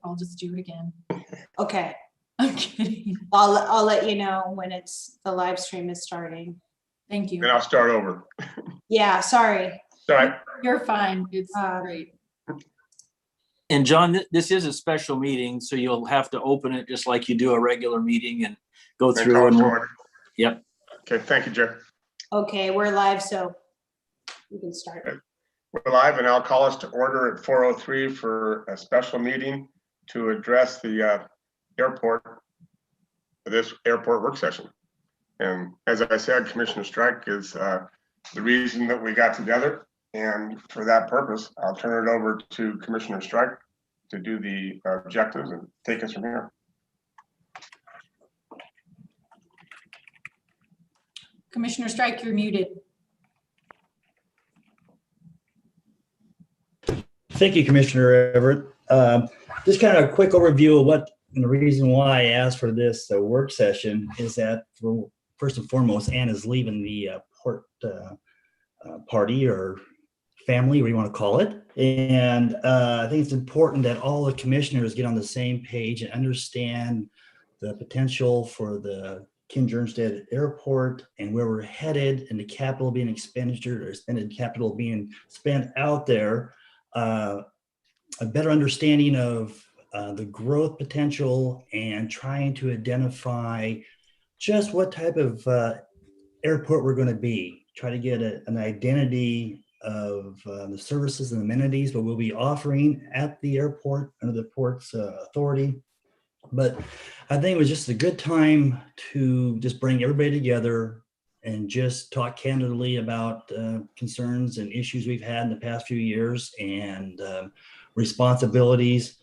I'll just do it again. Okay. I'm kidding. I'll let you know when the live stream is starting. Thank you. And I'll start over. Yeah, sorry. Sorry. You're fine. It's great. And John, this is a special meeting, so you'll have to open it just like you do a regular meeting and go And through. call And to we'll, order. yep. Okay, thank you, Jeff. Okay, we're live, so you can start. We're live, and I'll call us to order at 4:03 for a special meeting to address the this airport work session. And as I said, Commissioner Strike is the reason that we got together. And for that purpose, I'll turn it over to Commissioner Strike to do the objectives and take us from here. Commissioner Strike, you're muted. Thank you, Commissioner Everett. Just kind of a quick overview of what and the reason why I asked for this work session is that first and foremost, Ann is leaving the port party or family, what you want to call it. And I think it's important that all the commissioners get on the same page and understand the potential for the Ken Jernstedt Airport and where we're headed and the capital being expenditure or expended capital being spent out there. A better understanding of the growth potential and trying to identify just what type of airport we're going to be. Try to get an identity of the services and amenities what we'll be offering at the airport under the port's authority. But I think it was just a good time to just bring everybody together and just talk candidly about concerns and issues we've had in the past few years and responsibilities.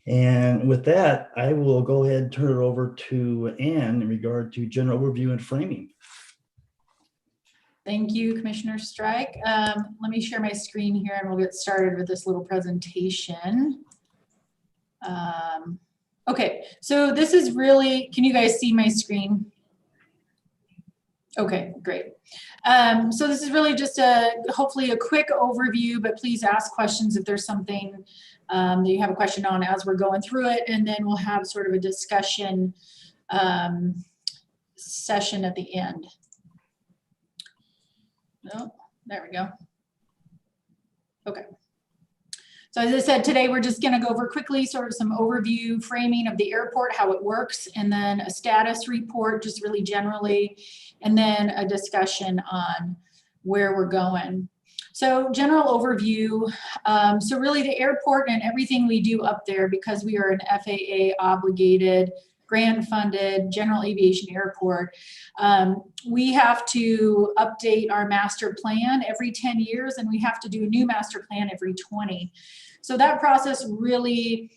And with that, I will go ahead and turn it over to Ann in regard to general overview and framing. Thank you, Commissioner Strike. Let me share my screen here and we'll get started with this little presentation. Okay, so this is really, can you guys see my screen? Okay, great. So this is really just hopefully a quick overview, but please ask questions if there's something that you have a question on as we're going through it, and then we'll have sort of a discussion session at the end. No, there we go. Okay. So as I said, today we're just going to go over quickly sort of some overview framing of the airport, how it works, and then a status report just really generally, and then a discussion on where we're going. So general overview. So really the airport and everything we do up there, because we are an FAA obligated, grant funded general aviation airport, we have to update our master plan every 10 years and we have to do a new master plan every 20. So that process really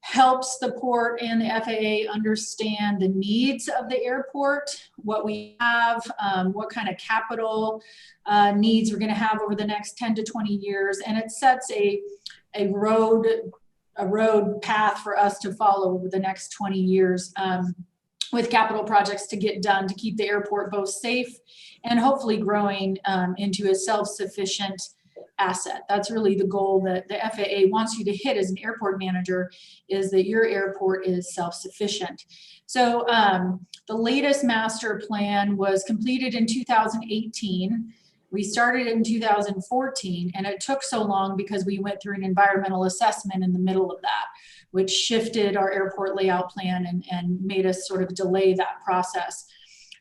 helps the port and the FAA understand the needs of the airport, what we have, what kind of capital needs we're going to have over the next 10 to 20 years. And it sets a road path for us to follow over the next 20 years with capital projects to get done to keep the airport both safe and hopefully growing into a self-sufficient asset. That's really the goal that the FAA wants you to hit as an airport manager, is that your airport is self-sufficient. So the latest master plan was completed in 2018. We started in 2014, and it took so long because we went through an environmental assessment in the middle of that, which shifted our airport layout plan and made us sort of delay that process.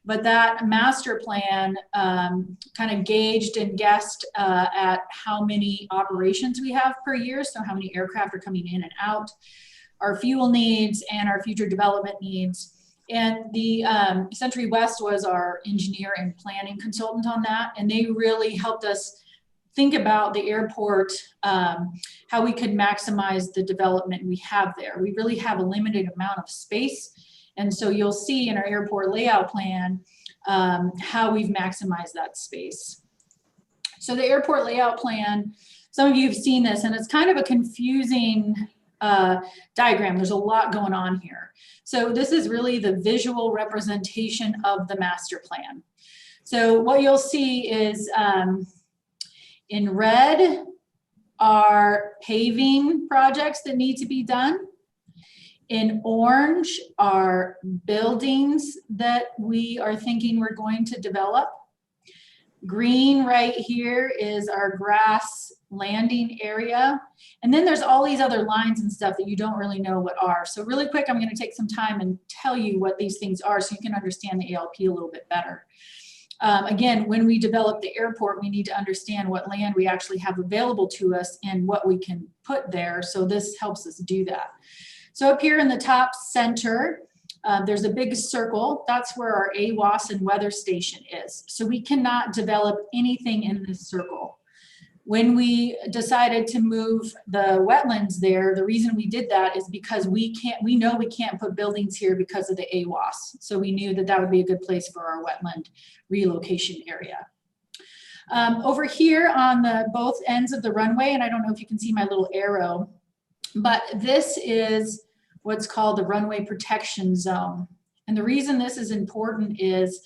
But that master plan kind of gauged and guessed at how many operations we have per year, so how many aircraft are coming in and out, our fuel needs, and our future development needs. And the Century West was our engineer and planning consultant on that, and they really helped us think about the airport, how we could maximize the development we have there. We really have a limited amount of space, and so you'll see in our airport layout plan how we've maximized that space. So the airport layout plan, some of you have seen this, and it's kind of a confusing diagram. There's a lot going on here. So this is really the visual representation of the master plan. So what you'll see is in red are paving projects that need to be done. In orange are buildings that we are thinking we're going to develop. Green right here is our grass landing area. And then there's all these other lines and stuff that you don't really know what are. So really quick, I'm going to take some time and tell you what these things are so you can understand the ALP a little bit better. Again, when we develop the airport, we need to understand what land we actually have available to us and what we can put there. So this helps us do that. So up here in the top center, there's a big circle. That's where our AWAS and weather station is. So we cannot develop anything in this circle. When we decided to move the wetlands there, the reason we did that is because we know we can't put buildings here because of the AWAS. So we knew that that would be a good place for our wetland relocation area. Over here on the both ends of the runway, and I don't know if you can see my little arrow, but this is what's called the runway protection zone. And the reason this is important is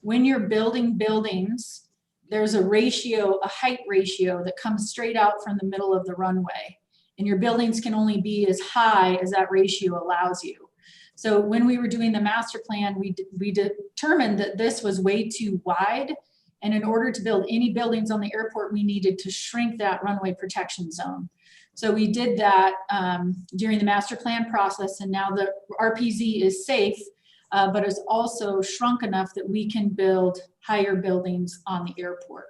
when you're building buildings, there's a ratio, a height ratio that comes straight out from the middle of the runway. And your buildings can only be as high as that ratio allows you. So when we were doing the master plan, we determined that this was way too wide. And in order to build any buildings on the airport, we needed to shrink that runway protection zone. So we did that during the master plan process, and now the RPZ is safe, but is also shrunk enough that we can build higher buildings on the airport.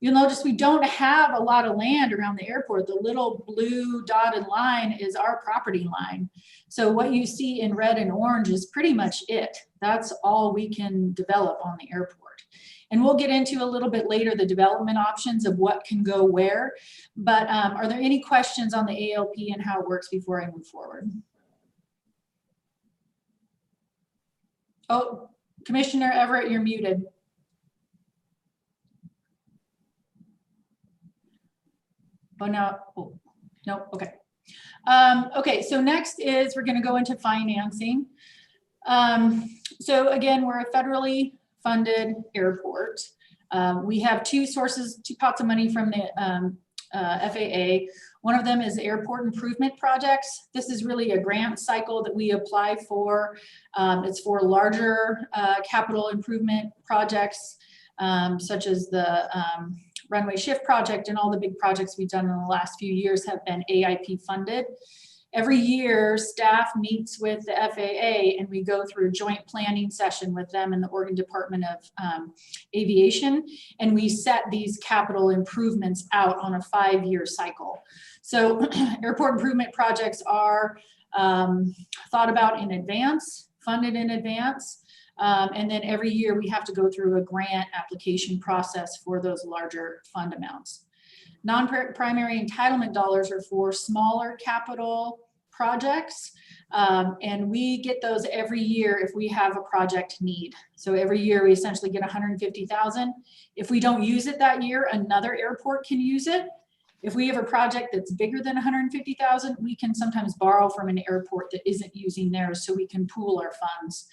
You'll notice we don't have a lot of land around the airport. The little blue dotted line is our property line. So what you see in red and orange is pretty much it. That's all we can develop on the airport. And we'll get into a little bit later the development options of what can go where. But are there any questions on the ALP and how it works before I move forward? Oh, Commissioner Everett, you're muted. Oh, no, oh, no, okay. Okay, so next is we're going to go into financing. So again, we're a federally funded airport. We have two sources, two pots of money from the FAA. One of them is airport improvement projects. This is really a grant cycle that we apply for. It's for larger capital improvement projects, such as the runway shift project, and all the big projects we've done in the last few years have been AIP funded. Every year, staff meets with the FAA and we go through a joint planning session with them and the Oregon Department of Aviation, and we set these capital improvements out on a 5-year cycle. So airport improvement projects are thought about in advance, funded in advance, and then every year we have to go through a grant application process for those larger fund amounts. Non-primary entitlement dollars are for smaller capital projects, and we get those every year if we have a project need. So every year we essentially get 150,000. If we don't use it that year, another airport can use it. If we have a project that's bigger than 150,000, we can sometimes borrow from an airport that isn't using theirs, so we can pool our funds.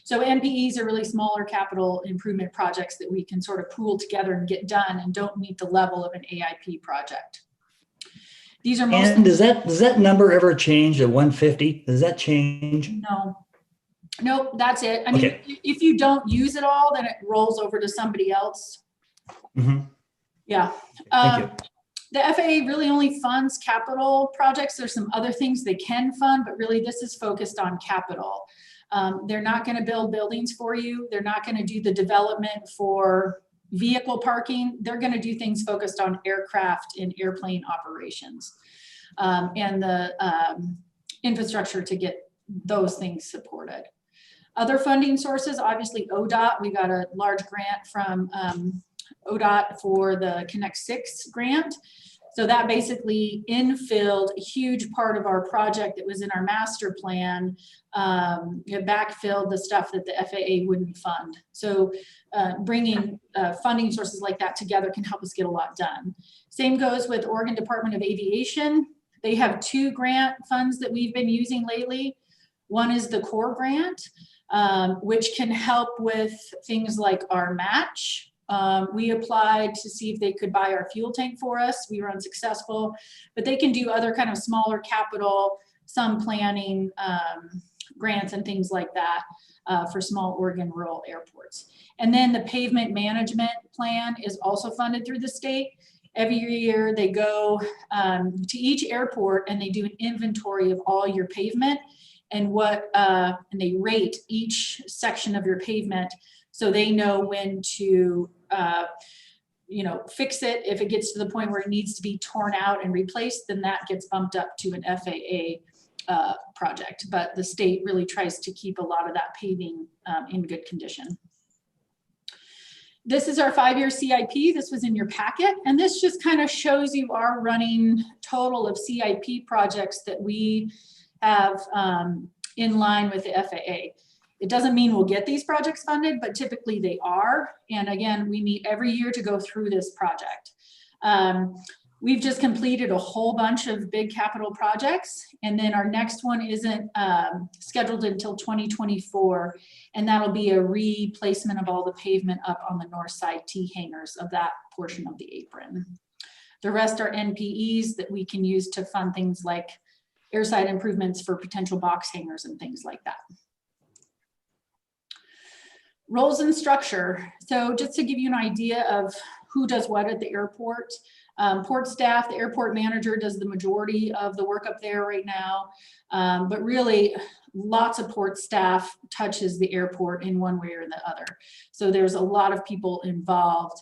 So NPEs are really smaller capital improvement projects that we can sort of pool together and get done and don't meet the level of an AIP project. These are mostly— And does that number ever change at 150? Does that change? No, nope, that's it. I mean, Okay. if you don't use it all, then it rolls over to somebody else. Mm-hmm. Yeah. Thank you. The FAA really only funds capital projects. There's some other things they can fund, but really this is focused on capital. They're not going to build buildings for you. They're not going to do the development for vehicle parking. They're going to do things focused on aircraft and airplane operations, and the infrastructure to get those things supported. Other funding sources, obviously ODOT. We got a large grant from ODOT for the Connect 6 grant. So that basically infilled a huge part of our project that was in our master plan. It backfilled the stuff that the FAA wouldn't fund. So bringing funding sources like that together can help us get a lot done. Same goes with Oregon Department of Aviation. They have 2 grant funds that we've been using lately. One is the CORE grant, which can help with things like our match. We applied to see if they could buy our fuel tank for us. We were unsuccessful, but they can do other kind of smaller capital some planning grants and things like that for small Oregon rural airports. And then the pavement management plan is also funded through the state. Every year they go to each airport and they do an inventory of all your pavement and and they rate each section of your pavement so they know when to fix it. If it gets to the point where it needs to be torn out and replaced, then that gets bumped up to an FAA project. But the state really tries to keep a lot of that paving in good condition. This is our 5-year CIP. This was in your packet. And this just kind of shows you our running total of CIP projects that we have in line with the FAA. It doesn't mean we'll get these projects funded, but typically they are. And again, we meet every year to go through this project. We've just completed a whole bunch of big capital projects, and then our next one isn't scheduled until 2024, and that'll be a replacement of all the pavement up on the north side T hangers of that portion of the apron. The rest are NPEs that we can use to fund things like airside improvements for potential box hangers and things like that. Roles and structure. So just to give you an idea of who does what at the airport. Port staff, the airport manager does the majority of the work up there right now. But really lots of port staff touches the airport in one way or the other. So there's a lot of people involved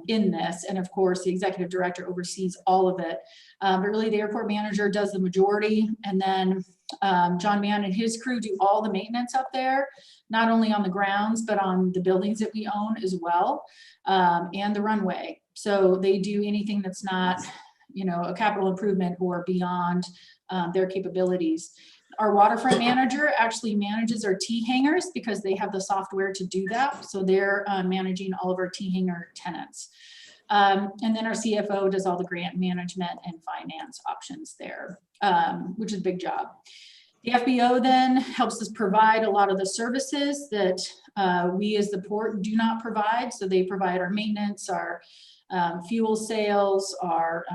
in this. And of course, the executive director oversees all of it. But really the airport manager does the majority. And then John Mann and his crew do all the maintenance up there, not only on the grounds, but on the buildings that we own as well, and the runway. So they do anything that's not, a capital improvement or beyond their capabilities. Our waterfront manager actually manages our T hangers because they have the software to do that. So they're managing all of our T hanger tenants. And then our CFO does all the grant management and finance options there, which is a big job. The FBO then helps us provide a lot of the services that we as the port do not provide. So they provide our maintenance, our fuel sales, our,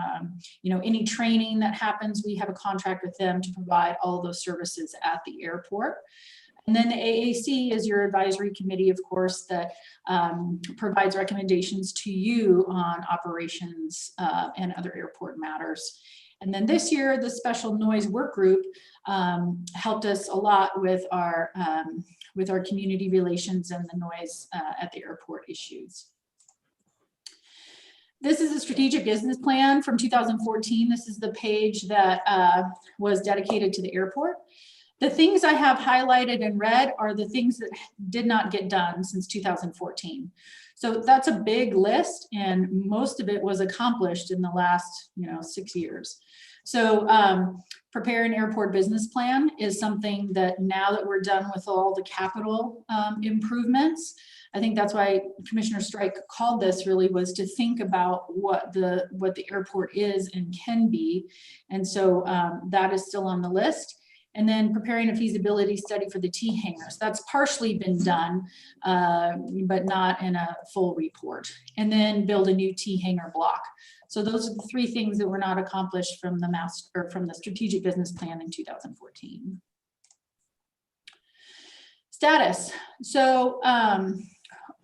any training that happens, we have a contract with them to provide all of those services at the airport. And then the AAC is your advisory committee, of course, that provides recommendations to you on operations and other airport matters. And then this year, the special noise work group helped us a lot with our community relations and the noise at the airport issues. This is a strategic business plan from 2014. This is the page that was dedicated to the airport. The things I have highlighted in red are the things that did not get done since 2014. So that's a big list, and most of it was accomplished in the last 6 years. So prepare an airport business plan is something that now that we're done with all the capital improvements, I think that's why Commissioner Strike called this really was to think about what the airport is and can be. And so that is still on the list. And then preparing a feasibility study for the T hangers. That's partially been done, but not in a full report. And then build a new T hanger block. So those are the 3 things that were not accomplished from the strategic business plan in 2014. Status. So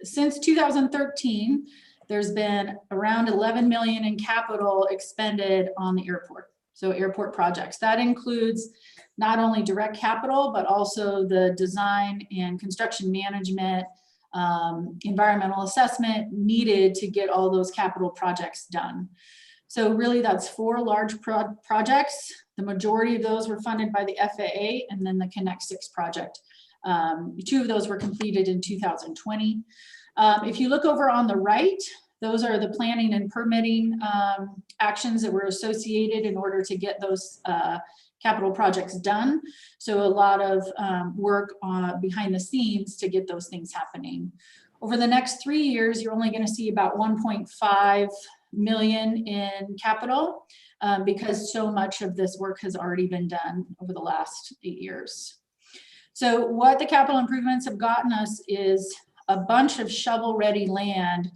since 2013, there's been around 11 million in capital expended on the airport. So airport projects. That includes not only direct capital, but also the design and construction management, environmental assessment needed to get all those capital projects done. So really that's 4 large projects. The majority of those were funded by the FAA, and then the Connect 6 project. 2 of those were completed in 2020. If you look over on the right, those are the planning and permitting actions that were associated in order to get those capital projects done. So a lot of work behind the scenes to get those things happening. Over the next 3 years, you're only going to see about 1.5 million in capital because so much of this work has already been done over the last 8 years. So what the capital improvements have gotten us is a bunch of shovel-ready land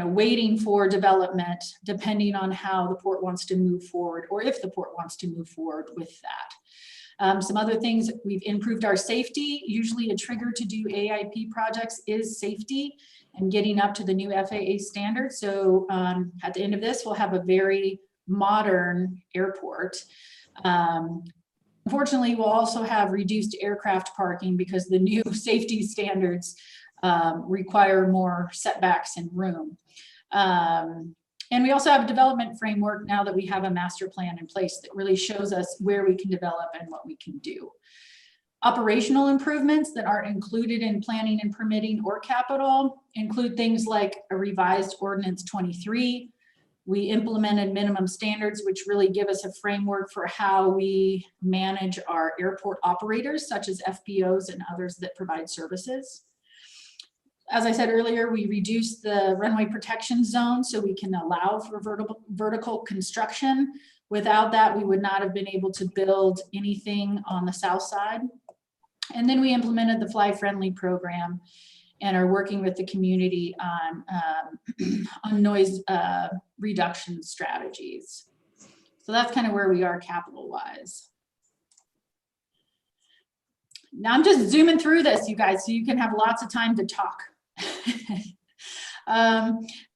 waiting for development, depending on how the port wants to move forward, or if the port wants to move forward with that. Some other things, we've improved our safety. Usually a trigger to do AIP projects is safety and getting up to the new FAA standards. So at the end of this, we'll have a very modern airport. Unfortunately, we'll also have reduced aircraft parking because the new safety standards require more setbacks and room. And we also have a development framework now that we have a master plan in place that really shows us where we can develop and what we can do. Operational improvements that aren't included in planning and permitting or capital include things like a revised ordinance 23. We implemented minimum standards, which really give us a framework for how we manage our airport operators, such as FBOs and others that provide services. As I said earlier, we reduced the runway protection zone so we can allow for vertical construction. Without that, we would not have been able to build anything on the south side. And then we implemented the Fly Friendly program and are working with the community on noise reduction strategies. So that's kind of where we are capital-wise. Now I'm just zooming through this, you guys, so you can have lots of time to talk.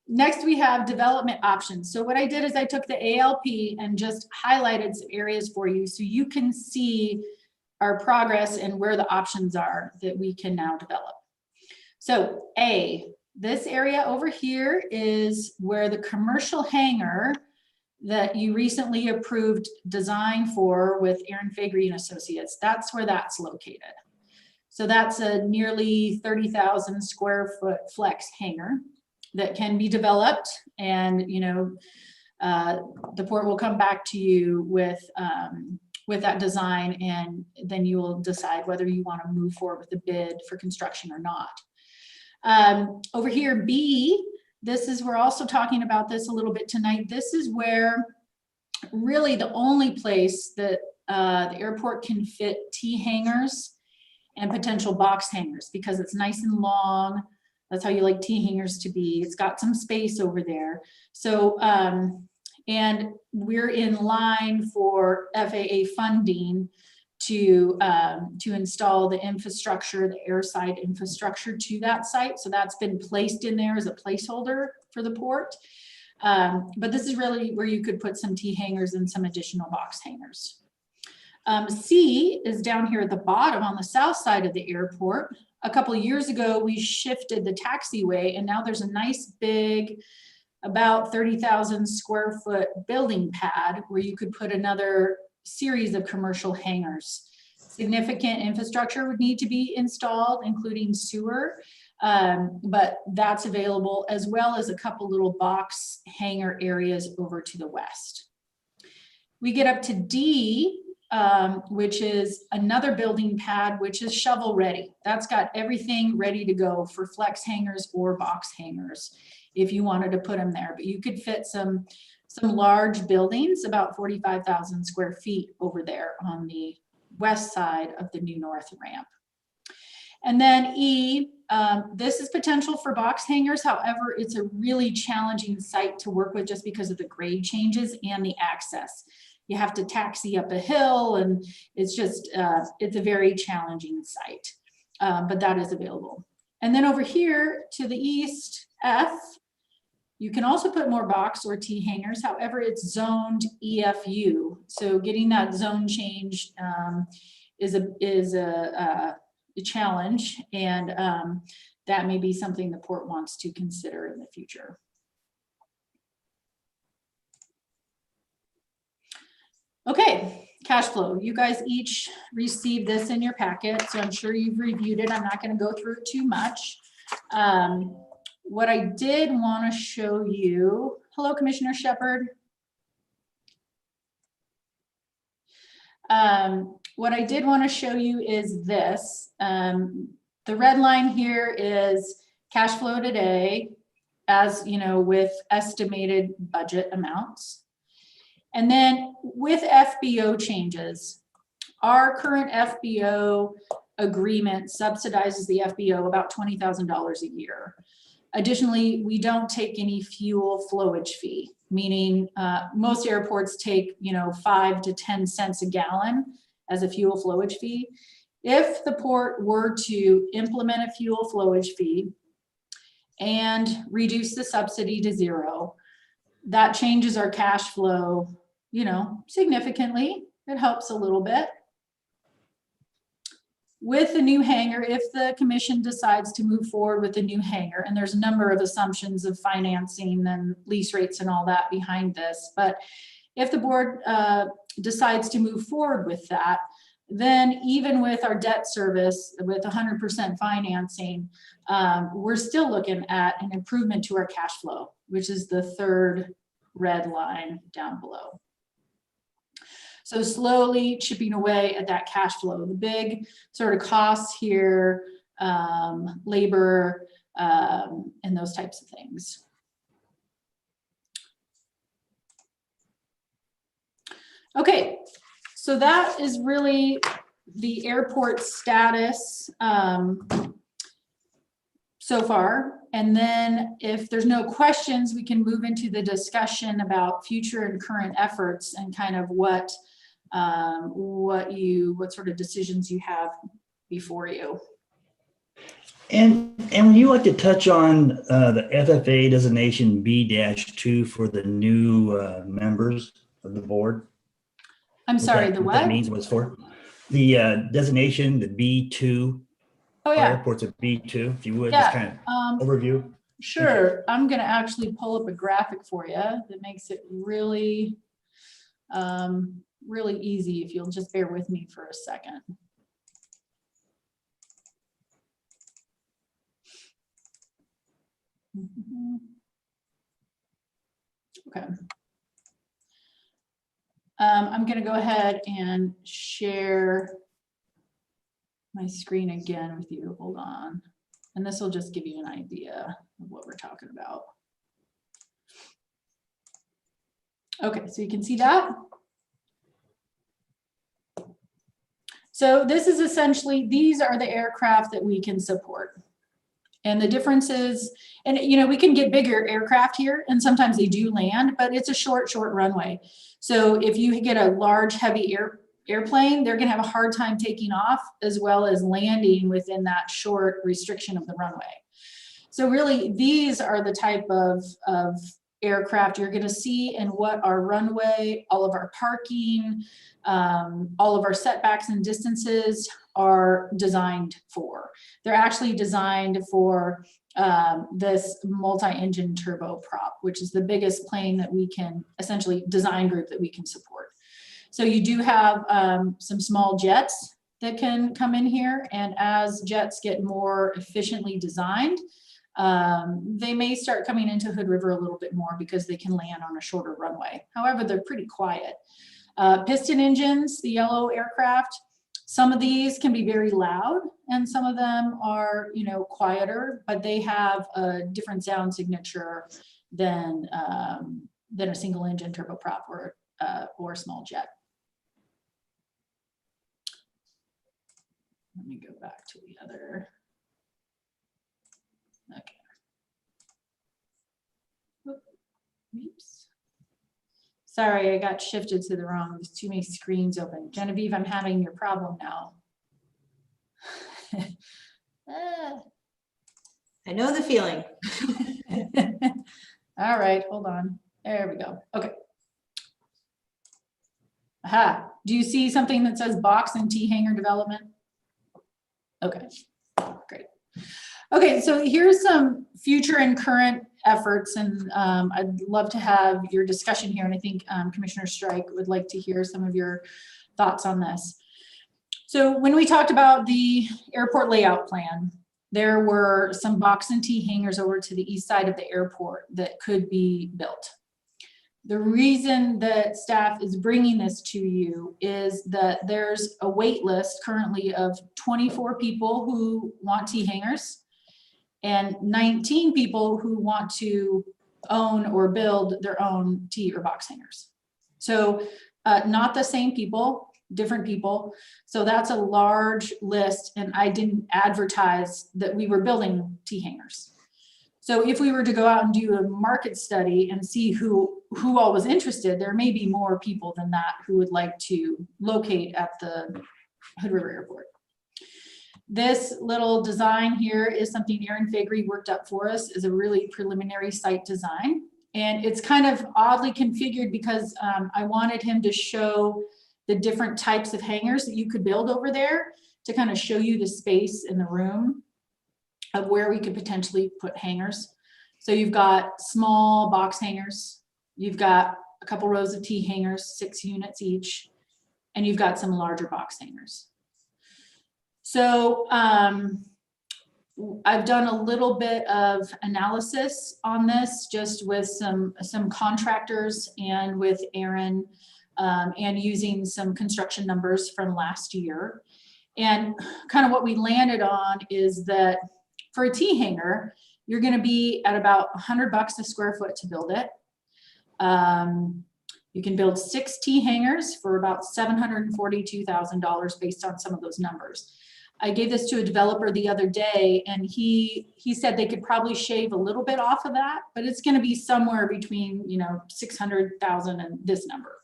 Next, we have development options. So what I did is I took the ALP and just highlighted some areas for you so you can see our progress and where the options are that we can now develop. So this area over here is where the commercial hangar that you recently approved design for with Aaron Faegre and Associates, that's where that's located. So that's a nearly 30,000 square foot flex hangar that can be developed, and the port will come back to you with that design, and then you will decide whether you want to move forward with the bid for construction or not. Over here, B, this is, we're also talking about this a little bit tonight. This is where really the only place that the airport can fit T hangars and potential box hangars, because it's nice and long. That's how you like T hangars to be. It's got some space over there. So, and we're in line for FAA funding to install the infrastructure, the airside infrastructure to that site. So that's been placed in there as a placeholder for the port. But this is really where you could put some T hangars and some additional box hangars. C is down here at the bottom on the south side of the airport. A couple of years ago, we shifted the taxiway, and now there's a nice big, about 30,000 square foot building pad where you could put another series of commercial hangars. Significant infrastructure would need to be installed, including sewer, but that's available, as well as a couple little box hangar areas over to the west. We get up to D, which is another building pad, which is shovel ready. That's got everything ready to go for flex hangars or box hangars if you wanted to put them there. But you could fit some large buildings, about 45,000 square feet over there on the west side of the new north ramp. And then E, this is potential for box hangars. However, it's a really challenging site to work with just because of the grade changes and the access. You have to taxi up a hill, and it's just, it's a very challenging site, but that is available. And then over here to the east, F, you can also put more box or T hangars. However, it's zoned EFU. So getting that zone change is a challenge, and that may be something the port wants to consider in the future. Okay, cash flow. You guys each received this in your packet, so I'm sure you've reviewed it. I'm not going to go through it too much. What I did want to show you, hello, Commissioner Shepard. What I did want to show you is this. The red line here is cash flow today, as you know, with estimated budget amounts. And then with FBO changes, our current FBO agreement subsidizes the FBO about $20,000 a year. Additionally, we don't take any fuel flowage fee, meaning most airports take, 5 to 10 cents a gallon as a fuel flowage fee. If the port were to implement a fuel flowage fee and reduce the subsidy to 0, that changes our cash flow, significantly. It helps a little bit. With the new hangar, if the commission decides to move forward with the new hangar, and there's a number of assumptions of financing and lease rates and all that behind this, but if the board decides to move forward with that, then even with our debt service with 100% financing, we're still looking at an improvement to our cash flow, which is the third red line down below. So slowly chipping away at that cash flow. The big sort of costs here, labor, and those types of things. Okay, so that is really the airport status so far. And then if there's no questions, we can move into the discussion about future and current efforts and kind of what sort of decisions you have before you. And would you like to touch on the FFA designation B-2 for the new members of the board? I'm sorry, the What what? that means, what it's for? The designation, the B2. Oh yeah, Airports of B2, if you would, Yeah, just kind of overview. sure. I'm gonna actually pull up a graphic for you that makes it really, really easy if you'll just bear with me for a second. Okay. I'm gonna go ahead and share my screen again with you. Hold on. And this will just give you an idea of what we're talking about. Okay, so you can see that. So this is essentially, these are the aircraft that we can support. And the difference is, and we can get bigger aircraft here, and sometimes they do land, but it's a short runway. So if you get a large, heavy airplane, they're gonna have a hard time taking off as well as landing within that short restriction of the runway. So really, these are the type of aircraft you're gonna see in what our runway, all of our parking, all of our setbacks and distances are designed for. They're actually designed for this multi-engine turboprop, which is the biggest plane that we can, essentially design group that we can support. So you do have some small jets that can come in here, and as jets get more efficiently designed, they may start coming into Hood River a little bit more because they can land on a shorter runway. However, they're pretty quiet. Piston engines, the yellow aircraft, some of these can be very loud and some of them are, quieter, but they have a different sound signature than a single engine turboprop or a small jet. Let me go back to the other. Okay. Oops. Sorry, I got shifted to the wrong. There's too many screens open. Genevieve, I'm having your problem now. I know the feeling. All right, hold on. There we go. Okay. Aha. Do you see something that says box and T hangar development? Okay, great. Okay, so here's some future and current efforts, and I'd love to have your discussion here, and I think Commissioner Strike would like to hear some of your thoughts on this. So when we talked about the airport layout plan, there were some box and T hangars over to the east side of the airport that could be built. The reason that staff is bringing this to you is that there's a wait list currently of 24 people who want T hangars and 19 people who want to own or build their own T or box hangars. So not the same people, different people. So that's a large list, and I didn't advertise that we were building T hangars. So if we were to go out and do a market study and see who all was interested, there may be more people than that who would like to locate at the Hood River Airport. This little design here is something Aaron Fagry worked up for us, is a really preliminary site design. And it's kind of oddly configured because I wanted him to show the different types of hangars that you could build over there to kind of show you the space in the room of where we could potentially put hangars. So you've got small box hangars, you've got a couple rows of T hangars, 6 units each, and you've got some larger box hangars. So I've done a little bit of analysis on this just with some contractors and with Aaron and using some construction numbers from last year. And kind of what we landed on is that for a T hangar, you're going to be at about $100 a square foot to build it. You can build 6 T hangars for about $742,000 based on some of those numbers. I gave this to a developer the other day, and he said they could probably shave a little bit off of that, but it's going to be somewhere between, you know, 600,000 and this number.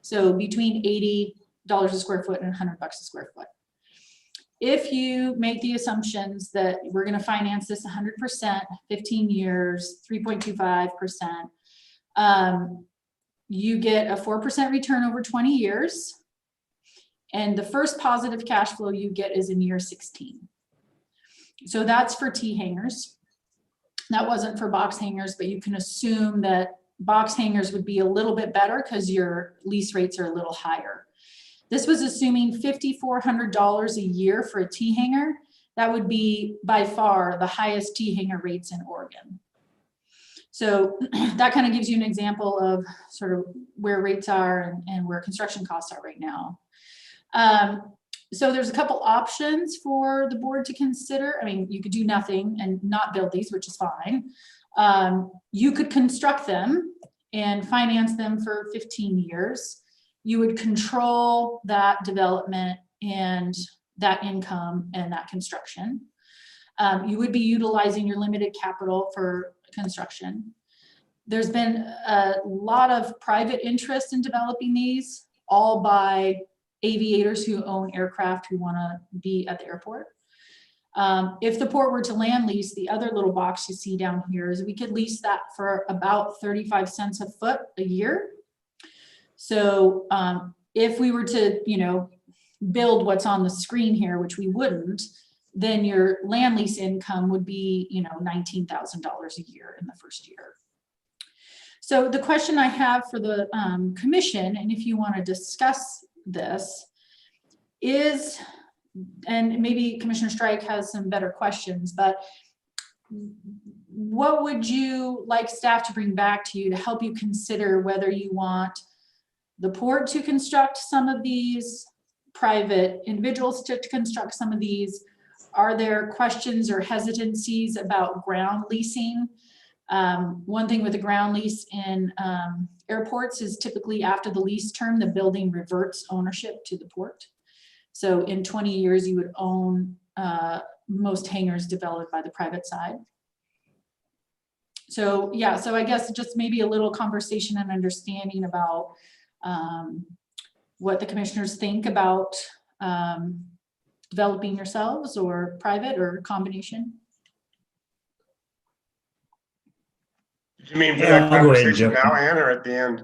So between $80 a square foot and $100 a square foot. If you make the assumptions that we're going to finance this 100%, 15 years, 3.25%, you get a 4% return over 20 years. And the first positive cash flow you get is in year 16. So that's for T hangars. That wasn't for box hangars, but you can assume that box hangars would be a little bit better because your lease rates are a little higher. This was assuming $5,400 a year for a T hangar. That would be by far the highest T hangar rates in Oregon. So that kind of gives you an example of sort of where rates are and where construction costs are right now. So there's a couple options for the board to consider. I mean, you could do nothing and not build these, which is fine. You could construct them and finance them for 15 years. You would control that development and that income and that construction. You would be utilizing your limited capital for construction. There's been a lot of private interest in developing these, all by aviators who own aircraft who want to be at the airport. If the port were to land lease, the other little box you see down here is we could lease that for about 35 cents a foot a year. So if we were to, you know, build what's on the screen here, which we wouldn't, then your land lease income would be, you know, $19,000 a year in the first year. So the question I have for the commission, and if you want to discuss this, is, and maybe Commissioner Strike has some better questions, but what would you like staff to bring back to you to help you consider whether you want the port to construct some of these, private individuals to construct some of these? Are there questions or hesitancies about ground leasing? One thing with the ground lease in airports is typically after the lease term, the building reverts ownership to the port. So in 20 years, you would own most hangars developed by the private side. So yeah, so I guess just maybe a little conversation and understanding about what the commissioners think about developing yourselves or private or combination. You mean for Yeah, that I'll go ahead and conversation jump now, in. Ann, or at the end?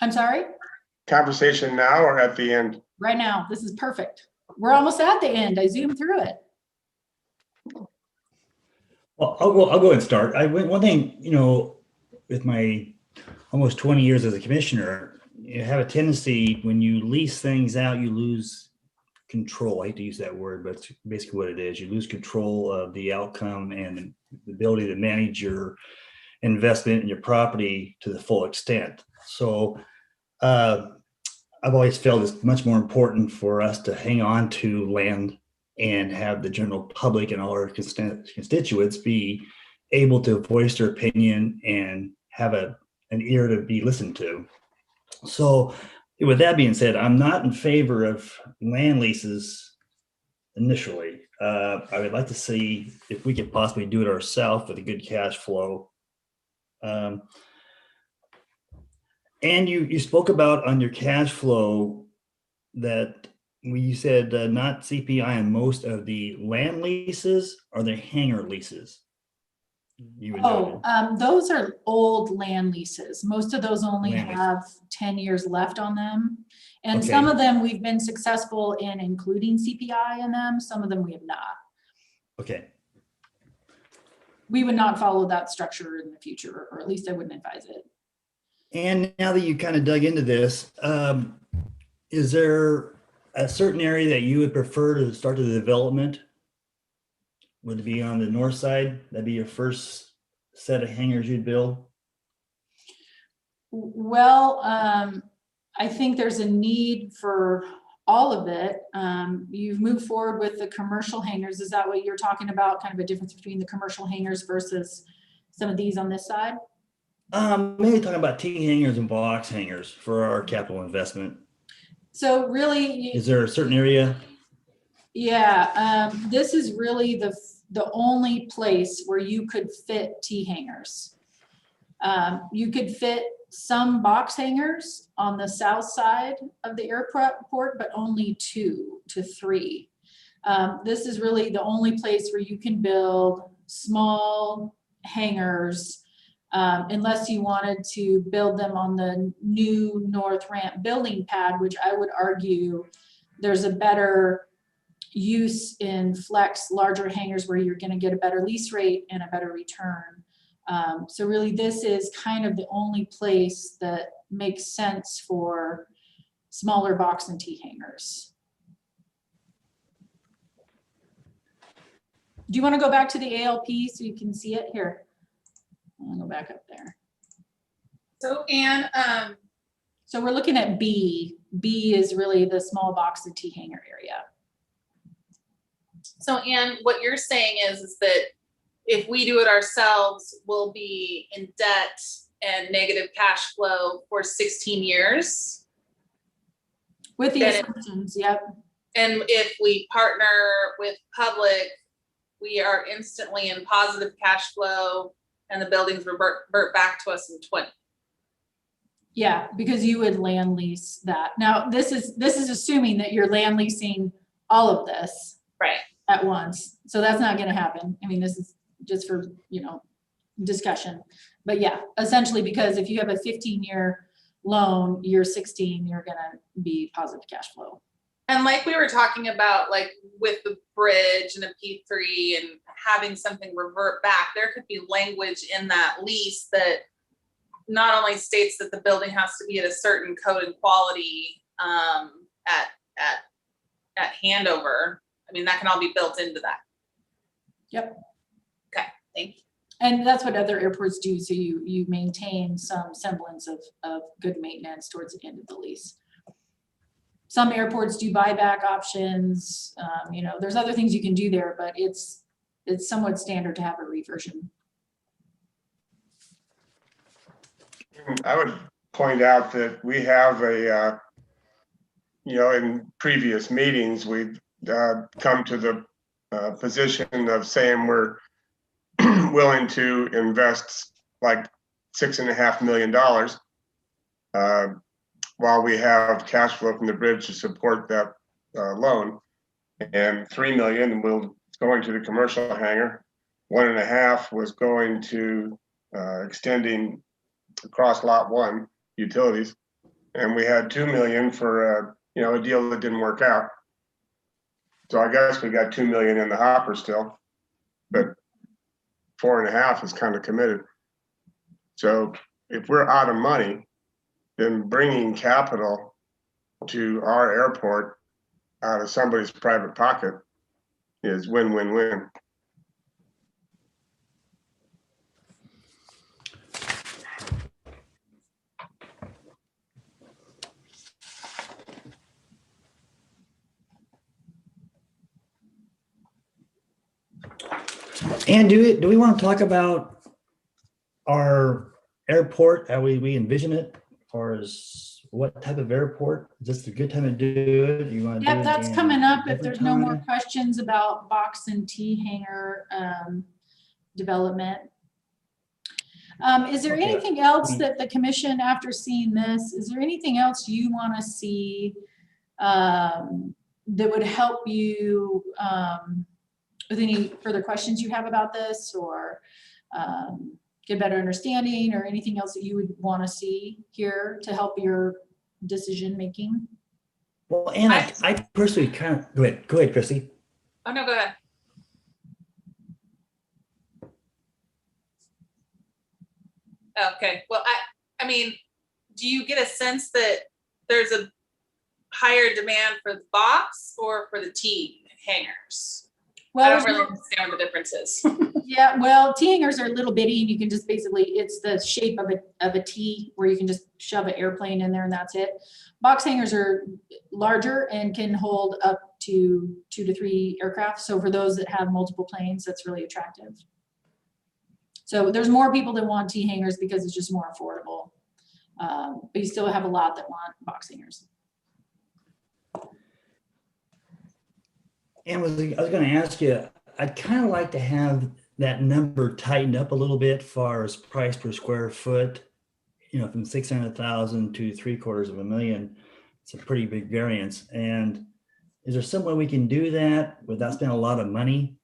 I'm sorry? Conversation now or at the end? Right now, this is perfect. We're almost at the end. I zoomed through it. Well, I'll go ahead and start. One thing, you know, with my almost 20 years as a commissioner, you have a tendency when you lease things out, you lose control. I hate to use that word, but it's basically what it is. You lose control of the outcome and the ability to manage your investment in your property to the full extent. So I've always felt it's much more important for us to hang on to land and have the general public and all our constituents be able to voice their opinion and have an ear to be listened to. So with that being said, I'm not in favor of land leases initially. I would like to see if we could possibly do it ourselves with a good cash flow. And you spoke about on your cash flow that you said not CPI on most of the land leases or the hangar leases. You would Oh, know. those are old land leases. Most of those only Land lease. have 10 years left on them. And some Okay. of them we've been successful in including CPI in them. Some of them we have not. Okay. We would not follow that structure in the future, or at least I wouldn't advise it. And now that you kind of dug into this, is there a certain area that you would prefer to start the development? Would it be on the north side? That'd be your first set of hangars you'd build? Well, I think there's a need for all of it. You've moved forward with the commercial hangars. Is that what you're talking about? Kind of a difference between the commercial hangars versus some of these on this side? Maybe talking about T hangars and box hangars for our capital investment. So really, Is there a certain area? yeah, this is really the only place where you could fit T hangars. You could fit some box hangars on the south side of the airport, but only 2 to 3. This is really the only place where you can build small hangars, unless you wanted to build them on the new north ramp building pad, which I would argue there's a better use in flex larger hangars where you're going to get a better lease rate and a better return. So really this is kind of the only place that makes sense for smaller box and T hangars. Do you want to go back to the ALP so you can see it here? I'll go back up there. So Anne, So we're looking at B. B is really the small box and T hanger area. So Anne, what you're saying is that if we do it ourselves, we'll be in debt and negative cash flow for 16 years. With the Then assumptions, yep. And if we partner with public, we are instantly in positive cash flow and the buildings revert back to us in 20. Yeah, because you would land lease that. Now, this is assuming that you're land leasing all of this Right. at once. So that's not going to happen. I mean, this is just for, discussion. But yeah, essentially, because if you have a 15-year loan, year 16, you're going to be positive cash flow. And like we were talking about, like with the bridge and a P3 and having something revert back, there could be language in that lease that not only states that the building has to be at a certain code and quality at handover. I mean, that can all be built into that. Yep. Okay, thank you. And that's what other airports do. So you maintain some semblance of good maintenance towards the end of the lease. Some airports do buyback options. There's other things you can do there, but it's somewhat standard to have a reversion. I would point out that we have in previous meetings, we've come to the position of saying we're willing to invest like $6.5 million while we have cash flow from the bridge to support that loan, and $3 million was going to the commercial hangar. 1.5 was going to extending across lot 1 utilities, and we had $2 million for a deal that didn't work out. So I guess we got $2 million in the hopper still, but 4.5 is kind of committed. So if we're out of money, then bringing capital to our airport out of somebody's private pocket is win-win-win. And do we want to talk about our airport, how we envision it, as far as what type of airport? Is this a good time to do it? You want to do Yep, it that's in coming up. a If there's different no more time? questions about box and T hanger development. Is there Okay. anything else that the commission, after seeing this, is there anything else you want to see that would help you with any further questions you have about this, or get better understanding, or anything else that you would want to see here to help your decision making? Well, and I personally kind of, go ahead, Chrissy. Oh, no, go ahead. Okay, well, I mean, do you get a sense that there's a higher demand for the box or for the T hangers? I Well, don't there's really no- understand what the difference is. yeah, well, T hangers are little bitty, and you can just basically, it's the shape of a T where you can just shove an airplane in there and that's it. Box hangers are larger and can hold up to 2 to 3 aircraft. So for those that have multiple planes, that's really attractive. So there's more people that want T hangers because it's just more affordable. But you still have a lot that want box hangers. And I was going to ask you, I'd kind of like to have that number tightened up a little bit as far as price per square foot, you know, from 600,000 to 750,000. It's a pretty big variance. And is there some way we can do that without spending a lot of money?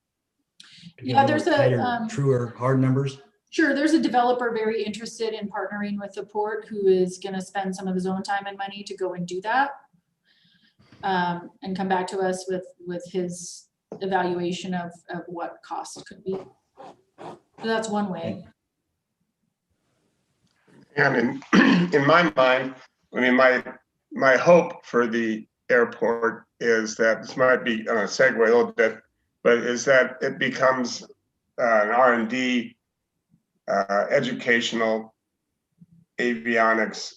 To get Yeah, little there's a, tighter, truer, hard numbers? Sure, there's a developer very interested in partnering with the port who is going to spend some of his own time and money to go and do that. And come back to us with his evaluation of what cost could be. So that's one way. And in my mind, I mean, my hope for the airport is that, this might be on a segue a little bit, but is that it becomes an R&D educational avionics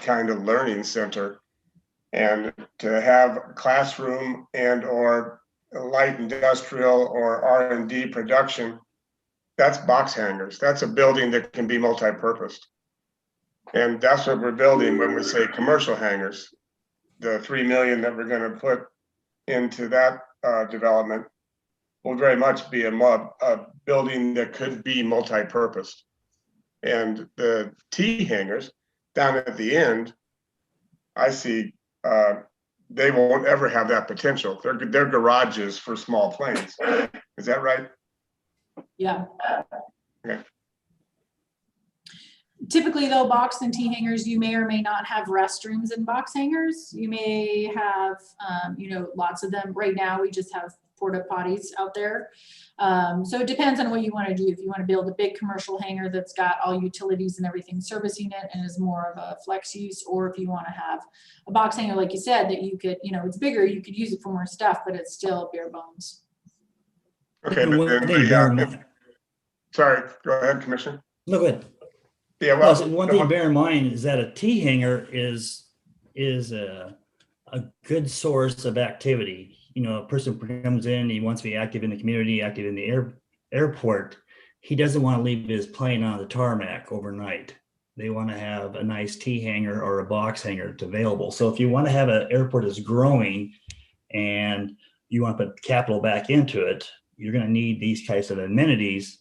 kind of learning center. And to have a classroom and or light industrial or R&D production, that's box hangers. That's a building that can be multi-purposed. And that's what we're building when we say commercial hangars. The 3 million that we're going to put into that development will very much be a building that could be multi-purposed. And the T hangars down at the end, I see they won't ever have that potential. They're garages for small planes. Is that right? Yeah. Okay. Typically though, box and T hangers, you may or may not have restrooms in box hangers. You may have, you know, lots of them. Right now, we just have porta potties out there. So it depends on what you want to do. If you want to build a big commercial hangar that's got all utilities and everything servicing it and is more of a flex use, or if you want to have a box hangar, like you said, that you could, you know, it's bigger, you could use it for more stuff, but it's still bare bones. Okay, And but one then thing to bear in mind- sorry, go ahead, Commissioner. No, go ahead. Yeah, No, well, so one thing to bear in mind is that a T hanger is a good source of activity. You know, a person comes in, he wants to be active in the community, active in the airport. He doesn't want to leave his plane on the tarmac overnight. They want to have a nice T hanger or a box hanger that's available. So if you want to have an airport that's growing and you want to put capital back into it, you're going to need these types of amenities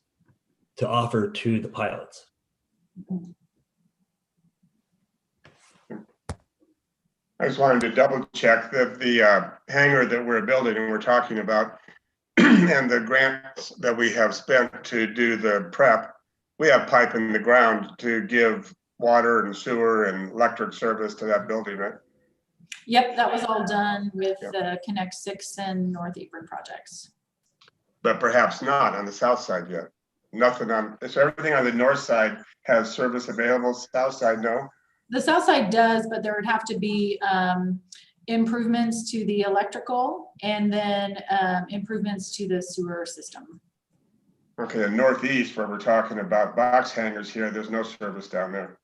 to offer to the pilots. I just wanted to double check that the hangar that we're building and we're talking about and the grants that we have spent to do the prep, we have pipe in the ground to give water and sewer and electric service to that building, right? Yep, that was all done with the Connect 6 and North Apron projects. But perhaps not on the south side yet. Nothing on, so everything on the north side has service available, south side, no? The south side does, but there would have to be improvements to the electrical and then improvements to the sewer system. Okay, the northeast where we're talking about box hangars here, there's no service down there.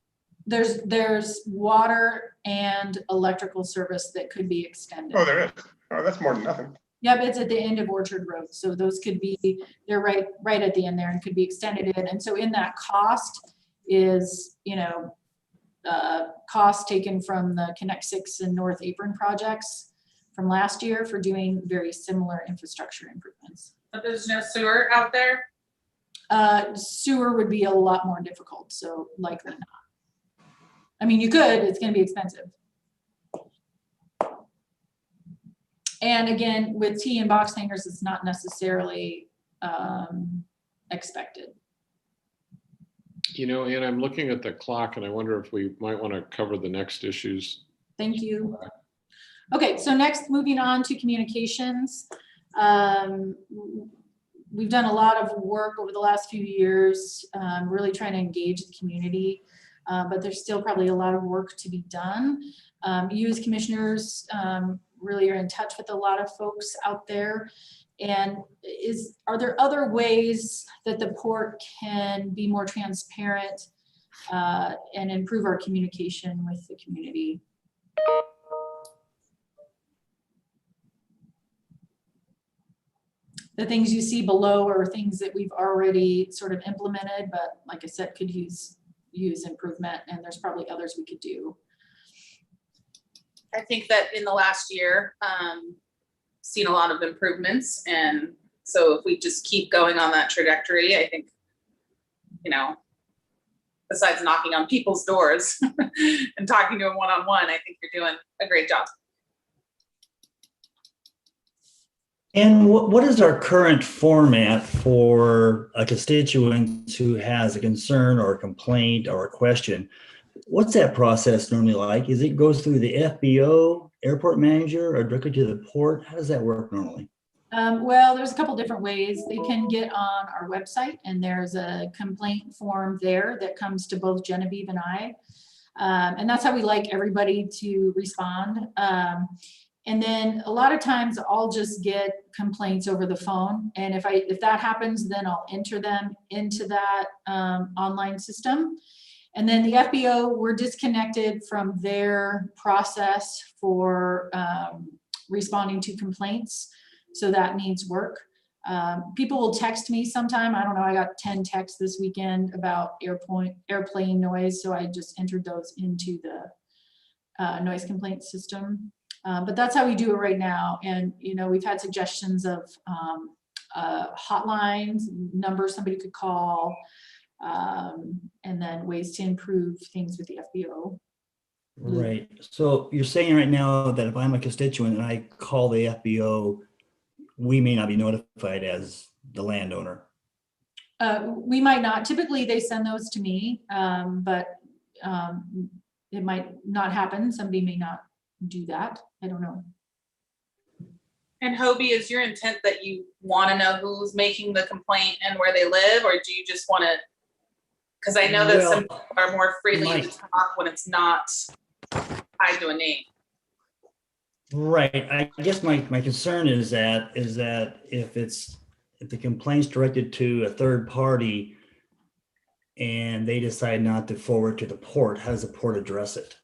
There's water and electrical service that could be extended. Oh, there is. Oh, that's more than nothing. Yeah, but it's at the end of Orchard Road. So those could be, they're right at the end there and could be extended in. And so in that cost is, you know, costs taken from the Connect 6 and North Apron projects from last year for doing very similar infrastructure improvements. But there's no sewer out there? Sewer would be a lot more difficult, so likely not. I mean, you could, it's gonna be expensive. And again, with tea and box hangers, it's not necessarily expected. You know, and I'm looking at the clock and I wonder if we might want to cover the next issues. Thank you. Okay, so next, moving on to communications. We've done a lot of work over the last few years, really trying to engage the community, but there's still probably a lot of work to be done. You as commissioners really are in touch with a lot of folks out there. And are there other ways that the port can be more transparent and improve our communication with the community? The things you see below are things that we've already sort of implemented, but like I said, could use improvement, and there's probably others we could do. I think that in the last year, seen a lot of improvements. And so if we just keep going on that trajectory, I think, you know, besides knocking on people's doors and talking to them one-on-one, I think you're doing a great job. And what is our current format for a constituent who has a concern or a complaint or a question? What's that process normally like? Is it goes through the FBO, airport manager, or directly to the port? How does that work normally? Well, there's a couple different ways. They can get on our website, and there's a complaint form there that comes to both Genevieve and I. And that's how we like everybody to respond. And then a lot of times I'll just get complaints over the phone. And if that happens, then I'll enter them into that online system. And then the FBO, we're disconnected from their process for responding to complaints. So that needs work. People will text me sometime. I don't know, I got 10 texts this weekend about airplane noise. So I just entered those into the noise complaint system. But that's how we do it right now. And, you know, we've had suggestions of hotlines, numbers somebody could call, and then ways to improve things with the FBO. Right. So you're saying right now that if I'm a constituent and I call the FBO, we may not be notified as the landowner. We might not. Typically, they send those to me, but it might not happen. Somebody may not do that. I don't know. And Hobie, is your intent that you want to know who's making the complaint and where they live, or do you just want to? Because I know that some people are more freely to talk when it's not tied to a name. Right. I guess my concern is that if the complaint's directed to a third party and they decide not to forward to the port, how does the port address it?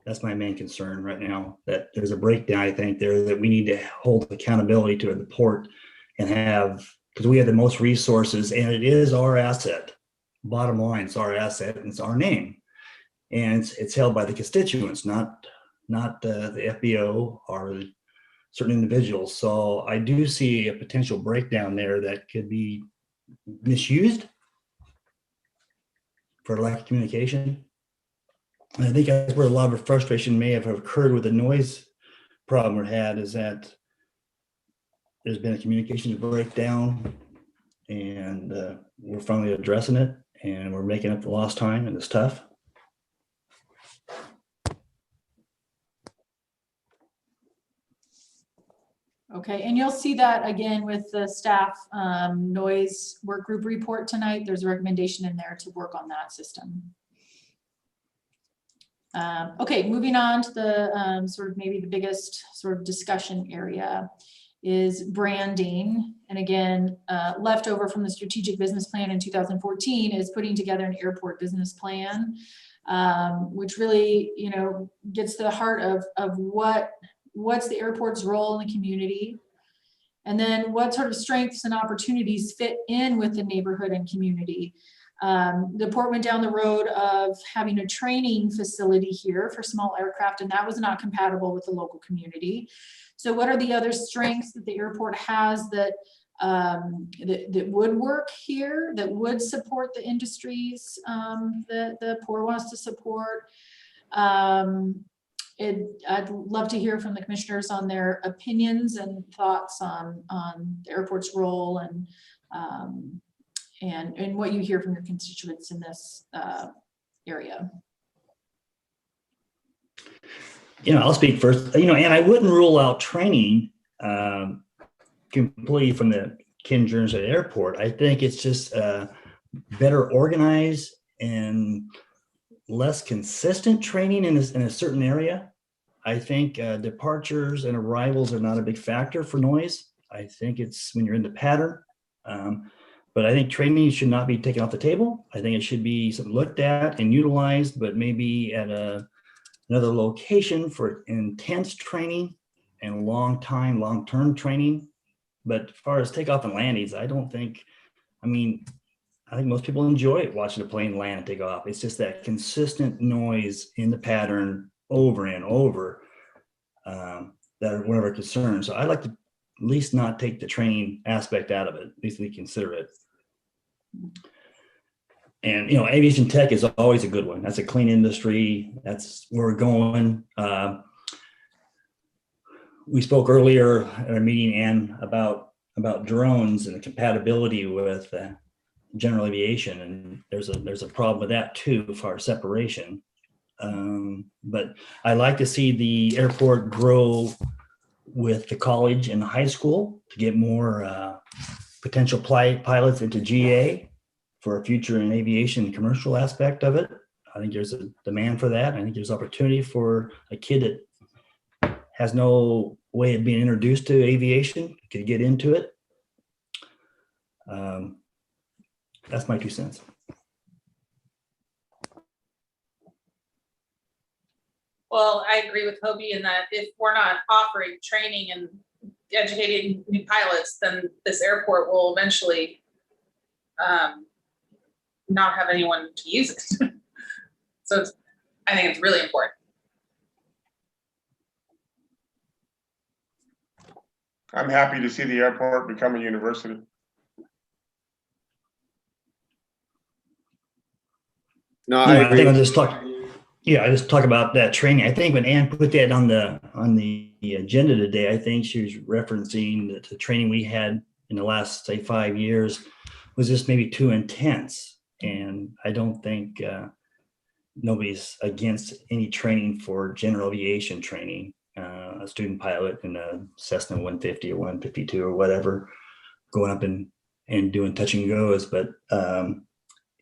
That's my main concern right now, that there's a breakdown, I think, there that we need to hold accountability to the port and have, because we have the most resources and it is our asset. Bottom line, it's our asset and it's our name. And it's held by the constituents, not the FBO or certain individuals. So I do see a potential breakdown there that could be misused for lack of communication. And I think that's where a lot of frustration may have occurred with the noise problem we had, is that there's been a communication breakdown and we're finally addressing it and we're making up the lost time, and it's tough. Okay, and you'll see that again with the staff noise work group report tonight. There's a recommendation in there to work on that system. Okay, moving on to the sort of maybe the biggest sort of discussion area is branding. And again, leftover from the strategic business plan in 2014 is putting together an airport business plan, which really, you know, gets to the heart of what's the airport's role in the community, and then what sort of strengths and opportunities fit in with the neighborhood and community. The port went down the road of having a training facility here for small aircraft, and that was not compatible with the local community. So what are the other strengths that the airport has that that would work here, that would support the industries that the port wants to support? I'd love to hear from the commissioners on their opinions and thoughts on the airport's role and what you hear from your constituents in this area. I'll speak first. And I wouldn't rule out training completely from the Kingerns at airport. I think it's just better organized and less consistent training in a certain area. I think departures and arrivals are not a big factor for noise. I think it's when you're in the pattern. But I think training should not be taken off the table. I think it should be looked at and utilized, but maybe at another location for intense training and long-term training. But as far as takeoff and landings, I think most people enjoy watching a plane land and take off. It's just that consistent noise in the pattern over and over that are one of our concerns. So I'd like to at least not take the training aspect out of it, at least we consider it. And, aviation tech is always a good one. That's a clean industry. That's where we're going. We spoke earlier at our meeting, Ann, about drones and the compatibility with general aviation, and there's a problem with that too for separation. But I like to see the airport grow with the college and the high school to get more potential pilots into GA for a future in aviation commercial aspect of it. I think there's a demand for that. I think there's opportunity for a kid that has no way of being introduced to aviation could get into it. That's my 2 cents. Well, I agree with Hobie in that if we're not offering training and educating new pilots, then this airport will eventually not have anyone to use it. So I think it's really important. I'm happy to see the airport become a university. No, I agree. I think I just talk about that training. I think when Ann put that on the agenda today, I think she was referencing that the training we had in the last, say, 5 years was just maybe too intense. And I don't think nobody's against any training for general aviation training, a student pilot in a Cessna 150 or 152 or whatever, going up and doing touch and goes. But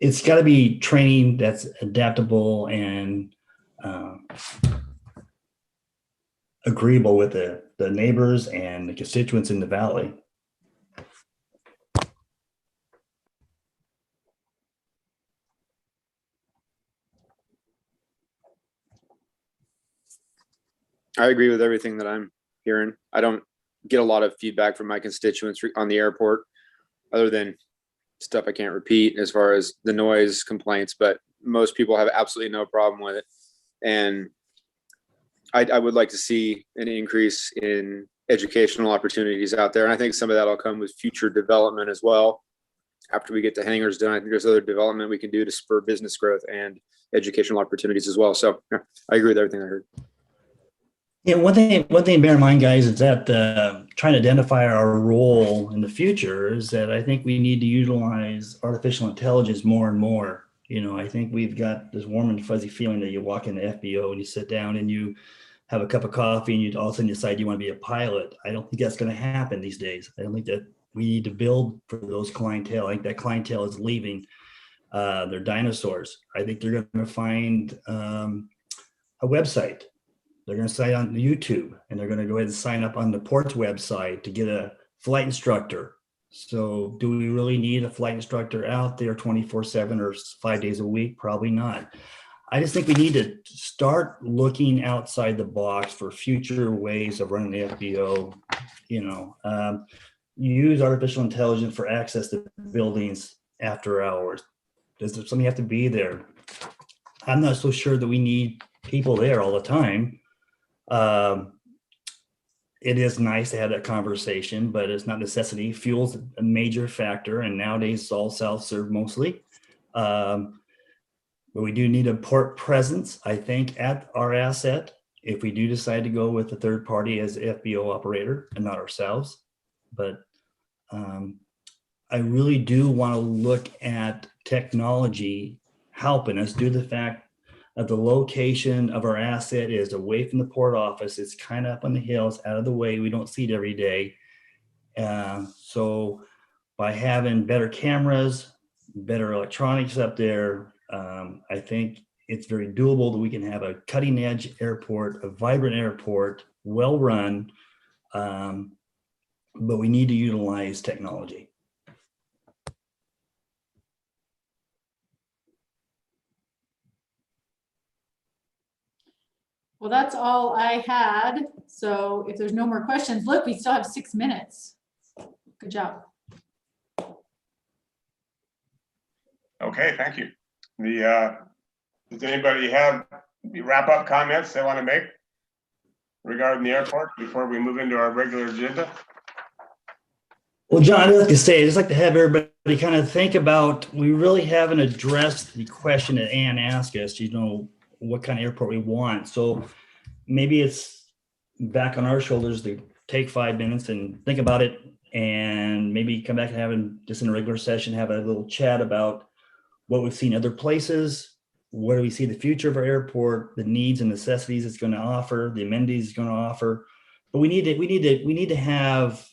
it's got to be training that's adaptable and agreeable with the neighbors and the constituents in the valley. I agree with everything that I'm hearing. I don't get a lot of feedback from my constituents on the airport other than stuff I can't repeat as far as the noise complaints, but most people have absolutely no problem with it. And I would like to see an increase in educational opportunities out there. And I think some of that will come with future development as well. After we get the hangars done, I think there's other development we can do to spur business growth and educational opportunities as well. So yeah, I agree with everything I heard. Yeah, one thing to bear in mind, guys, is that trying to identify our role in the future is that I think we need to utilize artificial intelligence more and more. I think we've got this warm and fuzzy feeling that you walk in the FBO and you sit down and you have a cup of coffee and you all of a sudden decide you want to be a pilot. I don't think that's going to happen these days. I don't think that we need to build for those clientele. I think that clientele is leaving. They're dinosaurs. I think they're going to find a website. They're going to sign on YouTube and they're going to go ahead and sign up on the port's website to get a flight instructor. So do we really need a flight instructor out there 24/7 or 5 days a week? Probably not. I just think we need to start looking outside the box for future ways of running the FBO. Use artificial intelligence for access to buildings after hours. Does somebody have to be there? I'm not so sure that we need people there all the time. It is nice to have that conversation, but it's not necessity. Fuel's a major factor, and nowadays it's all self-serve mostly. But we do need a port presence, I think, at our asset if we do decide to go with a third party as FBO operator and not ourselves. But I really do want to look at technology helping us due to the fact that the location of our asset is away from the port office. It's kind of up on the hills, out of the way. We don't see it every day. So by having better cameras, better electronics up there, I think it's very doable that we can have a cutting edge airport, a vibrant airport, well run, but we need to utilize technology. Well, that's all I had. So if there's no more questions, look, we still have 6 minutes. Good job. Okay, thank you. Does anybody have wrap-up comments they want to make regarding the airport before we move into our regular agenda? Well, John, I like to say, I just like to have everybody kind of think about, we really haven't addressed the question that Ann asked us, what kind of airport we want. So maybe it's back on our shoulders to take 5 minutes and think about it, and maybe come back and having just in a regular session, have a little chat about what we've seen other places, where do we see the future of our airport, the needs and necessities it's going to offer, the amenities it's going to offer. But we need to have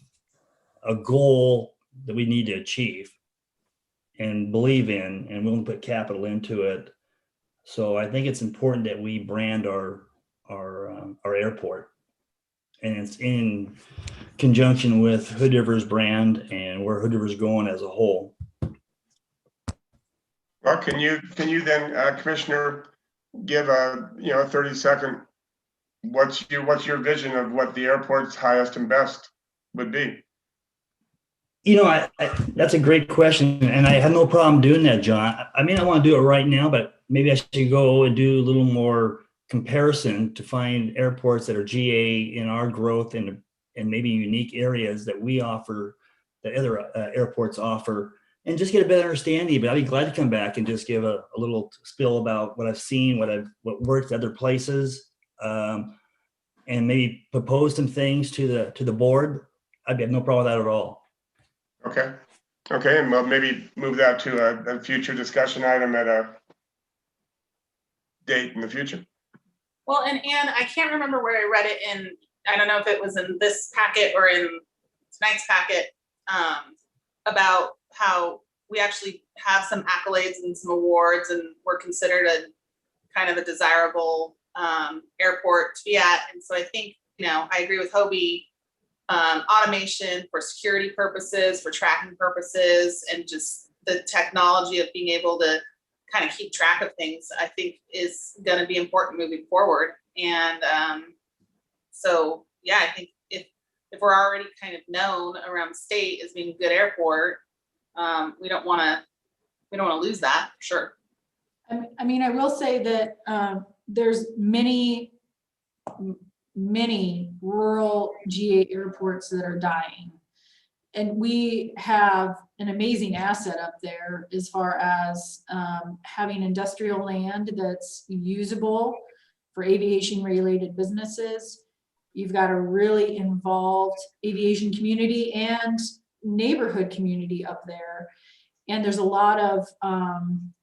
a goal that we need to achieve and believe in, and willing to put capital into it. So I think it's important that we brand our airport, and it's in conjunction with Hood River's brand and where Hood River's going as a whole. Well, can you then, Commissioner, give a 30-second, what's your vision of what the airport's highest and best would be? That's a great question, and I have no problem doing that, John. I mean, I want to do it right now, but maybe I should go and do a little more comparison to find airports that are GA in our growth and maybe unique areas that we offer that other airports offer, and just get a better understanding. But I'd be glad to come back and just give a little spill about what I've seen, what worked other places, and maybe propose some things to the board. I'd have no problem with that at all. Okay, and we'll maybe move that to a future discussion item at a date in the future. Well, and I can't remember where I read it in, I don't know if it was in this packet or in tonight's packet, about how we actually have some accolades and some awards, and we're considered a kind of a desirable airport to be at. And so I think, I agree with Hobie. Automation for security purposes, for tracking purposes, and just the technology of being able to kind of keep track of things, I think is going to be important moving forward. And so, yeah, I think if we're already kind of known around the state as being a good airport, we don't want to lose that, for sure. I mean, I will say that there's many rural GA airports that are dying. And we have an amazing asset up there as far as having industrial land that's usable for aviation related businesses. You've got a really involved aviation community and neighborhood community up there. And there's a lot of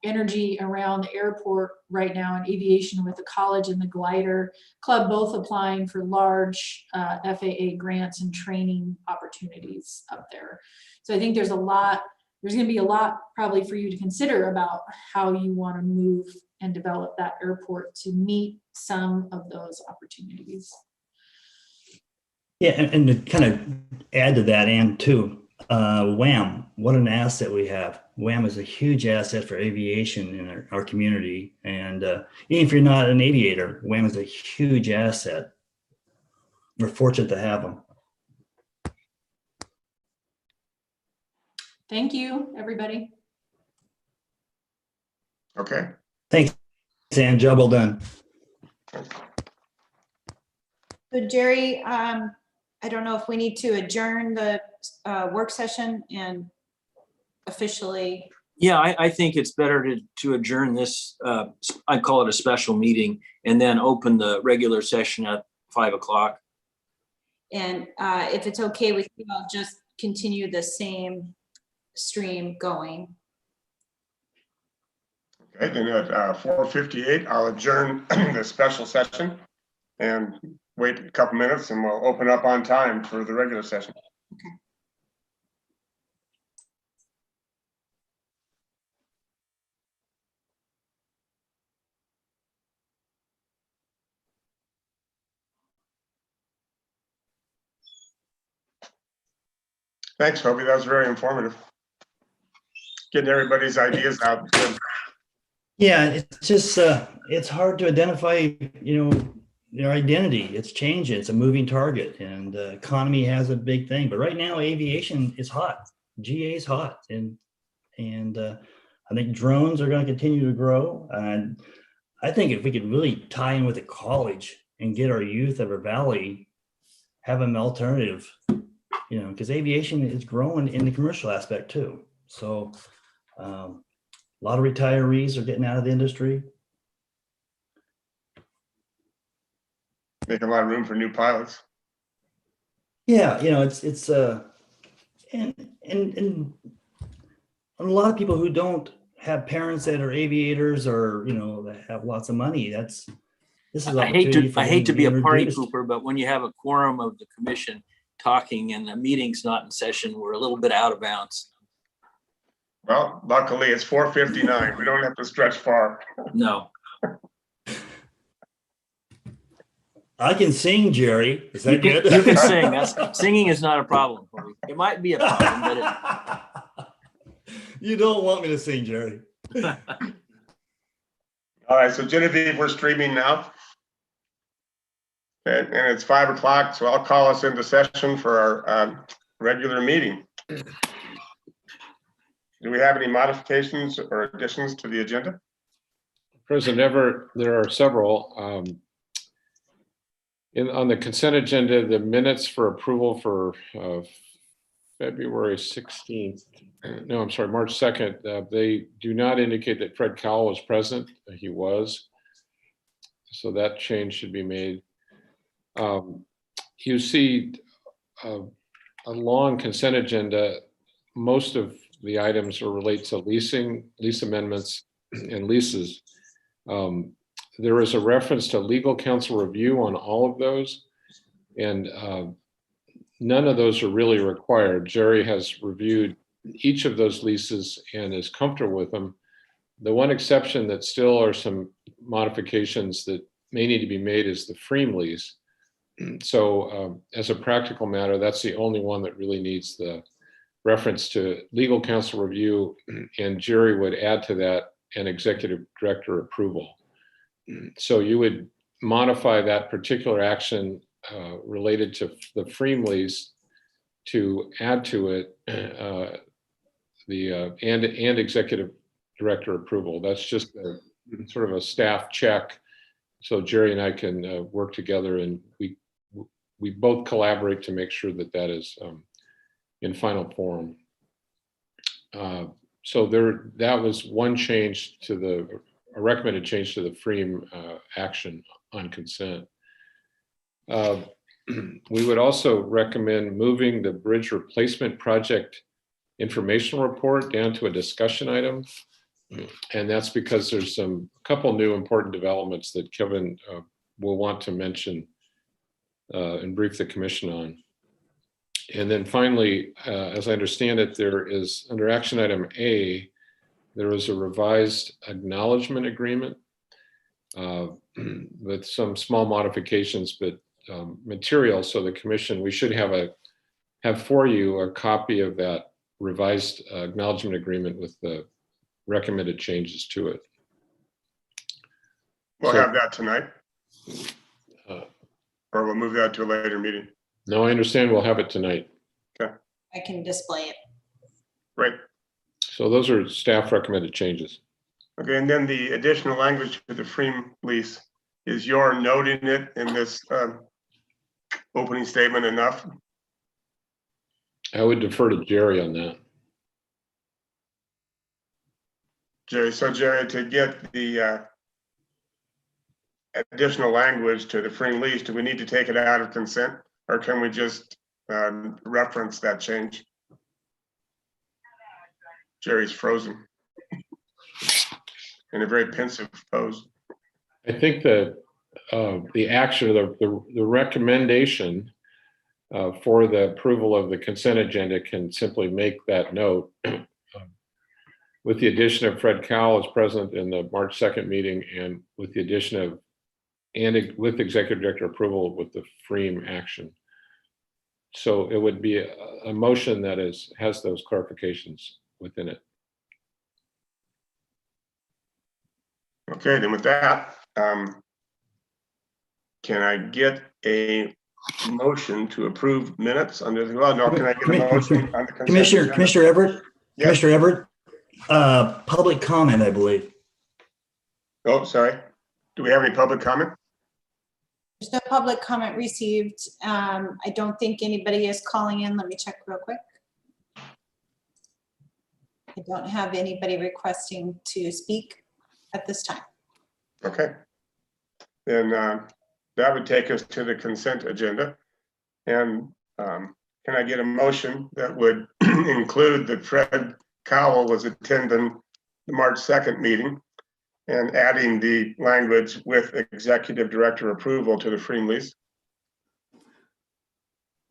energy around the airport right now in aviation, with the college and the glider club both applying for large FAA grants and training opportunities up there. So I think there's going to be a lot probably for you to consider about how you want to move and develop that airport to meet some of those opportunities. Yeah, and to kind of add to that, and too, WAM, what an asset we have. WAM is a huge asset for aviation in our community. And even if you're not an aviator, WAM is a huge asset. We're fortunate to have them. Thank you, everybody. Okay. Thanks, Sam. Job well done. So Jerry, I don't know if we need to adjourn the work session and officially, Yeah, I think it's better to adjourn this, I call it a special meeting, and then open the regular session at 5 o'clock. and if it's okay with you, I'll just continue the same stream going. Okay, then at 4:58, I'll adjourn the special session and wait a couple minutes and we'll open up on time for the regular session. Thanks, Hobie. That was very informative. Getting everybody's ideas out. Good. Yeah, it's just, it's hard to identify, their identity. It's changing. It's a moving target, and the economy has a big thing. But right now, aviation is hot. GA is hot, and I think drones are going to continue to grow. And I think if we could really tie in with the college and get our youth of our valley, have an alternative, because aviation is growing in the commercial aspect too. So a lot of retirees are getting out of the industry. Making a lot of room for new pilots. Yeah, it's and a lot of people who don't have parents that are aviators or that have lots of money. This is an I opportunity for hate to them be a be party introduced. pooper, but when you have a quorum of the commission talking and the meeting's not in session, we're a little bit out of bounds. Well, luckily it's 4:59. We don't have to stretch far. No. I can sing, Jerry. Is that good? You can sing. Singing is not a problem for me. It might be a problem, but You don't want me to sing, Jerry. All right, so Genevieve, we're streaming now. And it's 5 o'clock, so I'll call us into session for our regular meeting. Do we have any modifications or additions to the agenda? President Everett, there are several. On the consent agenda, the minutes for approval for February 16th, no, I'm sorry, March 2nd, they do not indicate that Fred Cowell was present. He was. So that change should be made. You see a long consent agenda. Most of the items relate to leasing, lease amendments, and leases. There is a reference to legal counsel review on all of those, and none of those are really required. Jerry has reviewed each of those leases and is comfortable with them. The one exception that still are some modifications that may need to be made is the Freem lease. So as a practical matter, that's the only one that really needs the reference to legal counsel review, and Jerry would add to that an executive director approval. So you would modify that particular action related to the Freem lease to add to it and executive director approval. That's just sort of a staff check. So Jerry and I can work together, and we both collaborate to make sure that that is in final form. So that was one change to a recommended change to the Freem action on consent. We would also recommend moving the bridge replacement project informational report down to a discussion item. And that's because there's a couple new important developments that Kevin will want to mention and brief the commission on. And then finally, as I understand it, there is under action item A, there is a revised acknowledgement agreement with some small modifications, but material. So the commission, we should have for you a copy of that revised acknowledgement agreement with the recommended changes to it. We'll So- have that tonight, Uh, or we'll move that to a later meeting. No, I understand we'll have it tonight. I can display it. Right. So those are staff recommended changes. Okay, and then the additional language to the Freem lease, is your noting it in this opening statement enough? I would defer to Jerry on that. Jerry, so Jerry, to get the additional language to the Freem lease, do we need to take it out of consent, or can we just reference that change? Jerry's frozen in a very pensive pose. I think that the action, the recommendation for the approval of the consent agenda can simply make that note. With the addition of Fred Cowell as president in the March 2nd meeting, and with the addition of, and with executive director approval with the Freem action. So it would be a motion that has those clarifications within it. Okay, then with that, can I get a motion to approve minutes under the, well, no, can I get a motion on the consent agenda? Commissioner Everett, Yes. Commissioner Everett, public comment, I believe. Oh, sorry. Do we have any public comment? There's no public comment received. I don't think anybody is calling in. Let me check real quick. I don't have anybody requesting to speak at this time. Okay. Then that would take us to the consent agenda. And can I get a motion that would include that Fred Cowell was attending the March 2nd meeting and adding the language with executive director approval to the Freem lease?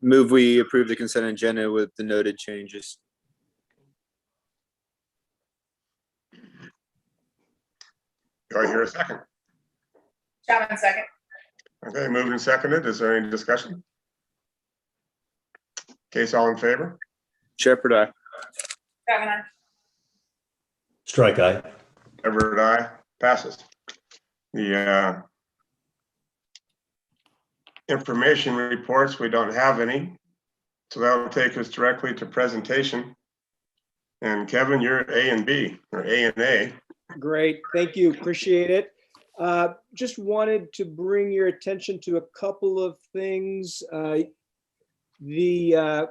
Move we approve the consent agenda with the noted changes. Do I hear a second? Chapman second. Okay, moved and seconded. Is there any discussion? Case all in favor? Shepherd, aye. Chapman aye. Strike aye. Everett, aye. Passes. The information reports, we don't have any. So that'll take us directly to presentation. And Kevin, you're A and B, or A and A. Great, thank you, appreciate it. Just wanted to bring your attention to a couple of things. The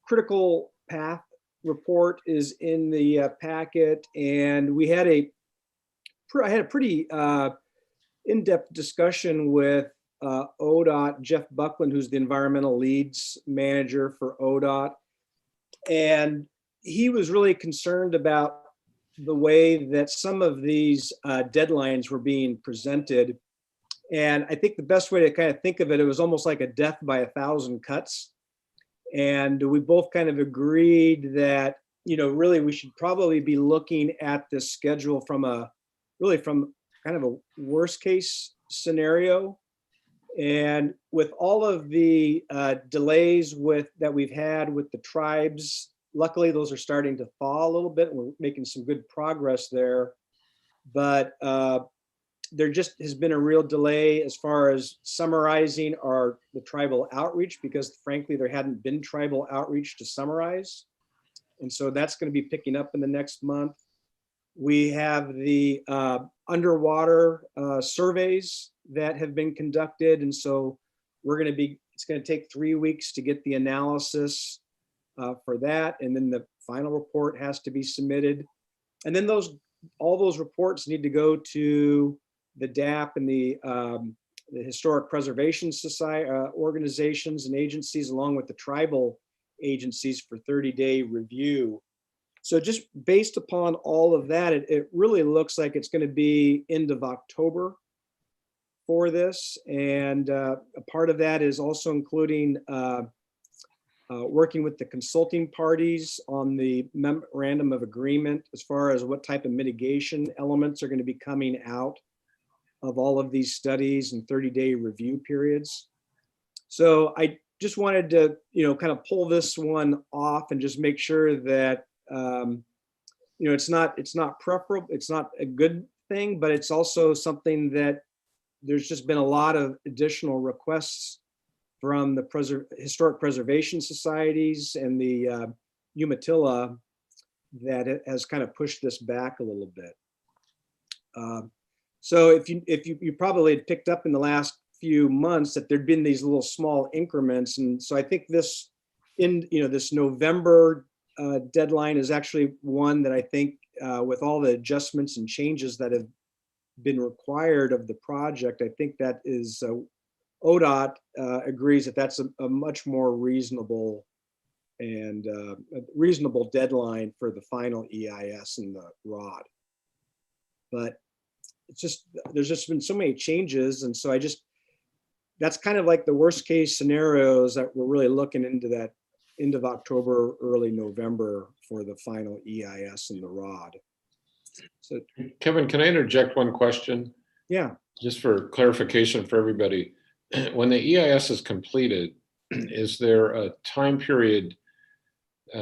critical path report is in the packet, and I had a pretty in-depth discussion with ODOT, Jeff Buckland, who's the environmental leads manager for ODOT. And he was really concerned about the way that some of these deadlines were being presented. And I think the best way to kind of think of it, it was almost like a death by 1,000 cuts. And we both kind of agreed that, really we should probably be looking at this schedule from kind of a worst case scenario. And with all of the delays that we've had with the tribes, luckily those are starting to thaw a little bit. We're making some good progress there, but there just has been a real delay as far as summarizing the tribal outreach, because frankly, there hadn't been tribal outreach to summarize. And so that's going to be picking up in the next month. We have the underwater surveys that have been conducted. And so it's going to take 3 weeks to get the analysis for that. And then the final report has to be submitted. And then all those reports need to go to the DAP and the Historic Preservation Society organizations and agencies, along with the tribal agencies for 30-day review. So just based upon all of that, it really looks like it's going to be end of October for this. And a part of that is also including working with the consulting parties on the memorandum of agreement as far as what type of mitigation elements are going to be coming out of all of these studies and 30-day review periods. So I just wanted to, kind of pull this one off and just make sure that, it's not preferable, it's not a good thing, but it's also something that there's just been a lot of additional requests from the historic preservation societies and the Umatilla that has kind of pushed this back a little bit. So if you probably had picked up in the last few months that there'd been these little small increments. And so I think this November deadline is actually one that I think with all the adjustments and changes that have been required of the project, I think that is ODOT agrees that that's a much more reasonable and a reasonable deadline for the final EIS and the ROD. But it's just, there's just been so many changes. And so that's kind of like the worst case scenarios that we're really looking into that end of October, early November for the final EIS and the ROD. So, Kevin, can I interject one question? yeah. Just for clarification for everybody. When the EIS is completed, is there a time period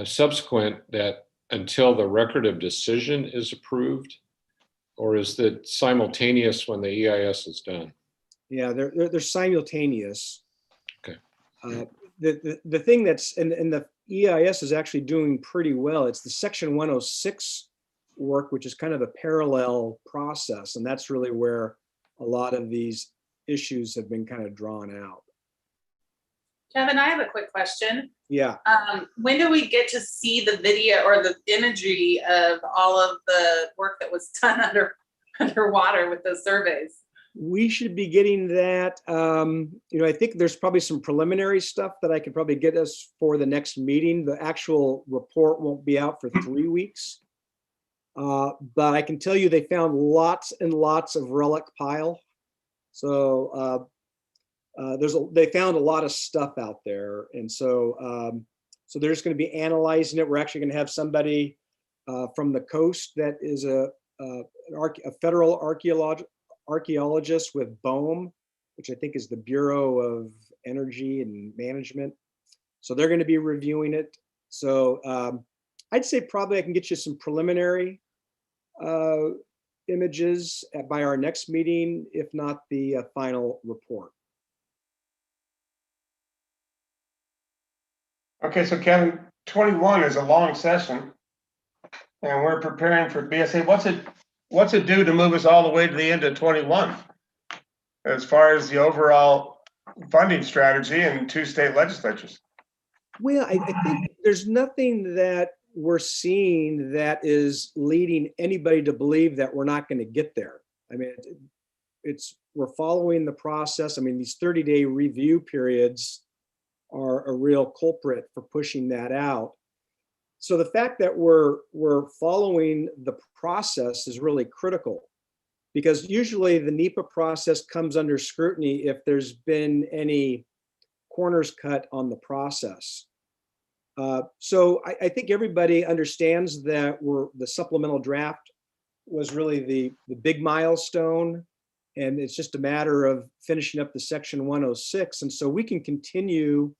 subsequent that until the record of decision is approved? Or is that simultaneous when the EIS is done? Yeah, they're simultaneous. Okay. The thing that's, and the EIS is actually doing pretty well. It's the Section 106 work, which is kind of a parallel process. And that's really where a lot of these issues have been kind of drawn out. Kevin, I have a quick question. Yeah. When do we get to see the video or the imagery of all of the work that was done underwater with those surveys? We should be getting that. I think there's probably some preliminary stuff that I could probably get us for the next meeting. The actual report won't be out for 3 weeks. But I can tell you they found lots and lots of relic pile. So they found a lot of stuff out there. And so they're just going to be analyzing it. We're actually going to have somebody from the coast that is a federal archaeologist with BOEM, which I think is the Bureau of Energy and Management. So they're going to be reviewing it. So I'd say probably I can get you some preliminary images by our next meeting, if not the final report. Okay, so Kevin, 21 is a long session, and we're preparing for BSA. What's it do to move us all the way to the end of 21? As far as the overall funding strategy in 2 state legislatures? Well, I think there's nothing that we're seeing that is leading anybody to believe that we're not going to get there. I mean, we're following the process. I mean, these 30-day review periods are a real culprit for pushing that out. So the fact that we're following the process is really critical, because usually the NEPA process comes under scrutiny if there's been any corners cut on the process. So I think everybody understands that the supplemental draft was really the big milestone, and it's just a matter of finishing up the Section 106. And so we can continue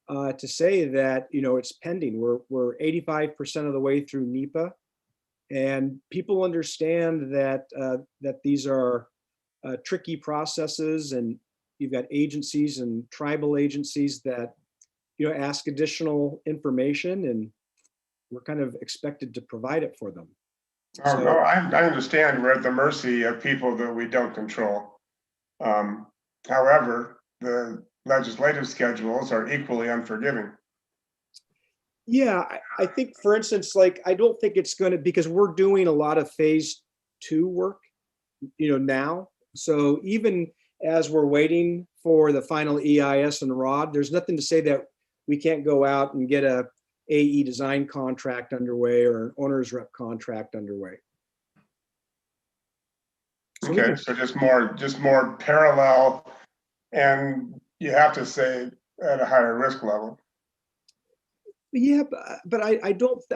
to say that, it's pending. We're 85% of the way through NEPA, and people understand that these are tricky processes, and you've got agencies and tribal agencies that ask additional information, and we're kind of expected to provide it for them. No, I understand we're at the mercy of people that we don't control. However, the legislative schedules are equally unforgiving. Yeah, I think, for instance, I don't think it's going to, because we're doing a lot of phase 2 work, now. So even as we're waiting for the final EIS and ROD, there's nothing to say that we can't go out and get a AE design contract underway or an owner's rep contract underway. So Okay, so just more parallel, and you have to say at a higher risk level. Yeah, but I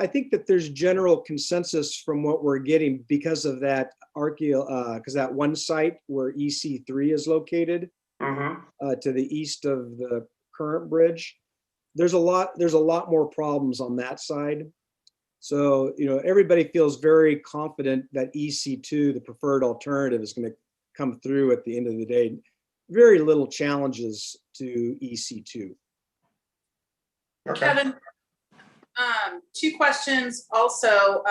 think that there's general consensus from what we're getting because of that because that one site where EC3 is located to the east of the current bridge. There's a lot more problems on that side. So, everybody feels very confident that EC2, the preferred alternative, is going to come through at the end of the day. Very little challenges to EC2. Okay. Kevin, 2 questions also.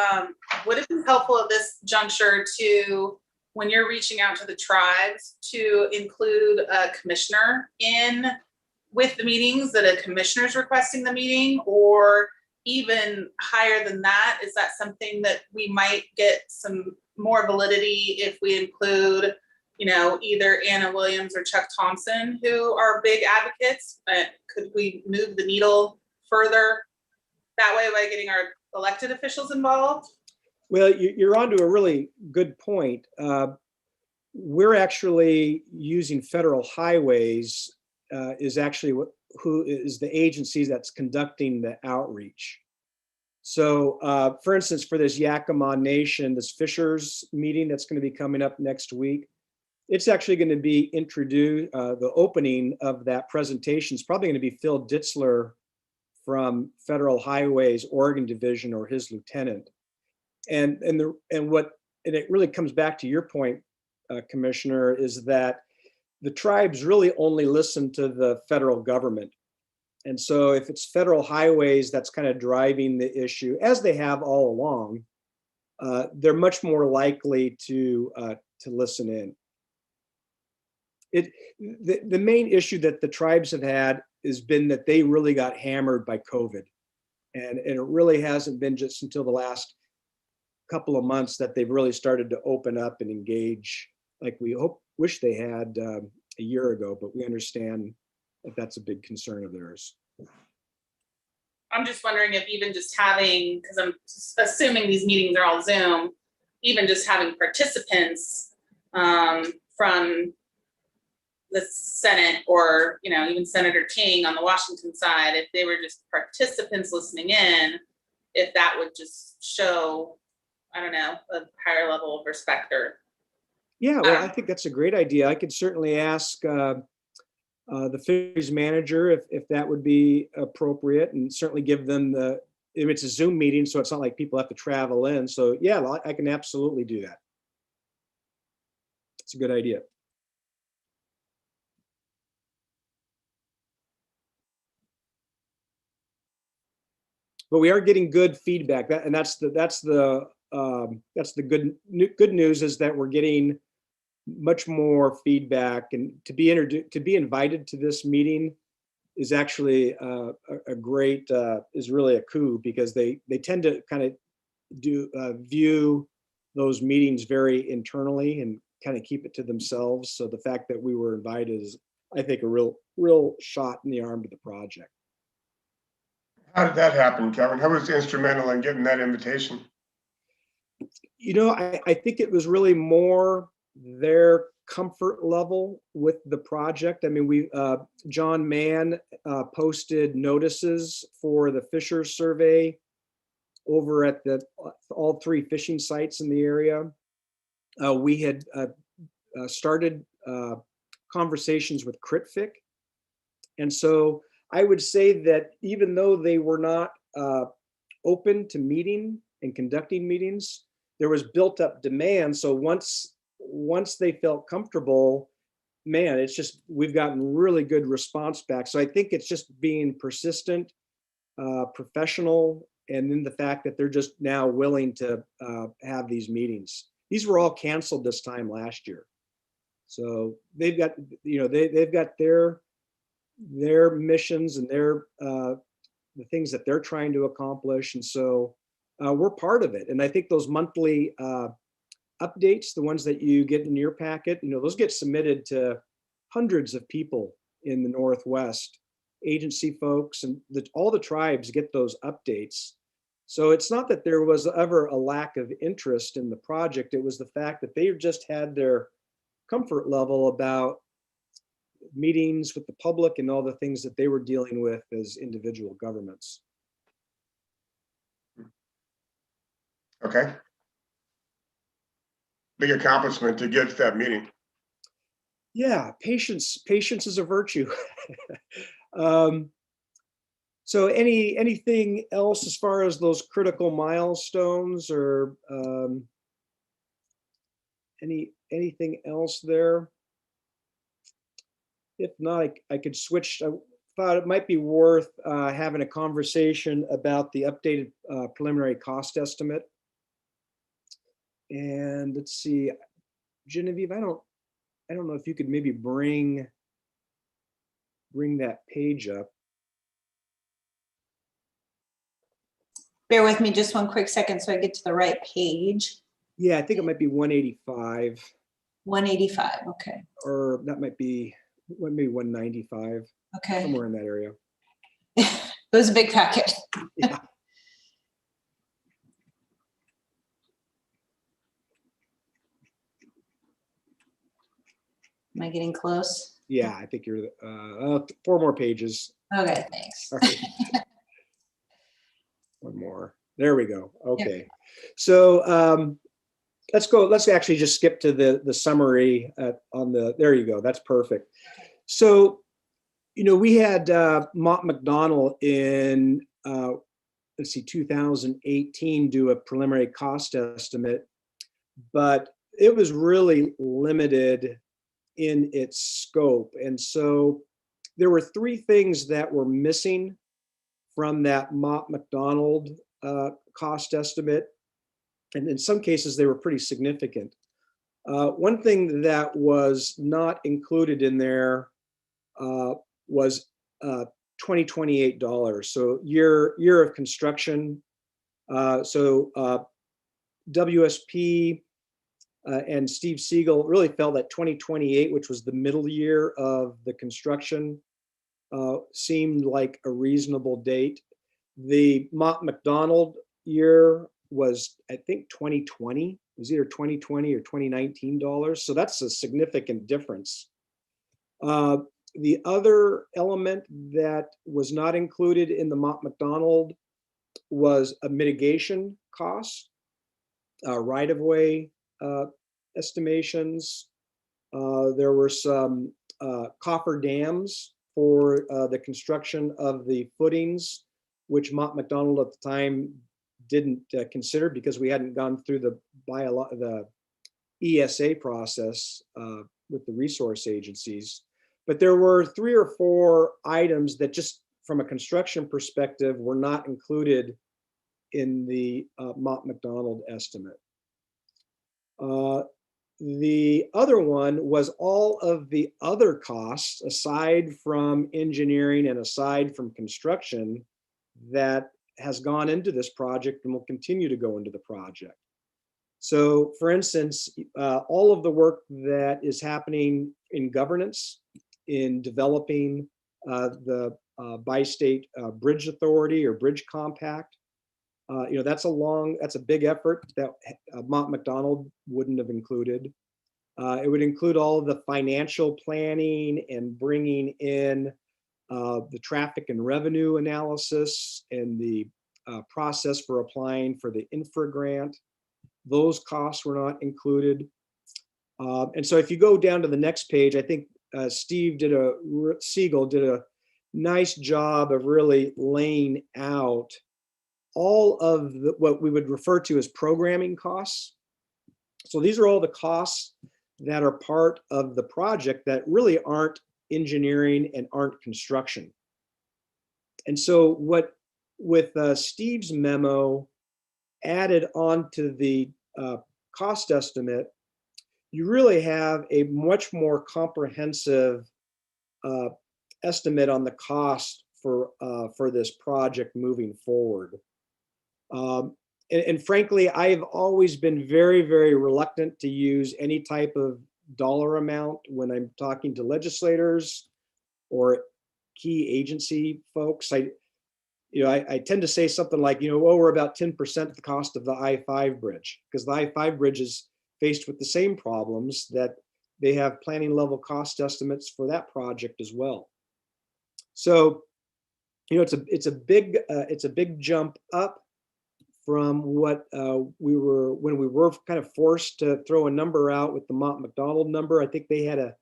Would it be helpful at this juncture to when you're reaching out to the tribes to include a commissioner in with the meetings, that a commissioner's requesting the meeting, or even higher than that? Is that something that we might get some more validity if we include, you know, either Anna Williams or Chuck Thompson, who are big advocates? Could we move the needle further that way by getting our elected officials involved? Well, you're onto a really good point. We're actually using Federal Highways is actually who is the agency that's conducting the outreach. So, for instance, for this Yakima Nation, this Fishers meeting that's going to be coming up next week, it's actually going to be introduced. The opening of that presentation is probably going to be Phil Ditzler from Federal Highways Oregon Division, or his lieutenant. And it really comes back to your point, Commissioner, is that the tribes really only listen to the federal government. And so if it's Federal Highways that's kind of driving the issue, as they have all along, they're much more likely to listen in. The main issue that the tribes have had has been that they really got hammered by COVID. And it really hasn't been just until the last couple of months that they've really started to open up and engage like we wish they had a year ago, but we understand that that's a big concern of theirs. I'm just wondering if even just having, because I'm assuming these meetings are all Zoom, even just having participants from the Senate, or, you know, even Senator King on the Washington side, if they were just participants listening in, if that would just show, I don't know, a higher level of respect. Or yeah, well, I think that's a great idea. I could certainly ask the fisheries manager if that would be appropriate, and certainly give them if it's a Zoom meeting, so it's not like people have to travel in. So yeah, I can absolutely do that. It's a good idea. But we are getting good feedback, and that's the good news, is that we're getting much more feedback. And to be invited to this meeting is actually a great is really a coup, because they tend to kind of view those meetings very internally and kind of keep it to themselves. So the fact that we were invited is, I think, a real shot in the arm to the project. How did that happen, Kevin? How was instrumental in getting that invitation? You know, I think it was really more their comfort level with the project. I mean, John Mann posted notices for the Fishers survey over at all 3 fishing sites in the area. We had started conversations with CritFic. And so I would say that even though they were not open to meeting and conducting meetings, there was built up demand. So once they felt comfortable, man, it's just, we've gotten really good response back. So I think it's just being persistent, professional, and then the fact that they're just now willing to have these meetings. These were all canceled this time last year. So they've got, they've got their missions and the things that they're trying to accomplish. And so we're part of it. And I think those monthly updates, the ones that you get in your packet, those get submitted to hundreds of people in the Northwest, agency folks, and all the tribes get those updates. So it's not that there was ever a lack of interest in the project. It was the fact that they just had their comfort level about meetings with the public and all the things that they were dealing with as individual governments. Okay. Big accomplishment to get to that meeting. Yeah, patience is a virtue. So anything else as far as those critical milestones, or anything else there? If not, I could switch. I thought it might be worth having a conversation about the updated preliminary cost estimate. And let's see, Genevieve, I don't know if you could maybe bring that page up. Bear with me just one quick second so I get to the right page. Yeah, I think it might be 185, 185, okay, or that might be maybe 195, okay. somewhere in that area. It was a big packet. Yeah. Am I getting close? Yeah, I think you're 4 more pages. Okay, thanks. Sorry. One more. There we go. Okay. So let's actually just skip to the summary there you go. That's perfect. So, we had Mott McDonald in, let's see, 2018 do a preliminary cost estimate, but it was really limited in its scope. And so there were 3 things that were missing from that Mott McDonald cost estimate. And in some cases, they were pretty significant. One thing that was not included in there was $2028. So year of construction. WSP and Steve Siegel really felt that 2028, which was the middle year of the construction, seemed like a reasonable date. The Mott McDonald year was, I think, 2020. It was either 2020 or 2019 dollars. So that's a significant difference. The other element that was not included in the Mott McDonald was a mitigation cost, right-of-way estimations. There were some coffer dams for the construction of the footings, which Mott McDonald at the time didn't consider because we hadn't gone through the ESA process with the resource agencies. But there were 3 or 4 items that just from a construction perspective were not included in the Mott McDonald estimate. The other one was all of the other costs aside from engineering and aside from construction that has gone into this project and will continue to go into the project. So for instance, all of the work that is happening in governance, in developing the bi-state bridge authority or bridge compact, that's a big effort that Mott McDonald wouldn't have included. It would include all of the financial planning and bringing in the traffic and revenue analysis and the process for applying for the infra grant. Those costs were not included. And so if you go down to the next page, I think Steve Siegel did a nice job of really laying out all of what we would refer to as programming costs. So these are all the costs that are part of the project that really aren't engineering and aren't construction. And so with Steve's memo added onto the cost estimate, you really have a much more comprehensive estimate on the cost for this project moving forward. And frankly, I've always been very, very reluctant to use any type of dollar amount when I'm talking to legislators or key agency folks. I tend to say something like, we're about 10% the cost of the I-5 bridge, because the I-5 bridge is faced with the same problems that they have planning level cost estimates for that project as well. So, it's a big jump up from what when we were kind of forced to throw a number out with the Mott McDonald number. I think they had a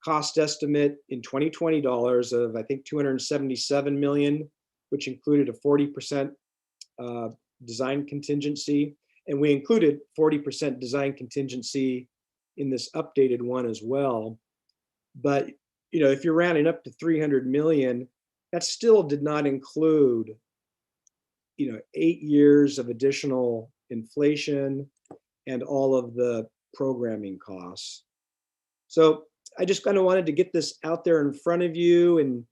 cost estimate in 2020 dollars of, I think, 277 million, which included a 40% design contingency. And we included 40% design contingency in this updated one as well. But, if you're rounding up to 300 million, that still did not include 8 years of additional inflation and all of the programming costs. So I just kind of wanted to get this out there in front of you and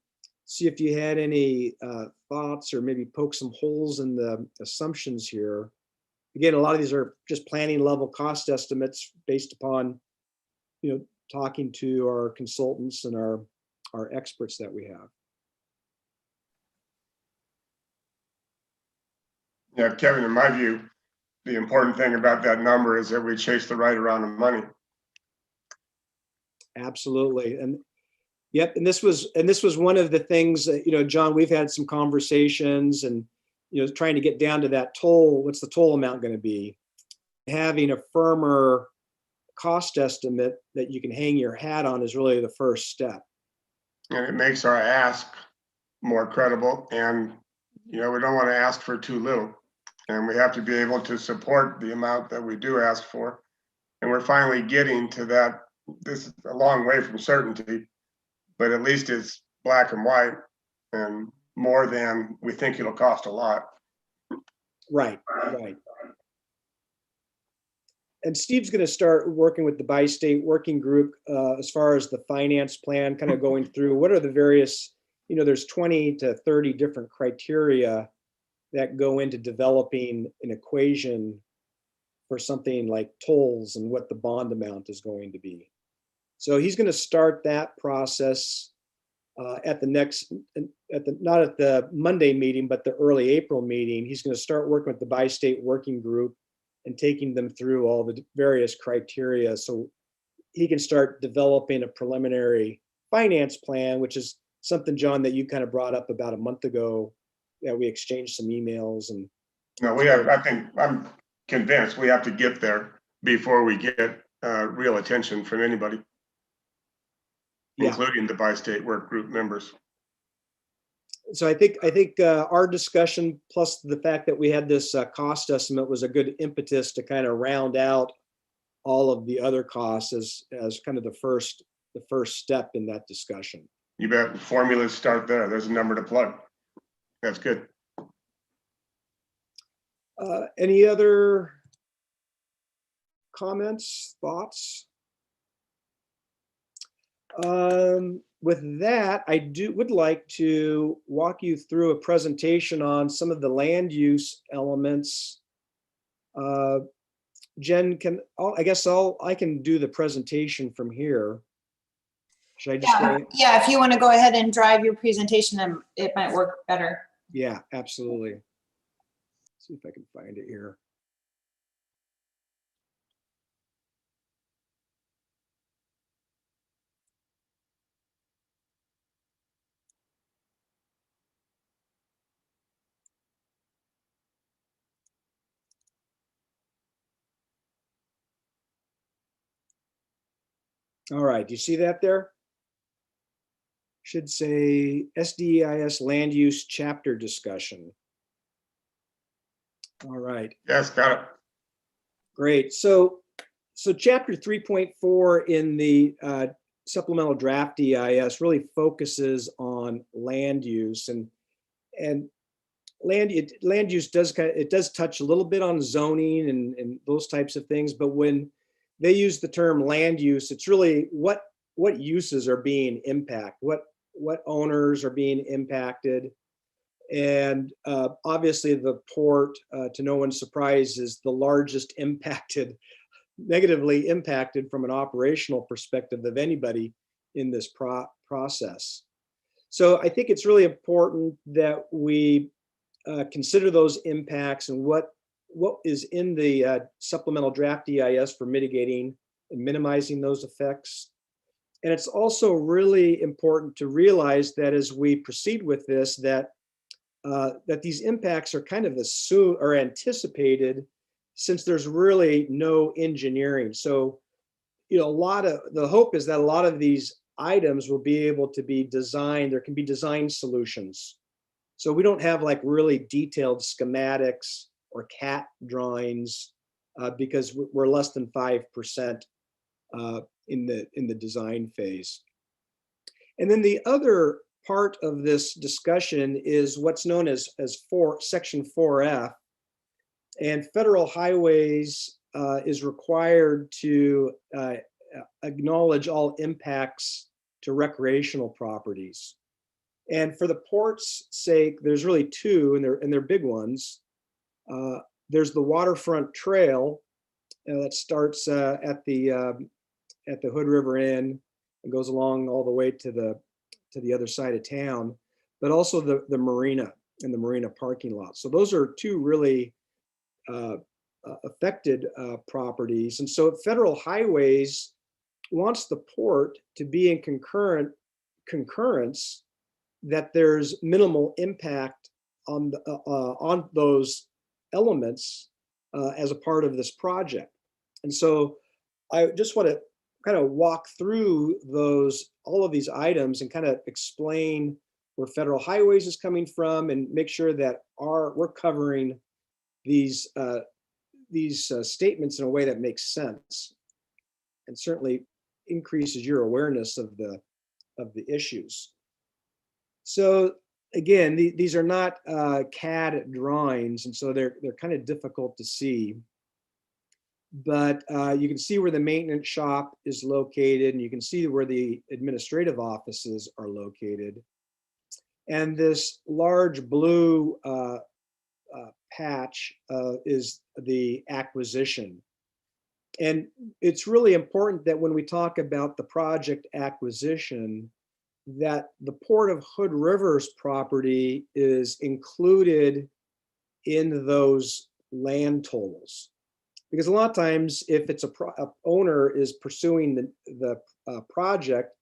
see if you had any thoughts or maybe poke some holes in the assumptions here. Again, a lot of these are just planning level cost estimates based upon, talking to our consultants and our experts that we have. Yeah, Kevin, in my view, the important thing about that number is that we chase the right amount of money. Absolutely. And yep. And this was one of the things that, John, we've had some conversations and, trying to get down to that toll. What's the toll amount going to be? Having a firmer cost estimate that you can hang your hat on is really the first step. And it makes our ask more credible. And, we don't want to ask for too little. And we have to be able to support the amount that we do ask for. And we're finally getting to that. This is a long way from certainty, but at least it's black and white and more than we think it'll cost a lot. Right. And Steve's going to start working with the bi-state working group as far as the finance plan, kind of going through what are the various, there's 20 to 30 different criteria that go into developing an equation for something like tolls and what the bond amount is going to be. So he's going to start that process not at the Monday meeting, but the early April meeting. He's going to start working with the bi-state working group and taking them through all the various criteria so he can start developing a preliminary finance plan, which is something, John, that you kind of brought up about a month ago, that we exchanged some emails. And No, I'm convinced we have to get there before we get real attention from anybody, including the bi-state work group members. So I think our discussion plus the fact that we had this cost estimate was a good impetus to kind of round out all of the other costs as kind of the first step in that discussion. You bet. Formulas start there. There's a number to plug. That's good. Any other comments, thoughts? With that, I would like to walk you through a presentation on some of the land use elements. Jen, I can do the presentation from here. Should I just go? Yeah, if you want to go ahead and drive your presentation, then it might work better. Yeah, absolutely. Let's see if I can find it here. All right, do you see that there? Should say SDEIS land use chapter discussion. All right. Yes, got it. Great. So chapter 3.4 in the supplemental draft EIS really focuses on land use and land use does touch a little bit on zoning and those types of things, but when they use the term land use, it's really what uses are being impacted, what owners are being impacted. And obviously the port, to no one's surprise, is the largest negatively impacted from an operational perspective of anybody in this process. So I think it's really important that we consider those impacts and what is in the supplemental draft EIS for mitigating and minimizing those effects. And it's also really important to realize that as we proceed with this, that these impacts are kind of assumed or anticipated, since there's really no engineering. So, the hope is that a lot of these items will be able to be designed. There can be design solutions. So we don't have like really detailed schematics or CAT drawings because we're less than 5% in the design phase. And then the other part of this discussion is what's known as Section 4F. And federal highways is required to acknowledge all impacts to recreational properties. And for the port's sake, there's really two, and they're big ones. There's the waterfront trail that starts at the Hood River Inn and goes along all the way to the other side of town, but also the marina and the marina parking lot. So those are two really affected properties. And so Federal Highways wants the port to be in concurrence that there's minimal impact on those elements as a part of this project. And so I just want to kind of walk through all of these items and kind of explain where Federal Highways is coming from and make sure that we're covering these statements in a way that makes sense and certainly increases your awareness of the issues. So again, these are not CAD drawings, and so they're kind of difficult to see. But you can see where the maintenance shop is located, and you can see where the administrative offices are located. And this large blue patch is the acquisition. And it's really important that when we talk about the project acquisition, that the Port of Hood River's property is included in those land totals. Because a lot of times, if it's a owner is pursuing the project,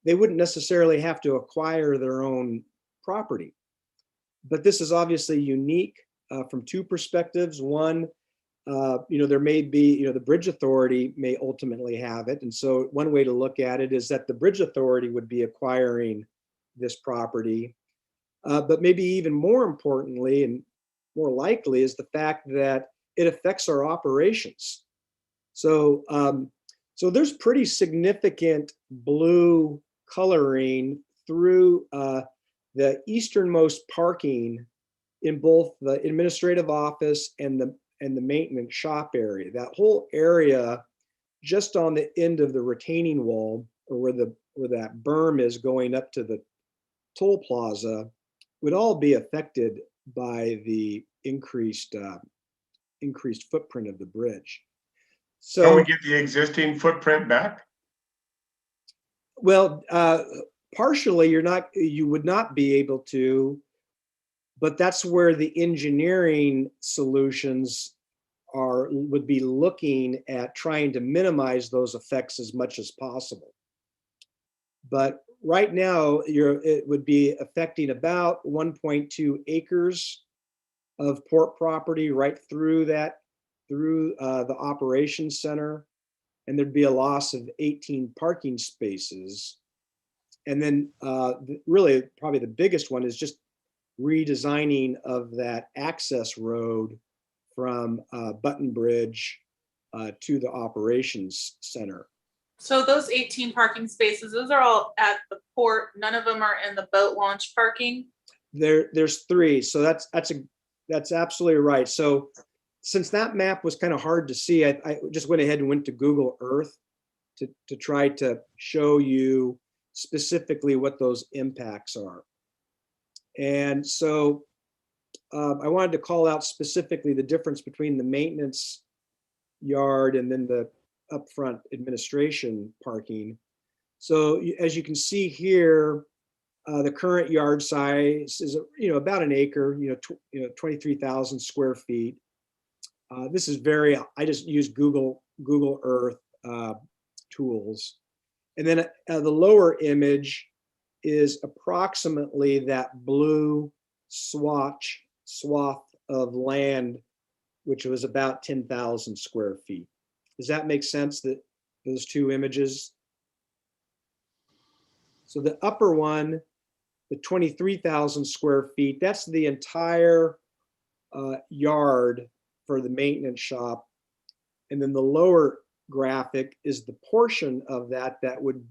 they wouldn't necessarily have to acquire their own property. But this is obviously unique from two perspectives. One, there may be, the Bridge Authority may ultimately have it. And so one way to look at it is that the Bridge Authority would be acquiring this property. But maybe even more importantly and more likely is the fact that it affects our operations. So, so there's pretty significant blue coloring through the easternmost parking in both the administrative office and the maintenance shop area. That whole area just on the end of the retaining wall, or where that berm is going up to the toll plaza, would all be affected by the increased footprint of the bridge. So Can we get the existing footprint back? Well, partially you would not be able to, but that's where the engineering solutions would be looking at trying to minimize those effects as much as possible. But right now, it would be affecting about 1.2 acres of port property right through the operations center, and there'd be a loss of 18 parking spaces. And then really probably the biggest one is just redesigning of that access road from Button Bridge to the operations center. So those 18 parking spaces, those are all at the port. None of them are in the boat launch parking. There's 3. So that's absolutely right. So since that map was kind of hard to see, I just went ahead and went to Google Earth to try to show you specifically what those impacts are. And so I wanted to call out specifically the difference between the maintenance yard and then the upfront administration parking. So as you can see here, the current yard size is about an acre, 23,000 square feet. This is I just use Google Earth tools. And then the lower image is approximately that blue swath of land, which was about 10,000 square feet. Does that make sense, that those two images? So the upper one, the 23,000 square feet, that's the entire yard for the maintenance shop. And then the lower graphic is the portion of that would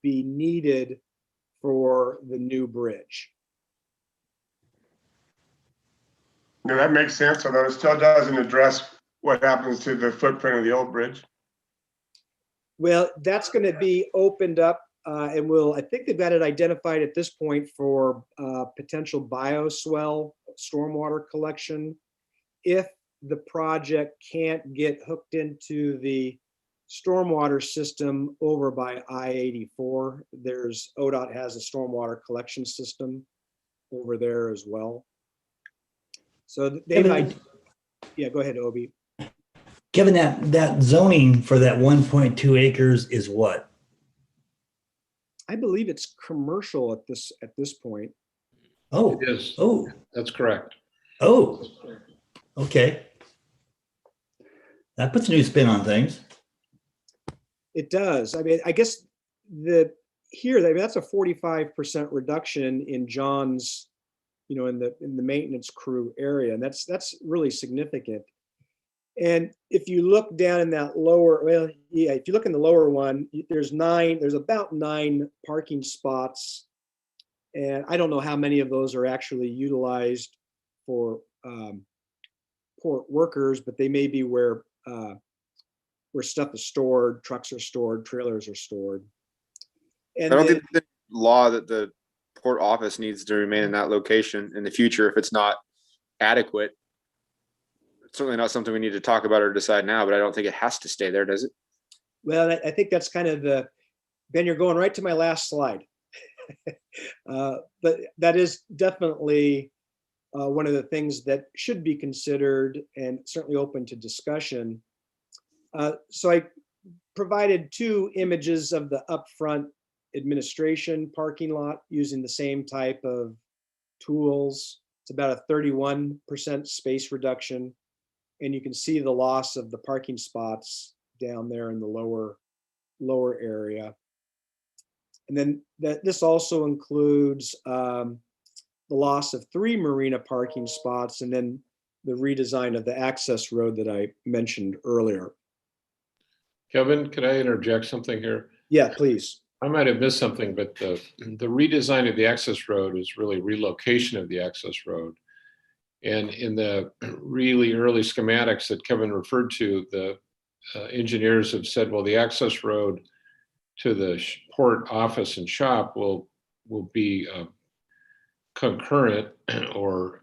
be needed for the new bridge. No, that makes sense, although it still doesn't address What happens to the footprint of the old bridge? Well, that's going to be opened up and I think they've got it identified at this point for potential bioswell stormwater collection. If the project can't get hooked into the stormwater system over by I-84, ODOT has a stormwater collection system over there as well. So yeah, go ahead, Obi. Kevin, that zoning for that 1.2 acres is what? I believe it's commercial at this point. Oh, It is. oh, That's correct. oh, okay. That puts a new spin on things. It does. I mean, I guess that's a 45% reduction in John's, in the maintenance crew area, and that's really significant. And if you look down in that if you look in the lower one, there's about 9 parking spots. And I don't know how many of those are actually utilized for port workers, but they may be where stuff is stored, trucks are stored, trailers are stored. And I don't think the law that the port office needs to remain in that location in the future if it's not adequate. It's certainly not something we need to talk about or decide now, but I don't think it has to stay there, does it? Well, I think that's kind of Ben, you're going right to my last slide. But that is definitely one of the things that should be considered and certainly open to discussion. So I provided 2 images of the upfront administration parking lot using the same type of tools. It's about a 31% space reduction. And you can see the loss of the parking spots down there in the lower area. And then this also includes the loss of 3 marina parking spots and then the redesign of the access road that I mentioned earlier. Kevin, could I interject something here? Yeah, please. I might have missed something, but the redesign of the access road is really relocation of the access road. And in the really early schematics that Kevin referred to, the engineers have said, well, the access road to the port office and shop will be concurrent or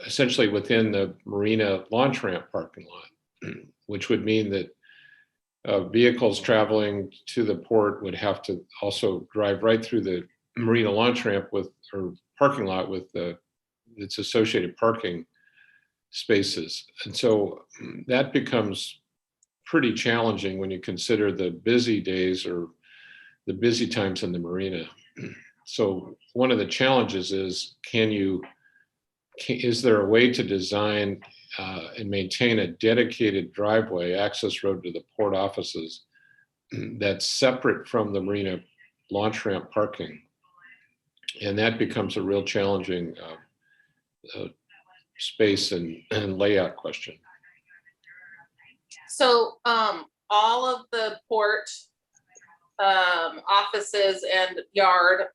essentially within the marina launch ramp parking lot, which would mean that vehicles traveling to the port would have to also drive right through the marina launch ramp or parking lot with its associated parking spaces. And so that becomes pretty challenging when you consider the busy days or the busy times in the marina. So one of the challenges is, is there a way to design and maintain a dedicated driveway access road to the port offices that's separate from the marina launch ramp parking? And that becomes a real challenging space and layout question. So all of the port offices and yard,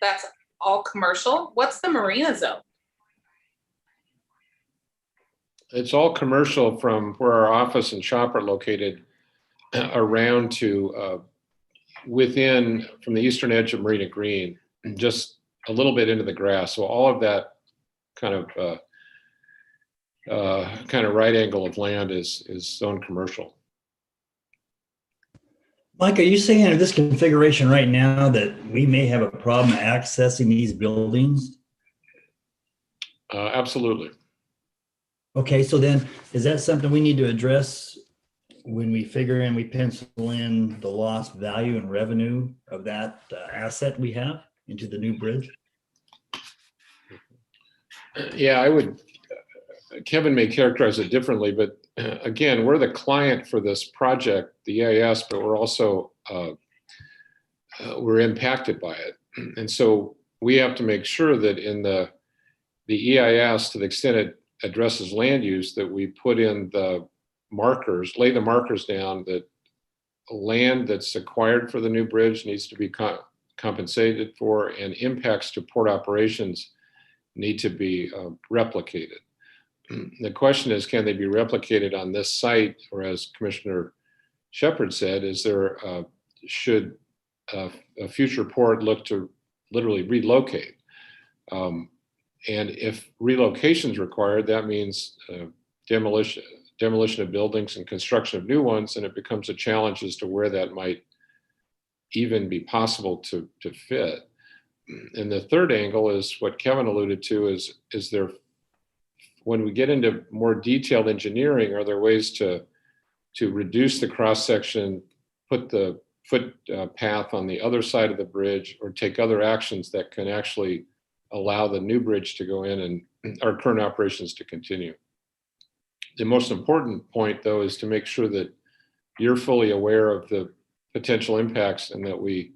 that's all commercial. What's the marina zone? It's all commercial from where our office and shop are located around to from the eastern edge of Marina Green, just a little bit into the grass. So all of that kind of right angle of land is zone commercial. Mike, are you saying in this configuration right now that we may have a problem accessing these buildings? Absolutely. Okay, so then is that something we need to address when we pencil in the lost value and revenue of that asset we have into the new bridge? Yeah, Kevin may characterize it differently, but again, we're the client for this project, the EIS, but we're also, we're impacted by it. And so we have to make sure that in the EIS, to the extent it addresses land use, that we put in the markers, lay the markers down that land that's acquired for the new bridge needs to be compensated for, and impacts to port operations need to be replicated. The question is, can they be replicated on this site? Or as Commissioner Shepherd said, is there, should a future port look to literally relocate? And if relocation is required, that means demolition of buildings and construction of new ones, and it becomes a challenge as to where that might even be possible to fit. And the third angle is what Kevin alluded to, is there, when we get into more detailed engineering, are there ways to reduce the cross section, put the path on the other side of the bridge, or take other actions that can actually allow the new bridge to go in and our current operations to continue. The most important point, though, is to make sure that you're fully aware of the potential impacts and that we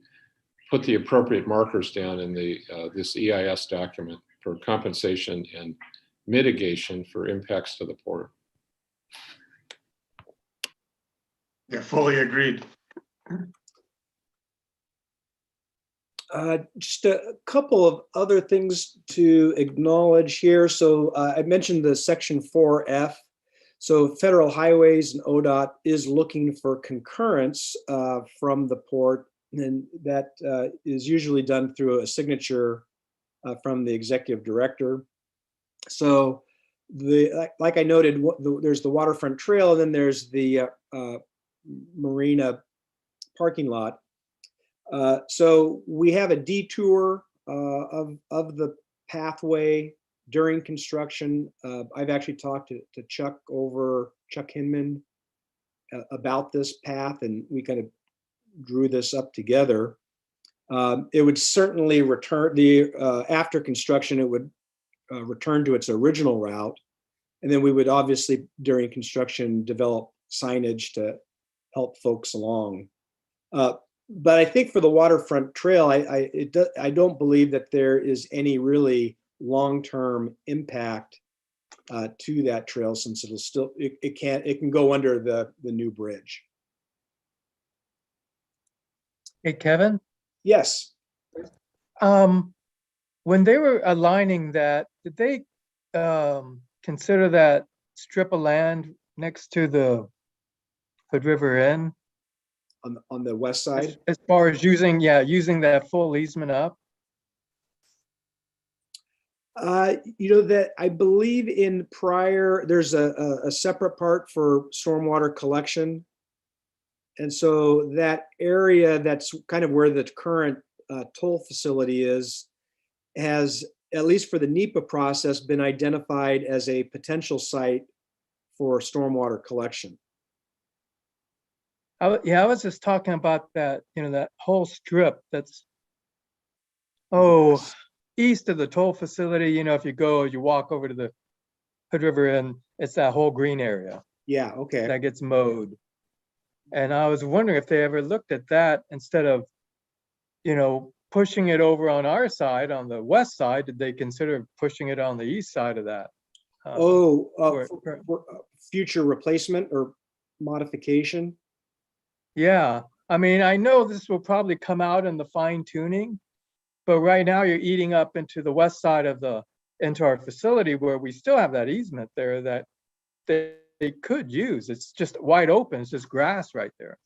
put the appropriate markers down in this EIS document for compensation and mitigation for impacts to the port. Yeah, fully agreed. Just a couple of other things to acknowledge here. So I mentioned the section 4F. So Federal Highways and ODOT is looking for concurrence from the port, and that is usually done through a signature from the executive director. So like I noted, there's the waterfront trail, and then there's the marina parking lot. So we have a detour of the pathway during construction. I've actually talked to Chuck Hinman about this path, and we kind of drew this up together. It would certainly return after construction, it would return to its original route. And then we would obviously during construction develop signage to help folks along. But I think for the waterfront trail, I don't believe that there is any really long-term impact to that trail, since it'll still, it can go under the new bridge. Hey, Kevin, Yes. when they were aligning that, did they consider that strip of land next to the Hood River Inn? On the west side? As far as using that full easement up? That I believe in prior, there's a separate part for stormwater collection. And so that area, that's kind of where the current toll facility is, has, at least for the NEPA process, been identified as a potential site for stormwater collection. I was just talking about that, that whole strip that's, east of the toll facility. If you walk over to the Hood River Inn, it's that whole green area Yeah, okay. that gets mowed. And I was wondering if they ever looked at that instead of, pushing it over on our side, on the west side. Did they consider pushing it on the east side of that? For future replacement or modification? Yeah, I mean, I know this will probably come out in the fine tuning, but right now you're eating up into the west side of into our facility where we still have that easement there that they could use. It's just wide open. It's just grass right there.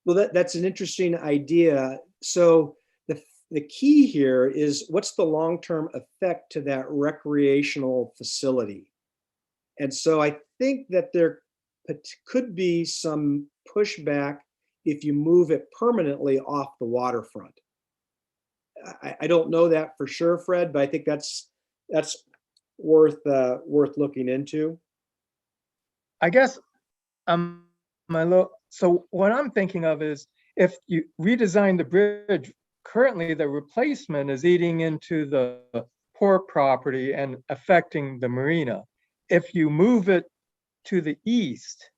Well, that's an interesting idea. So the key here is, what's the long-term effect to that recreational facility? And so I think that there could be some pushback if you move it permanently off the waterfront. I don't know that for sure, Fred, but I think that's worth looking into. I guess so what I'm thinking of is, if you redesign the bridge, currently the replacement is eating into the port property and affecting the marina. If you move it to the east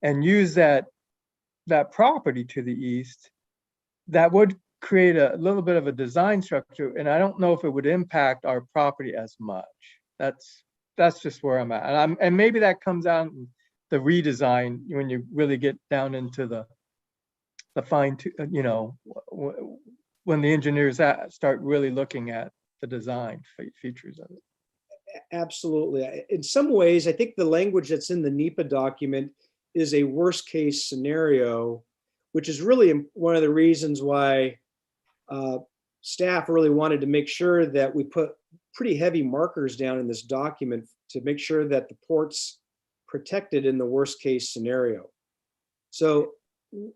and use that property to the east, that would create a little bit of a design structure, and I don't know if it would impact our property as much. That's just where I'm at, and maybe that comes out in the redesign when you really get down into the fine, when the engineers start really looking at the design features of it. Absolutely. In some ways, I think the language that's in the NEPA document is a worst case scenario, which is really one of the reasons why staff really wanted to make sure that we put pretty heavy markers down in this document to make sure that the port's protected in the worst case scenario. So,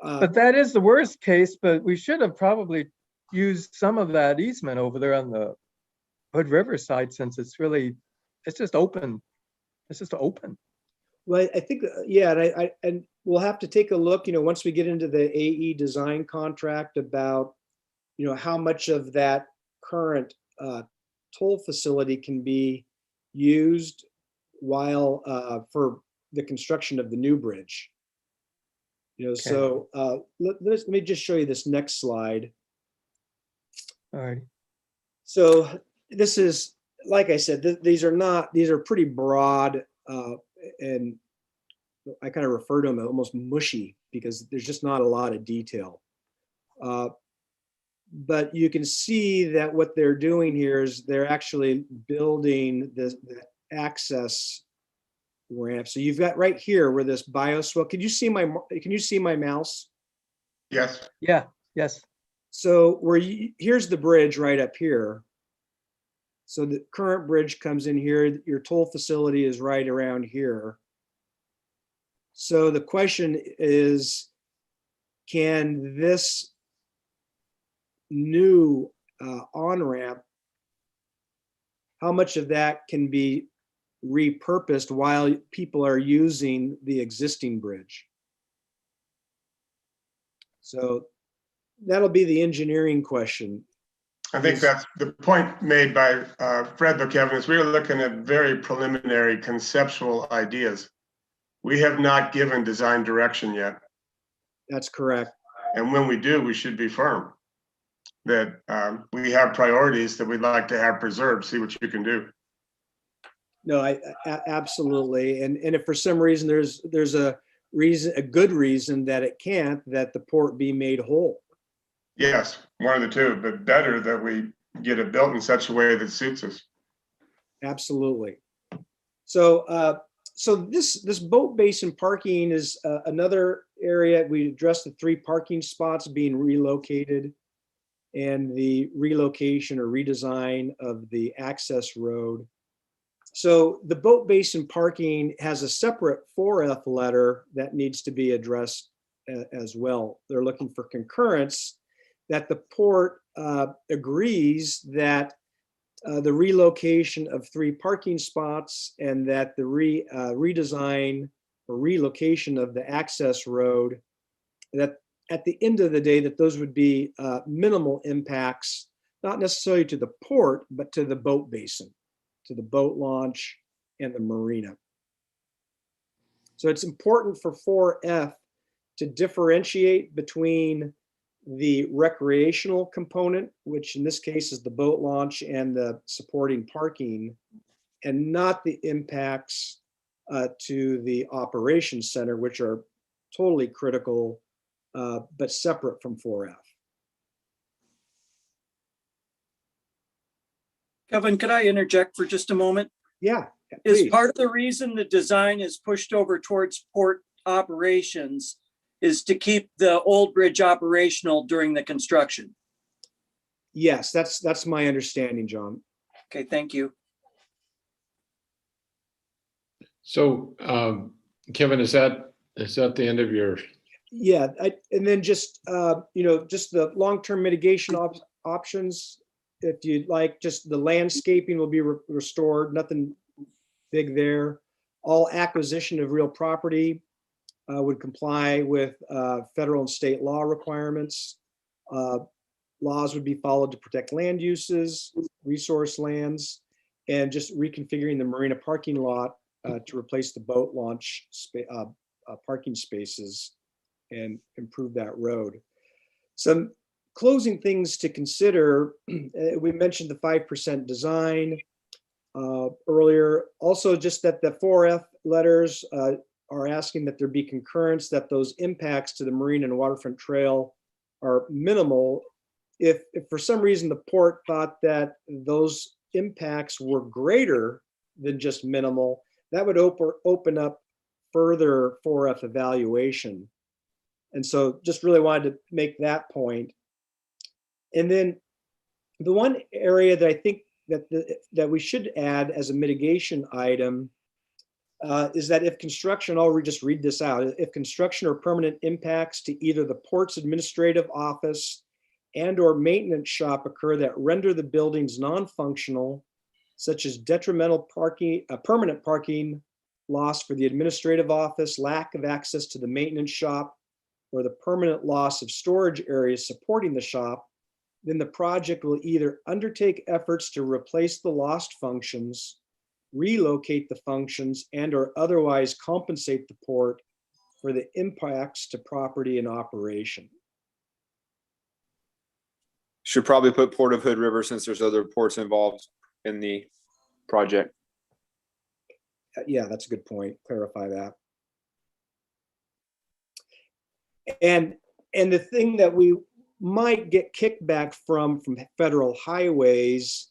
But that is the worst case, but we should have probably used some of that easement over there on the Hood River side, since it's just open. It's just open. well, I think, yeah, and we'll have to take a look, once we get into the AE design contract about, how much of that current toll facility can be used while for the construction of the new bridge. So let me just show you this next slide. All right. So this is, like I said, these are pretty broad, and I kind of refer to them as almost mushy because there's just not a lot of detail. But you can see that what they're doing here is they're actually building the access ramp. So you've got right here where this bioswale. Can you see my mouse? Yes. Yeah. Yes. So here's the bridge right up here. So the current bridge comes in here. Your toll facility is right around here. So the question is, can this new on-ramp, how much of that can be repurposed while people are using the existing bridge? So that'll be the engineering question. I think that's the point made by Fred, though, Kevin, is we were looking at very preliminary conceptual ideas. We have not given design direction yet. That's correct. And when we do, we should be firm that we have priorities that we'd like to have preserved, see what you can do. No, absolutely. And if for some reason there's a good reason that it can't, that the port be made whole. Yes, one of the two, but better that we get it built in such a way that suits us. Absolutely. So this boat basin parking is another area. We addressed the 3 parking spots being relocated and the relocation or redesign of the access road. So the boat basin parking has a separate 4F letter that needs to be addressed as well. They're looking for concurrence that the port agrees that the relocation of 3 parking spots and that the redesign or relocation of the access road, that at the end of the day, that those would be minimal impacts, not necessarily to the port, but to the boat basin, to the boat launch and the marina. So it's important for 4F to differentiate between the recreational component, which in this case is the boat launch and the supporting parking, and not the impacts to the operations center, which are totally critical, but separate from 4F. Kevin, could I interject for just a moment? Yeah. Is Please. part of the reason the design is pushed over towards port operations is to keep the old bridge operational during the construction? Yes, that's my understanding, John. Okay, thank you. So, Kevin, is that the end of your? Yeah, and then just just the long-term mitigation options. If you'd like, just the landscaping will be restored. Nothing big there. All acquisition of real property would comply with federal and state law requirements. Laws would be followed to protect land uses, resource lands, and just reconfiguring the marina parking lot to replace the boat launch parking spaces and improve that road. Some closing things to consider. We mentioned the 5% design earlier. Also, just that the 4F letters are asking that there be concurrence, that those impacts to the marine and waterfront trail are minimal. If for some reason the port thought that those impacts were greater than just minimal. That would open up further 4F evaluation. And so just really wanted to make that point. And then the one area that I think that we should add as a mitigation item is that if construction, I'll just read this out, if construction or permanent impacts to either the port's administrative office and or maintenance shop occur that render the buildings non-functional, such as detrimental parking, permanent parking loss for the administrative office, lack of access to the maintenance shop, or the permanent loss of storage areas supporting the shop, then the project will either undertake efforts to replace the lost functions, relocate the functions, and or otherwise compensate the port for the impacts to property and operation. Should probably put Port of Hood River since there's other ports involved in the project. Yeah, that's a good point. Clarify that. And the thing that we might get kickback from federal highways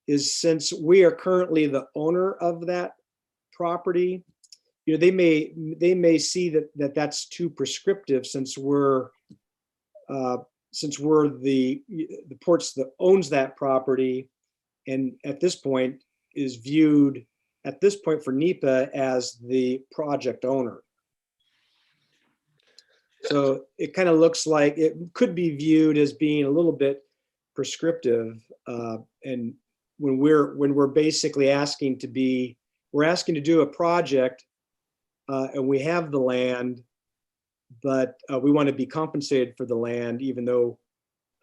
is, since we are currently the owner of that property, you know, they may see that that's too prescriptive, since we're the ports that owns that property, and at this point is viewed at this point for NEPA as the project owner. So it kind of looks like it could be viewed as being a little bit prescriptive. And when we're basically asking to do a project and we have the land, but we want to be compensated for the land, even though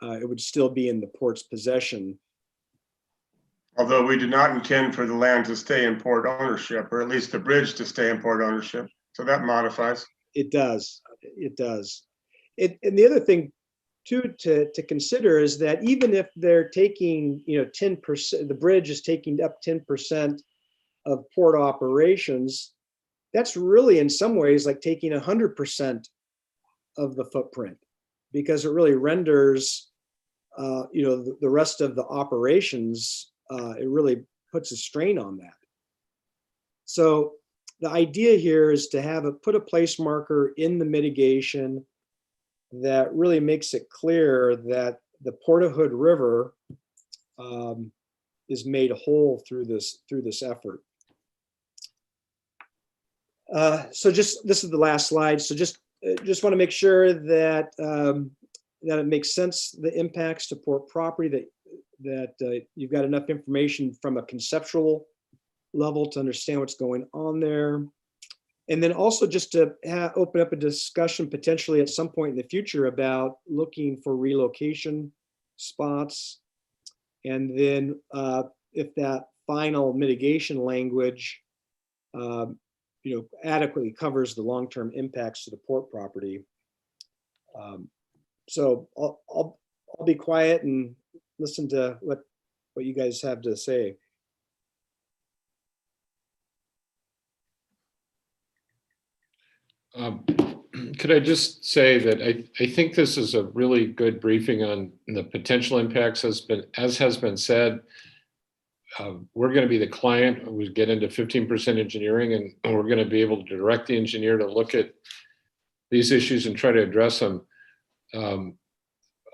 it would still be in the port's possession. Although we do not intend for the land to stay in port ownership, or at least the bridge to stay in port ownership. So that modifies. It does. It does. And the other thing too to consider is that even if they're taking, 10%, the bridge is taking up 10% of port operations, that's really in some ways like taking 100% of the footprint, because it really renders, the rest of the operations, it really puts a strain on that. So the idea here is to put a place marker in the mitigation that really makes it clear that the Port of Hood River is made whole through this effort. So this is the last slide. So just want to make sure that that it makes sense, the impacts to port property, that you've got enough information from a conceptual level to understand what's going on there. And then also just to open up a discussion potentially at some point in the future about looking for relocation spots. And then if that final mitigation language adequately covers the long-term impacts to the port property. So I'll be quiet and listen to what you guys have to say. Could I just say that I think this is a really good briefing on the potential impacts. As has been said, we're going to be the client. We get into 15% engineering, and we're going to be able to direct the engineer to look at these issues and try to address them.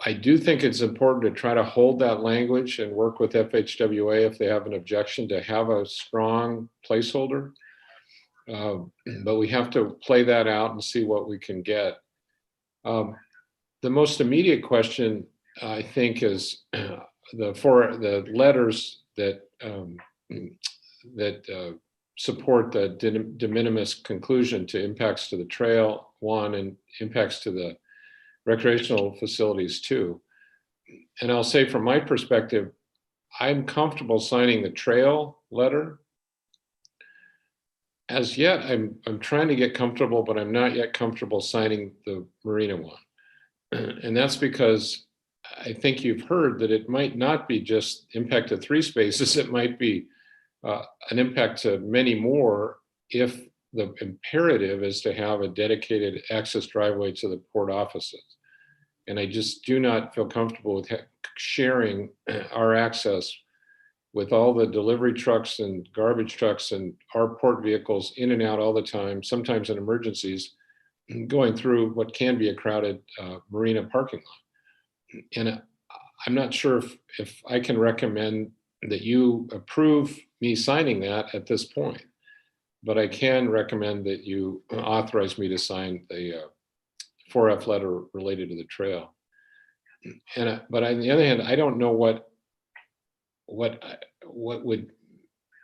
I do think it's important to try to hold that language and work with FHWA if they have an objection, to have a strong placeholder. But we have to play that out and see what we can get. The most immediate question, I think, is the letters that support the de minimis conclusion to impacts to the trail, one, and impacts to the recreational facilities, two. And I'll say from my perspective, I'm comfortable signing the trail letter. As yet, I'm trying to get comfortable, but I'm not yet comfortable signing the marina one. And that's because I think you've heard that it might not be just impact to 3 spaces. It might be an impact to many more if the imperative is to have a dedicated access driveway to the port offices. And I just do not feel comfortable with sharing our access with all the delivery trucks and garbage trucks and our port vehicles in and out all the time, sometimes in emergencies, going through what can be a crowded marina parking lot. And I'm not sure if I can recommend that you approve me signing that at this point, but I can recommend that you authorize me to sign the 4F letter related to the trail. But on the other hand, I don't know what would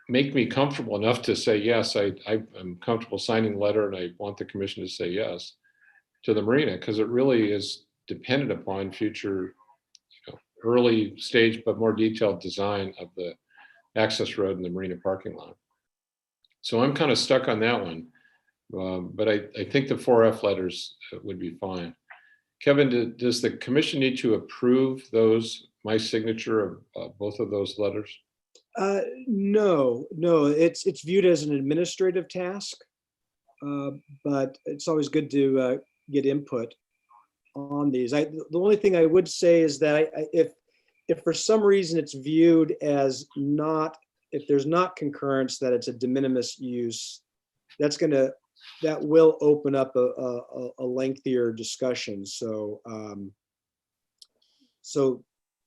make me comfortable enough to say, yes, I'm comfortable signing the letter and I want the commission to say yes to the marina, because it really is dependent upon future, early stage, but more detailed design of the access road and the marina parking lot. So I'm kind of stuck on that one. But I think the 4F letters would be fine. Kevin, does the commission need to approve my signature of both of those letters? No, it's viewed as an administrative task, but it's always good to get input on these. The only thing I would say is that if for some reason it's viewed as not, if there's not concurrence, that it's a de minimis use, that will open up a lengthier discussion. So, so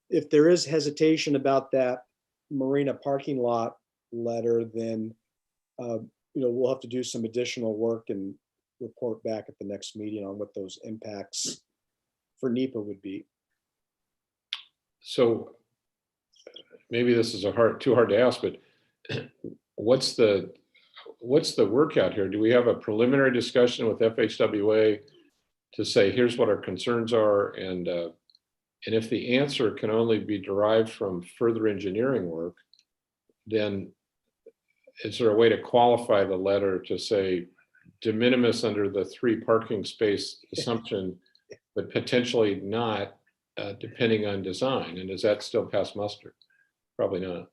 if there is hesitation about that marina parking lot letter, then we'll have to do some additional work and report back at the next meeting on what those impacts for NEPA would be. So maybe this is too hard to ask, but what's the workout here? Do we have a preliminary discussion with FHWA to say, here's what our concerns are? And if the answer can only be derived from further engineering work, then is there a way to qualify the letter to say de minimis under the 3 parking space assumption, but potentially not depending on design? And does that still pass muster? Probably not.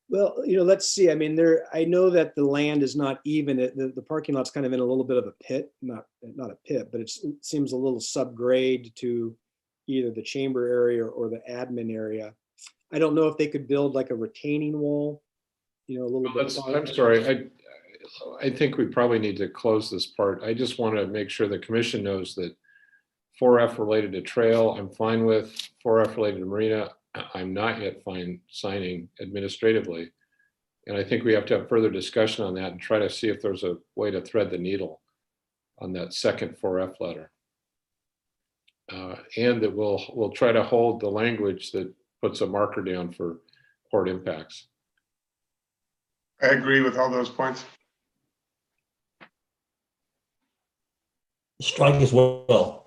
Well, let's see. I mean, I know that the land is not even, the parking lot's kind of in a little bit of a pit, not a pit, but it seems a little subgrade to either the chamber area or the admin area. I don't know if they could build like a retaining wall, a little bit. I'm sorry. I think we probably need to close this part. I just want to make sure the commission knows that 4F related to trail, I'm fine with. 4F related to marina, I'm not yet fine signing administratively. And I think we have to have further discussion on that and try to see if there's a way to thread the needle on that second 4F letter. And that we'll try to hold the language that puts a marker down for port impacts. I agree with all those points. Strike as well.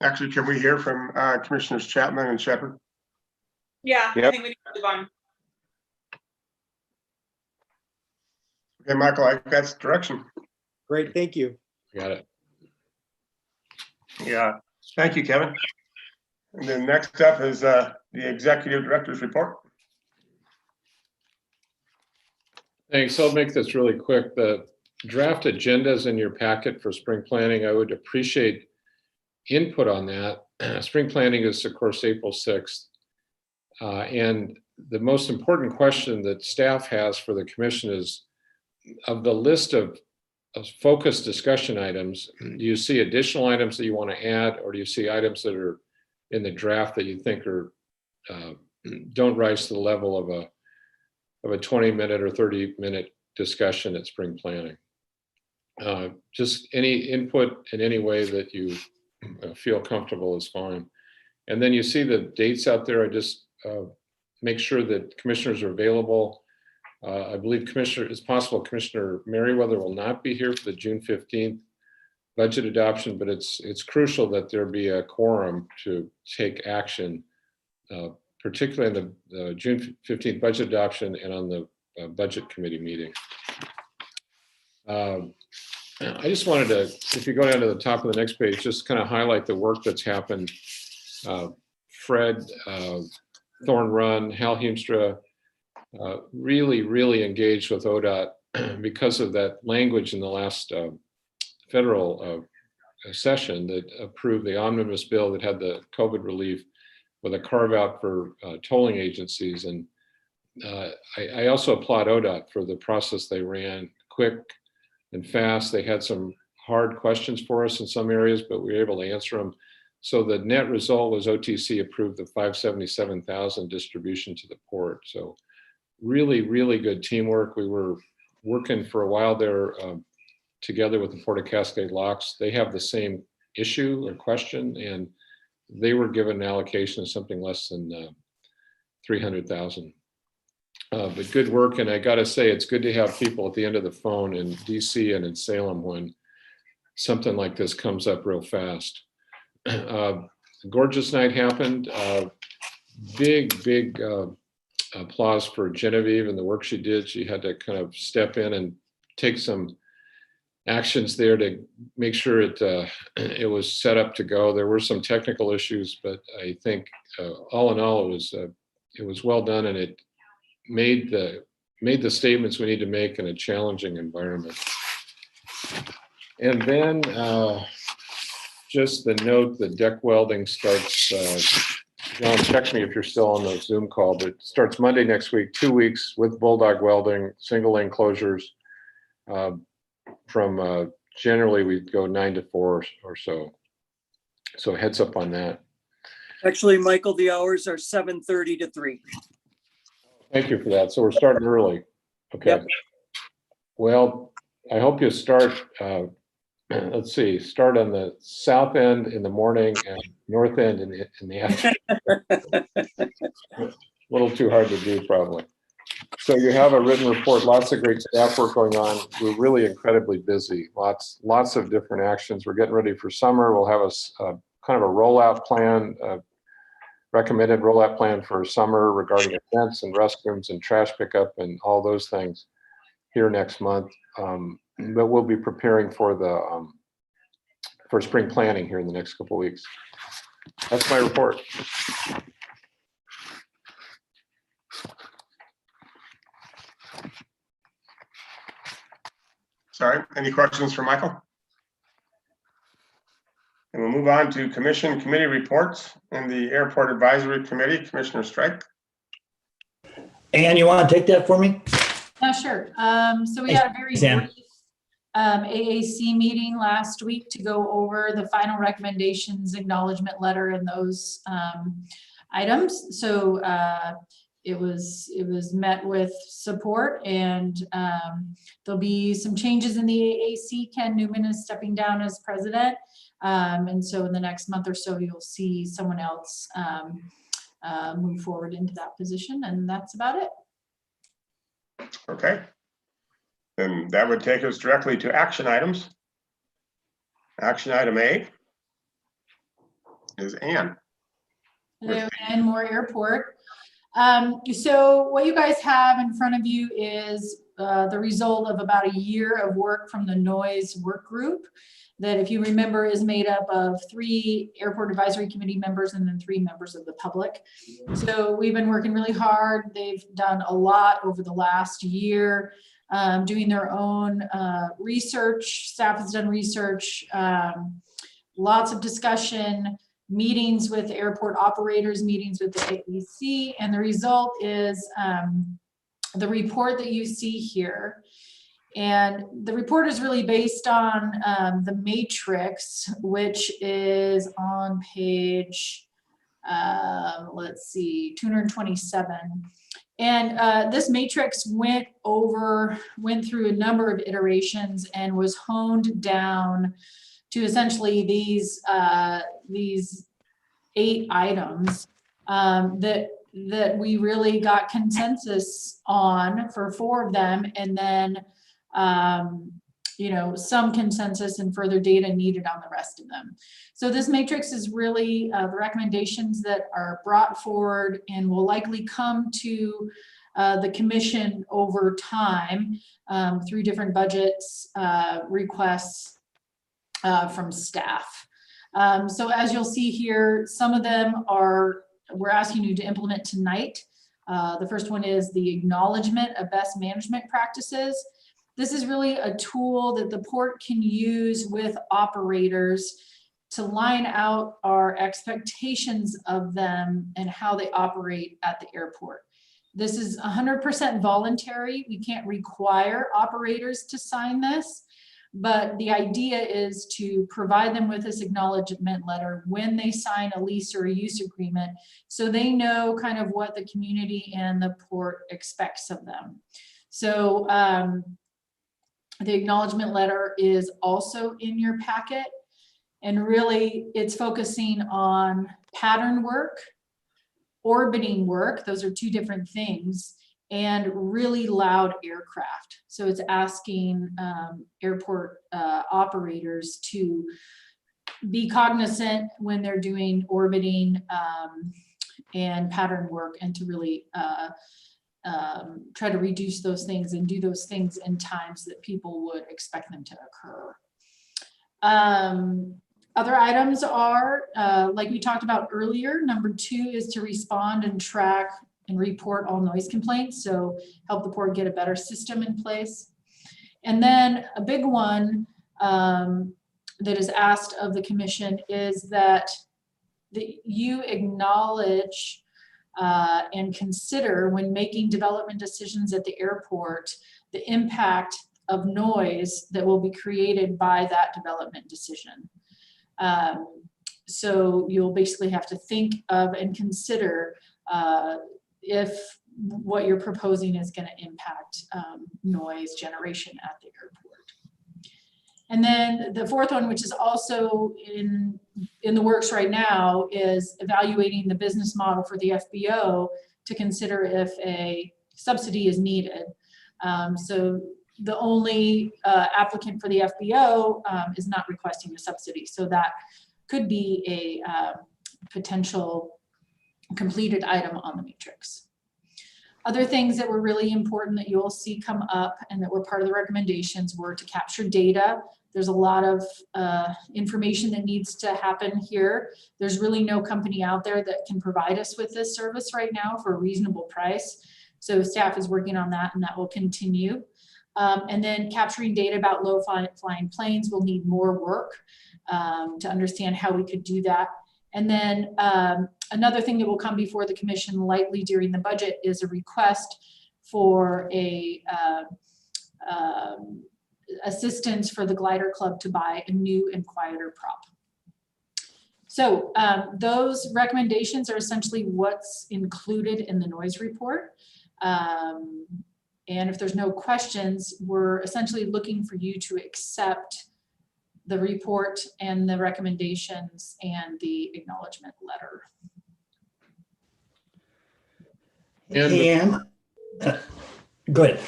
Actually, can we hear from Commissioners Chapman and Shepherd? Yeah, I Yep. think we need to move on. Okay, Michael, that's direction. Great, thank you. Got it. Yeah, thank you, Kevin. And then next up is the Executive Director's report. Thanks. I'll make this really quick. The draft agenda is in your packet for spring planning. I would appreciate input on that. Spring planning is, of course, April 6th. And the most important question that staff has for the commission is, of the list of focused discussion items, do you see additional items that you want to add, or do you see items that are in the draft that you think are don't rise to the level of a 20-minute or 30-minute discussion at spring planning? Just any input in any way that you feel comfortable is fine. And then you see the dates out there. I just make sure that commissioners are available. I believe it's possible Commissioner Merriweather will not be here for the June 15th budget adoption, but it's crucial that there be a quorum to take action, particularly in the June 15th budget adoption and on the budget committee meeting. I just wanted to, if you go down to the top of the next page, just kind of highlight the work that's happened. Fred, Thorn Run, Hal Heemstra, really engaged with ODOT because of that language in the last federal session that approved the omnibus bill that had the COVID relief with a carve out for tolling agencies. And I also applaud ODOT for the process they ran, quick and fast. They had some hard questions for us in some areas, but we were able to answer them. So the net result was OTC approved the 577,000 distribution to the port. So really, really good teamwork. We were working for a while there together with the Port of Cascade Locks. They have the same issue or question, and they were given an allocation of something less than 300,000. But good work, and I got to say, it's good to have people at the end of the phone in DC and in Salem when something like this comes up real fast. Gorgeous night happened. Big applause for Genevieve and the work she did. She had to kind of step in and take some actions there to make sure it was set up to go. There were some technical issues, but I think all in all, it was well done, and it made the statements we need to make in a challenging environment. And then just the note, the deck welding starts, John, check me if you're still on the Zoom call, but it starts Monday next week, 2 weeks with Bulldog Welding, single lane closures. From generally we go 9 to 4 or so. So heads up on that. Actually, Michael, the hours are 7:30 to 3. Thank you for that. So we're starting early. Okay. Yep. Well, I hope you start, let's see, start on the south end in the morning and north end in the afternoon. A little too hard to do probably. So you have a written report, lots of great staff work going on. We're really incredibly busy, lots of different actions. We're getting ready for summer. We'll have a kind of a rollout plan, recommended rollout plan for summer regarding events and restrooms and trash pickup and all those things here next month. But we'll be preparing for the for spring planning here in the next couple of weeks. That's my report. Sorry, any questions for Michael? And we'll move on to commission committee reports and the Airport Advisory Committee, Commissioner Strike. Ann, you want to take that for me? Yeah, sure. So we had a very Sam. brief AAC meeting last week to go over the final recommendations, acknowledgement letter, and those items. So it was met with support, and there'll be some changes in the AAC. Ken Newman is stepping down as president. And so in the next month or so, you'll see someone else move forward into that position, and that's about it. Okay. Then that would take us directly to action items. Action item A is Ann. And more airport. So what you guys have in front of you is the result of about a year of work from the noise work group that, if you remember, is made up of 3 airport advisory committee members and then 3 members of the public. So we've been working really hard. They've done a lot over the last year, doing their own research. Staff has done research, lots of discussion, meetings with airport operators, meetings with the AEC, and the result is the report that you see here. And the report is really based on the matrix, which is on page, let's see, 227. And this matrix went through a number of iterations and was honed down to essentially these 8 items that we really got consensus on for 4 of them, and then some consensus and further data needed on the rest of them. So this matrix is really the recommendations that are brought forward and will likely come to the commission over time through different budgets, requests from staff. So as you'll see here, some of them we're asking you to implement tonight. The first one is the acknowledgement of best management practices. This is really a tool that the port can use with operators to line out our expectations of them and how they operate at the airport. This is 100% voluntary. We can't require operators to sign this, but the idea is to provide them with this acknowledgement letter when they sign a lease or a use agreement, so they know kind of what the community and the port expects of them. So the acknowledgement letter is also in your packet, and really it's focusing on pattern work, orbiting work, those are two different things, and really loud aircraft. So it's asking airport operators to be cognizant when they're doing orbiting and pattern work, and to really try to reduce those things and do those things in times that people would expect them to occur. Other items are, like we talked about earlier, number 2 is to respond and track and report all noise complaints. So help the port get a better system in place. And then a big one that is asked of the commission is that you acknowledge and consider, when making development decisions at the airport, the impact of noise that will be created by that development decision. So you'll basically have to think of and consider if what you're proposing is going to impact noise generation at the airport. And then the 4th one, which is also in the works right now, is evaluating the business model for the FBO to consider if a subsidy is needed. So the only applicant for the FBO is not requesting a subsidy. So that could be a potential completed item on the matrix. Other things that were really important that you'll see come up and that were part of the recommendations were to capture data. There's a lot of information that needs to happen here. There's really no company out there that can provide us with this service right now for a reasonable price. So staff is working on that, and that will continue. And then capturing data about low flying planes will need more work to understand how we could do that. And then another thing that will come before the commission likely during the budget is a request for a assistance for the glider club to buy a new and quieter prop. So those recommendations are essentially what's included in the noise report. And if there's no questions, we're essentially looking for you to accept the report and the recommendations and the acknowledgement letter. And go ahead.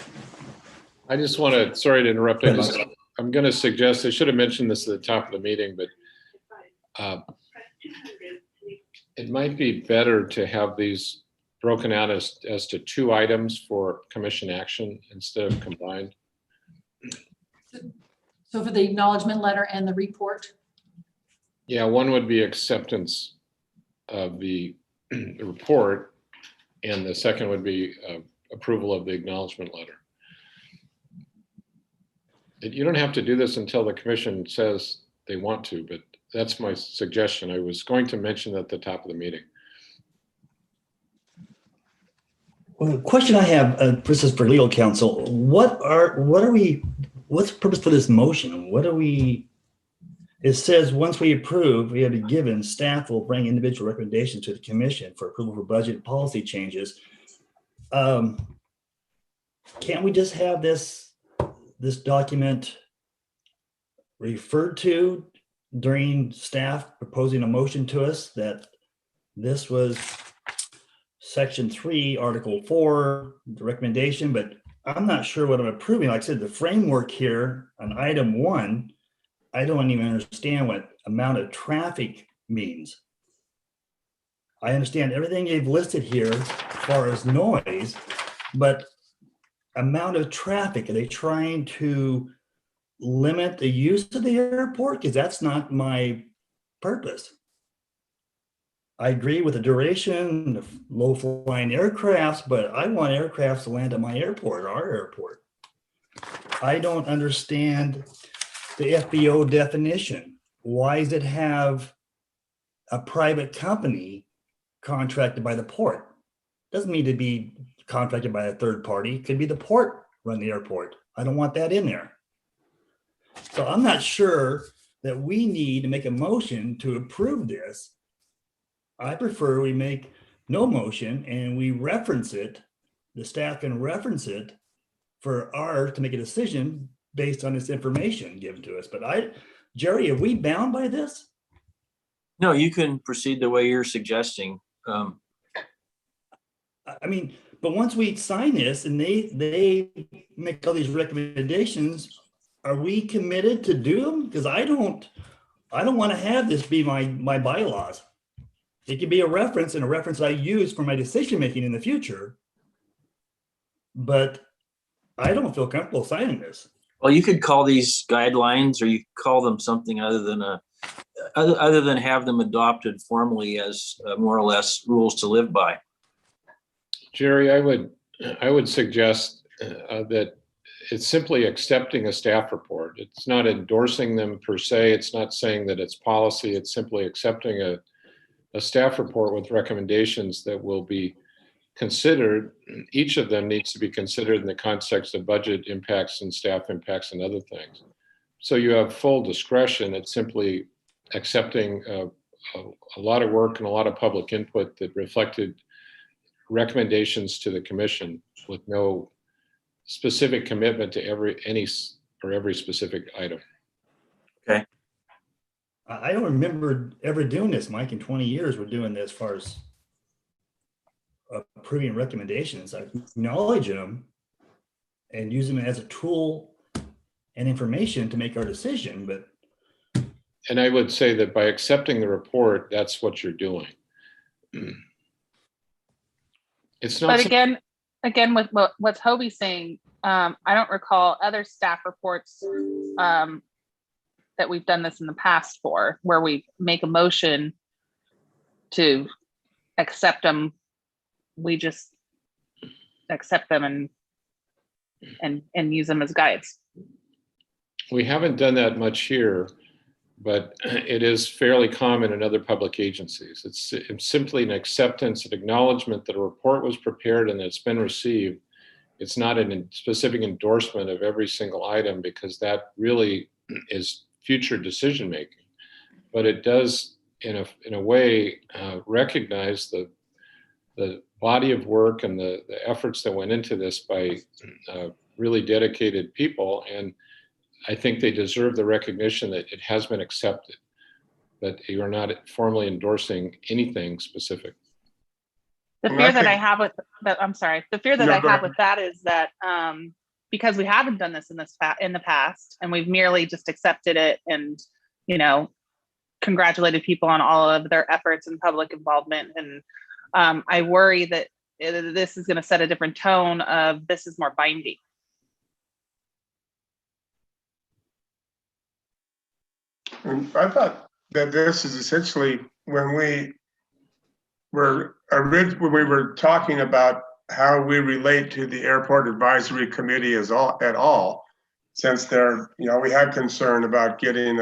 I just want to, sorry to interrupt. I'm going to suggest, I should have mentioned this at the top of the meeting, but it might be better to have these broken out as to 2 items for commission action instead of combined. So for the acknowledgement letter and the report? Yeah, one would be acceptance of the report, and the second would be approval of the acknowledgement letter. You don't have to do this until the commission says they want to, but that's my suggestion. I was going to mention at the top of the meeting. Well, the question I have, this is for legal counsel. What's the purpose for this motion? It says once we approve, we have to give, and staff will bring individual recommendations to the commission for approval for budget and policy changes. Can't we just have this document referred to during staff proposing a motion to us that this was Section 3, Article 4, the recommendation, but I'm not sure what I'm approving. Like I said, the framework here on item 1, I don't even understand what amount of traffic means. I understand everything you've listed here as far as noise, but amount of traffic, are they trying to limit the use of the airport? Because that's not my purpose. I agree with the duration of low flying aircrafts, but I want aircrafts to land at my airport, our airport. I don't understand the FBO definition. Why does it have a private company contracted by the port? Doesn't need to be contracted by a third party. Could be the port run the airport. I don't want that in there. So I'm not sure that we need to make a motion to approve this. I prefer we make no motion and we reference it. The staff can reference it for ours to make a decision based on this information given to us. But Jerry, are we bound by this? No, you can proceed the way you're suggesting. I mean, but once we sign this and they make all these recommendations, are we committed to do them? Because I don't want to have this be my bylaws. It can be a reference and a reference I use for my decision-making in the future. But I don't feel comfortable signing this. Well, you could call these guidelines, or you could call them something other than have them adopted formally as more or less rules to live by. Jerry, I would suggest that it's simply accepting a staff report. It's not endorsing them per se. It's not saying that it's policy. It's simply accepting a staff report with recommendations that will be considered. Each of them needs to be considered in the context of budget impacts and staff impacts and other things. So you have full discretion. It's simply accepting a lot of work and a lot of public input that reflected recommendations to the commission with no specific commitment to every specific item. Okay. I don't remember ever doing this, Mike. In 20 years, we're doing this as far as approving recommendations. I acknowledge them and use them as a tool and information to make our decision. But and I would say that by accepting the report, that's what you're doing. It's not. But again, with what's Hobie's saying, I don't recall other staff reports that we've done this in the past for, where we make a motion to accept them. We just accept them and use them as guides. We haven't done that much here, but it is fairly common in other public agencies. It's simply an acceptance, an acknowledgement that a report was prepared and it's been received. It's not a specific endorsement of every single item, because that really is future decision making. But it does, in a way, recognize the body of work and the efforts that went into this by really dedicated people. And I think they deserve the recognition that it has been accepted, that you are not formally endorsing anything specific. The fear that I have with that, I'm sorry, the fear that I have with that is that because we haven't done this in the past, and we've merely just accepted it and, congratulated people on all of their efforts and public involvement. And I worry that this is going to set a different tone of this is more binding. And I thought that this is essentially when we were talking about how we relate to the Airport Advisory Committee at all, since we had concern about getting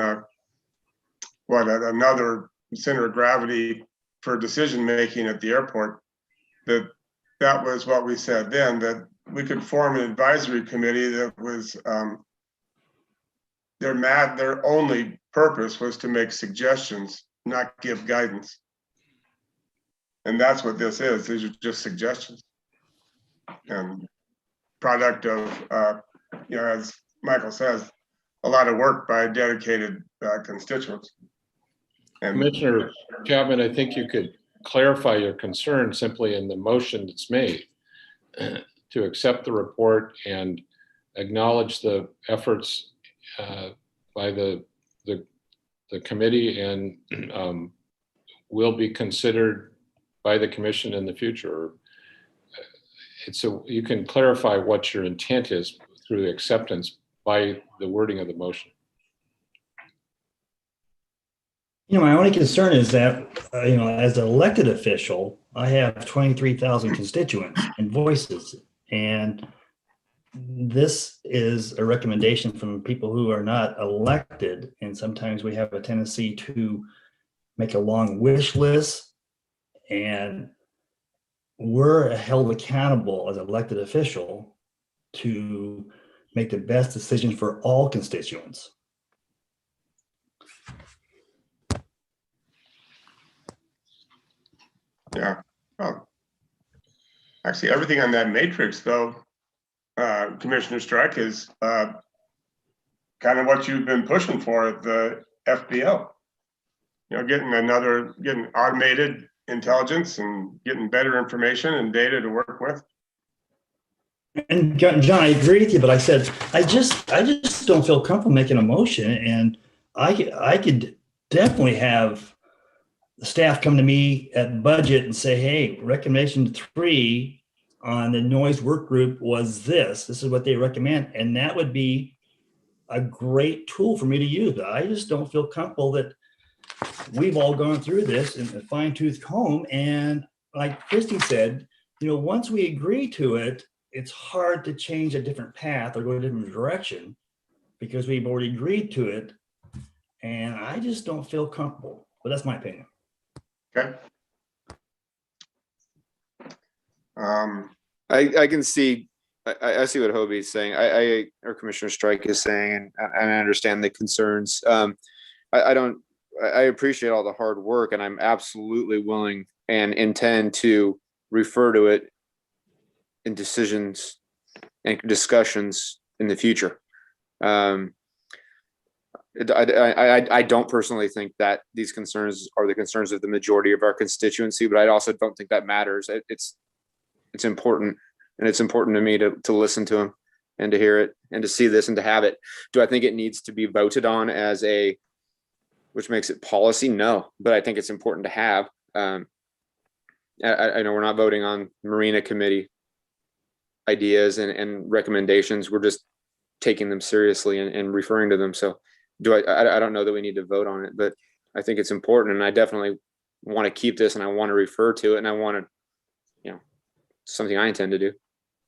another center of gravity for decision making at the airport. That was what we said then, that we could form an advisory committee that was their only purpose was to make suggestions, not give guidance. And that's what this is. These are just suggestions and product of, as Michael says, a lot of work by dedicated constituents. And Commissioner Chapman, I think you could clarify your concern simply in the motion that's made to accept the report and acknowledge the efforts by the committee and will be considered by the commission in the future. So you can clarify what your intent is through the acceptance by the wording of the motion. My only concern is that, as an elected official, I have 23,000 constituents and voices. And this is a recommendation from people who are not elected. And sometimes we have a tendency to make a long wish list, and we're held accountable as an elected official to make the best decision for all constituents. Yeah. Well, actually, everything on that matrix, though, Commissioner Strike, is kind of what you've been pushing for at the FBO. You know, getting automated intelligence and getting better information and data to work with. And John, I agree with you, but I said I just don't feel comfortable making a motion, and I could definitely have the staff come to me at budget and say, hey, recommendation 3 on the noise work group was this. This is what they recommend, and that would be a great tool for me to use. But I just don't feel comfortable that we've all gone through this in a fine-tooth comb, and like Christy said, once we agree to it, it's hard to change a different path or go a different direction because we've already agreed to it. And I just don't feel comfortable, but that's my opinion. Okay. I can see, I see what Hobie's saying. Or Commissioner Strike is saying, and I understand the concerns. I appreciate all the hard work, and I'm absolutely willing and intend to refer to it in decisions and discussions in the future. I don't personally think that these concerns are the concerns of the majority of our constituency, but I also don't think that matters. It's important, and it's important to me to listen to them and to hear it and to see this and to have it. Do I think it needs to be voted on as which makes it policy? No, but I think it's important to have. I know we're not voting on Marina Committee ideas and recommendations. We're just taking them seriously and referring to them. So I don't know that we need to vote on it, but I think it's important, and I definitely want to keep this, and I want to refer to it, and I want to, something I intend to do.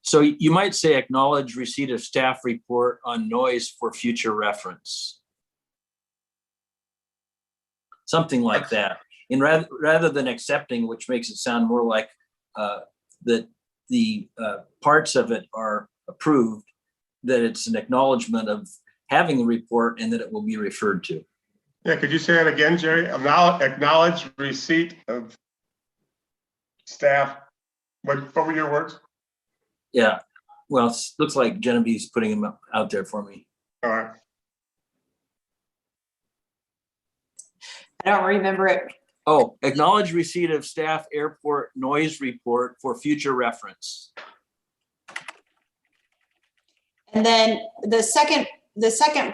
So you might say acknowledge receipt of staff report on noise for future reference. Something like that. And rather than accepting, which makes it sound more like that the parts of it are approved, that it's an acknowledgement of having the report and that it will be referred to. Yeah, could you say that again, Jerry? Acknowledge receipt of staff. What were your words? Yeah, well, it looks like Genevieve's putting them out there for me. All right. I don't remember it. Oh, acknowledge receipt of staff airport noise report for future reference. And then the second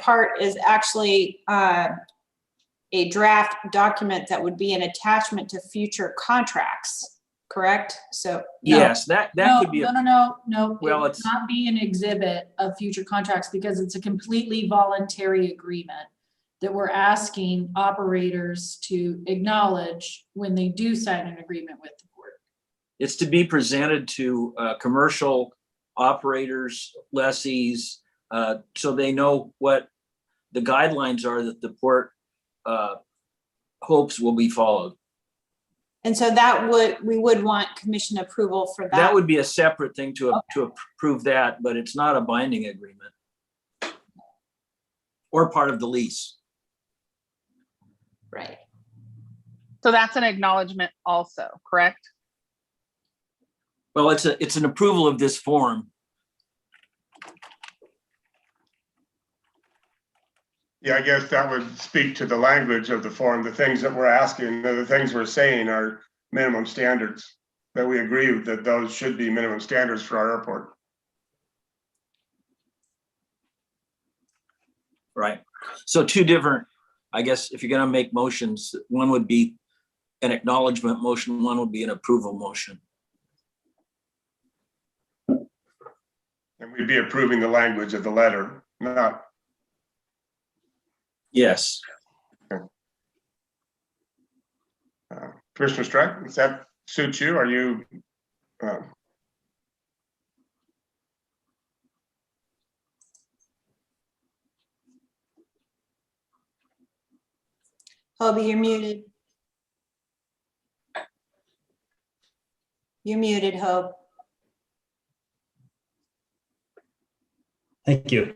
part is actually a draft document that would be an attachment to future contracts, correct? So Yes, that could be. No. Well, It would not be an exhibit of future contracts because it's a completely voluntary agreement that we're asking operators to acknowledge when they do sign an agreement with the port. It's to be presented to commercial operators, lessees, so they know what the guidelines are that the port hopes will be followed. And so we would want commission approval for that. That would be a separate thing to approve that, but it's not a binding agreement or part of the lease. Right. So that's an acknowledgement also, correct? Well, it's an approval of this form. Yeah, I guess that would speak to the language of the form. The things that we're asking, the things we're saying are minimum standards, that we agree that those should be minimum standards for our airport. Right. So two different, I guess, if you're going to make motions, one would be an acknowledgement motion, one would be an approval motion. And we'd be approving the language of the letter, not. Yes. Commissioner Strike, does that suit you? Are you? Hobie, you're muted. You're muted, Hope. Thank you.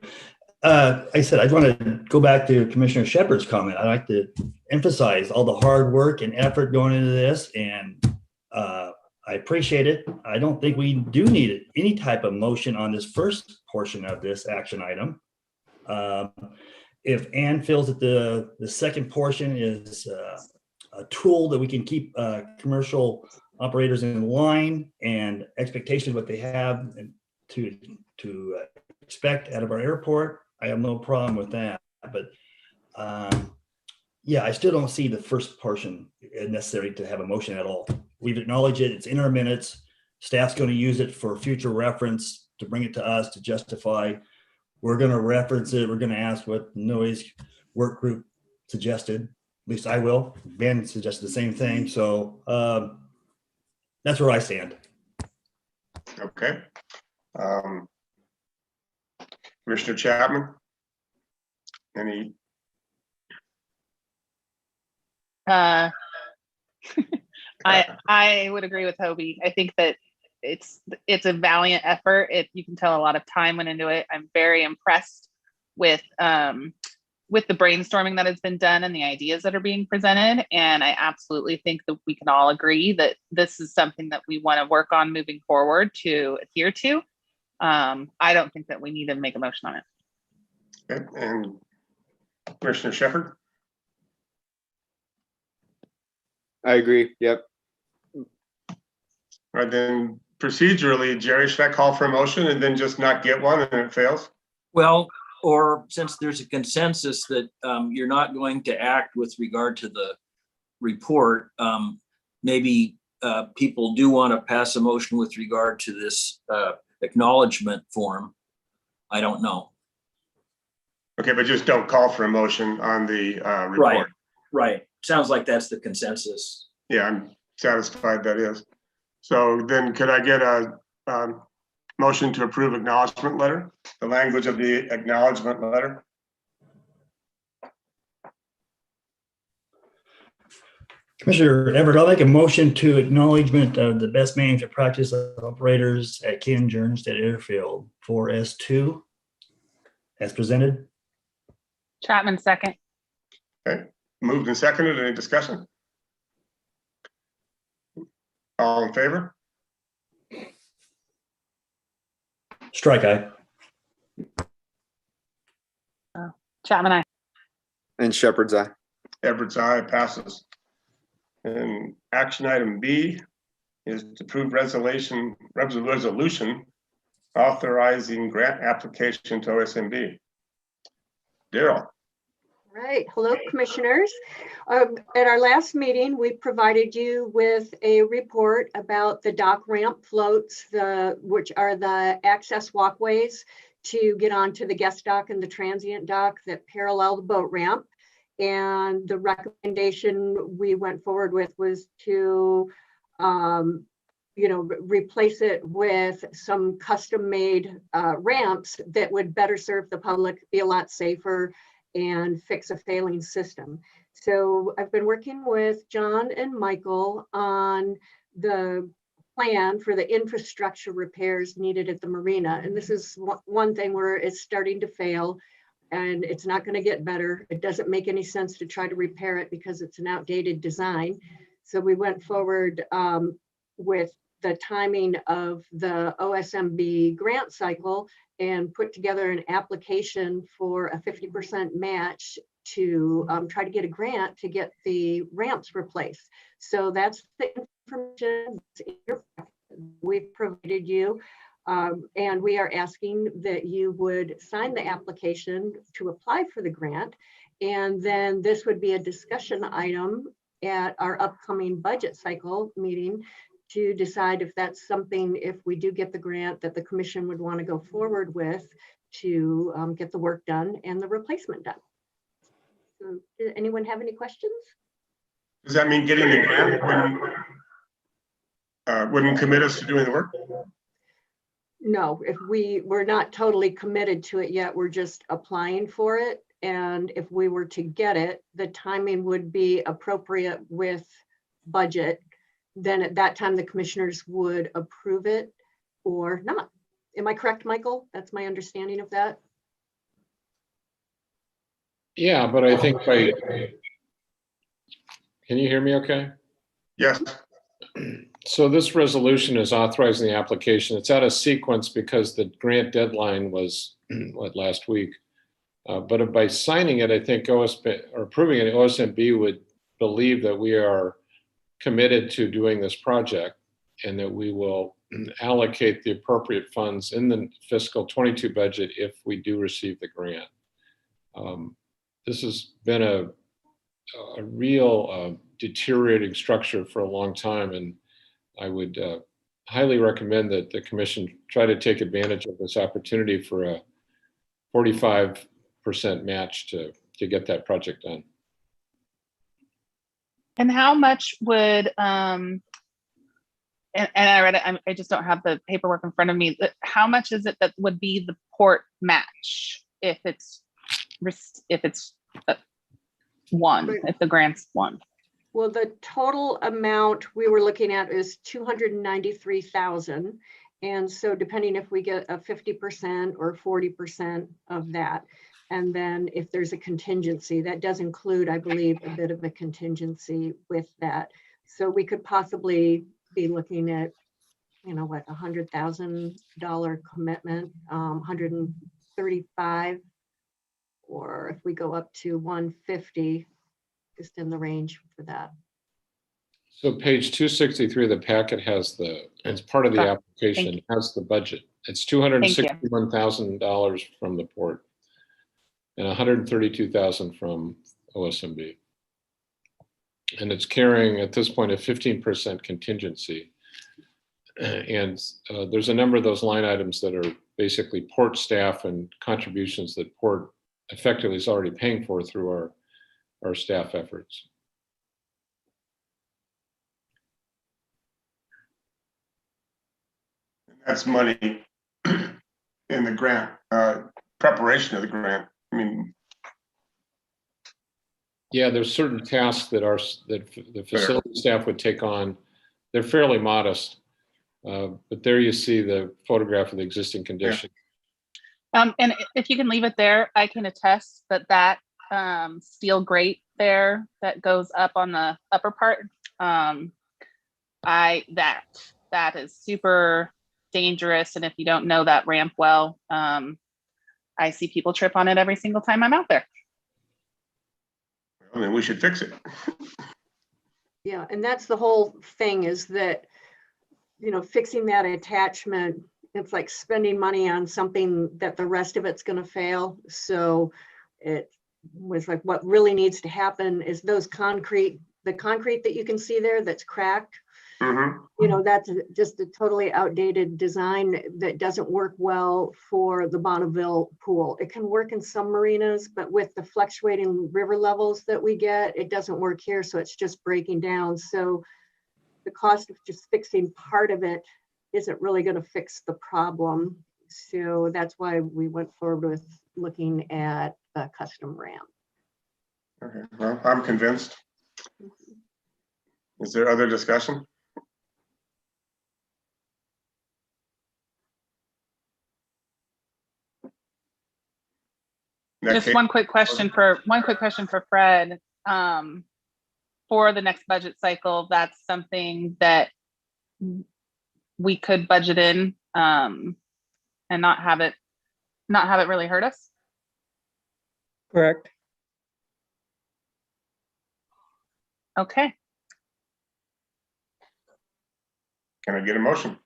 I said, I want to go back to Commissioner Shepherd's comment. I'd like to emphasize all the hard work and effort going into this, and I appreciate it. I don't think we do need any type of motion on this first portion of this action item. If Ann feels that the second portion is a tool that we can keep commercial operators in line and expectations what they have to expect out of our airport, I have no problem with that. But yeah, I still don't see the first portion necessary to have a motion at all. We've acknowledged it. It's in our minutes. Staff's going to use it for future reference to bring it to us to justify. We're going to reference it. We're going to ask what the noise work group suggested. At least I will. Ben suggested the same thing. So that's where I stand. Okay. Commissioner Chapman? Any? I would agree with Hobie. I think that it's a valiant effort. You can tell a lot of time went into it. I'm very impressed with the brainstorming that has been done and the ideas that are being presented. And I absolutely think that we can all agree that this is something that we want to work on moving forward to adhere to. I don't think that we need to make a motion on it. Okay. And Commissioner Shepherd? I agree. Yep. All right, then procedurally, Jerry, should I call for a motion and then just not get one and it fails? Well, or since there's a consensus that you're not going to act with regard to the report, maybe people do want to pass a motion with regard to this acknowledgement form. I don't know. Okay, but just don't call for a motion on the report. Right, right. Sounds like that's the consensus. Yeah, I'm satisfied that is. So then could I get a motion to approve acknowledgement letter, the language of the acknowledgement letter? Commissioner Everett, I'll make a motion to acknowledgement of the best management practice of operators at Ken Jernstedt Airfield 4S2 as presented. Chapman second. Okay, moved and seconded. Any discussion? All in favor? Strike aye. Chapman aye. And Shepherd's eye. Everett's aye, passes. And action item B is to approve resolution authorizing grant application to OSMB. Daryl. Right. Hello, commissioners. At our last meeting, we provided you with a report about the dock ramp floats, which are the access walkways to get onto the guest dock and the transient dock that parallel the boat ramp. And the recommendation we went forward with was to, replace it with some custom-made ramps that would better serve the public, be a lot safer, and fix a failing system. So I've been working with John and Michael on the plan for the infrastructure repairs needed at the marina. And this is one thing where it's starting to fail and it's not going to get better. It doesn't make any sense to try to repair it because it's an outdated design. So we went forward with the timing of the OSMB grant cycle and put together an application for a 50% match to try to get a grant to get the ramps replaced. So that's the information we've provided you. And we are asking that you would sign the application to apply for the grant. And then this would be a discussion item at our upcoming budget cycle meeting to decide if that's something, if we do get the grant, that the commission would want to go forward with to get the work done and the replacement done. So, does anyone have any questions? Does that mean getting the grant wouldn't commit us to doing the work? No, if we're not totally committed to it yet, we're just applying for it. And if we were to get it, the timing would be appropriate with budget. Then at that time, the commissioners would approve it or not. Am I correct, Michael? That's my understanding of that. Yeah, but I think can you hear me okay? Yes, So this resolution is authorizing the application. It's out of sequence because the grant deadline was last week. But by signing it, I think OSB or approving it, OSMB would believe that we are committed to doing this project and that we will allocate the appropriate funds in the fiscal 22 budget if we do receive the grant. This has been a real deteriorating structure for a long time, and I would highly recommend that the commission try to take advantage of this opportunity for a 45% match to get that project done. And how much would, and I read it, I just don't have the paperwork in front of me. How much is it that would be the port match if it's one, Right. if the grant's one? Well, the total amount we were looking at is 293,000. And so depending if we get a 50% or 40% of that, and then if there's a contingency, that does include, I believe, a bit of a contingency with that. So we could possibly be looking at, you know, what, $100,000 commitment, 135, or if we go up to 150, just in the range for that. So page 263 of the packet has as part of the application, has the budget. It's $261,000 from the port and $132,000 from OSMB. And it's carrying at this point a 15% contingency. And there's a number of those line items that are basically port staff and contributions that port effectively is already paying for through our staff efforts. that's money in the grant, preparation of the grant. I mean, yeah, there's certain tasks that the facility staff would take on. They're fairly modest, but there you see the photograph of the existing condition. And if you can leave it there, I can attest that steel grate there that goes up on the upper part, that is super dangerous. And if you don't know that ramp well, I see people trip on it every single time I'm out there. I mean, we should fix it. Yeah, and that's the whole thing, is that, you know, fixing that attachment, it's like spending money on something that the rest of it's going to fail. So it was like, what really needs to happen is the concrete that you can see there that's cracked. Mm-hmm. You know, that's just a totally outdated design that doesn't work well for the Bonneville pool. It can work in some marinas, but with the fluctuating river levels that we get, it doesn't work here. So it's just breaking down. So the cost of just fixing part of it isn't really going to fix the problem. So that's why we went forward with looking at a custom ramp. Okay, well, I'm convinced. Is there other discussion? Just one quick question for Fred. For the next budget cycle, that's something that we could budget in and not have it really hurt us. Correct. Okay. Can I get a motion?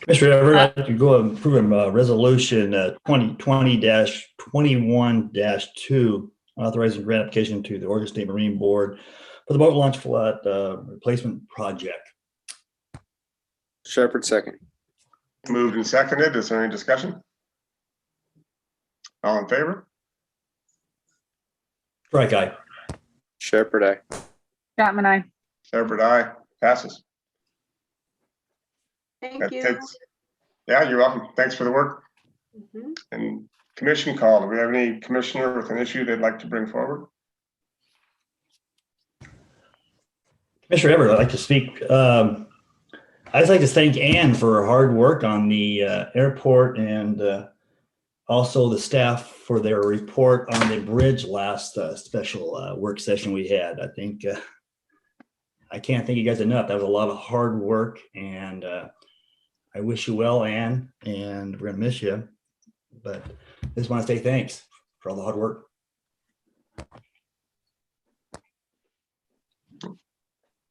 Mr. Everett, I'd like to go and approve resolution 2020-21-2, authorizing grant application to the Oregon State Marine Board for the boat launch flat replacement project. Shepherd, second. Moved and seconded. Is there any discussion? All in favor? Strike aye. Shepherd, aye. Chapman, I. Shepherd, aye. Passes. Thank That you. takes Yeah, you're welcome. Thanks for the work. Mhm. And commission call. Do we have any commissioner with an issue they'd like to bring forward? Commissioner Everett, I'd like to speak. I'd just like to thank Ann for her hard work on the airport and also the staff for their report on the bridge last special work session we had. I think I can't thank you guys enough. That was a lot of hard work, and I wish you well, Ann, and we're gonna miss you. But I just want to say thanks for all the hard work.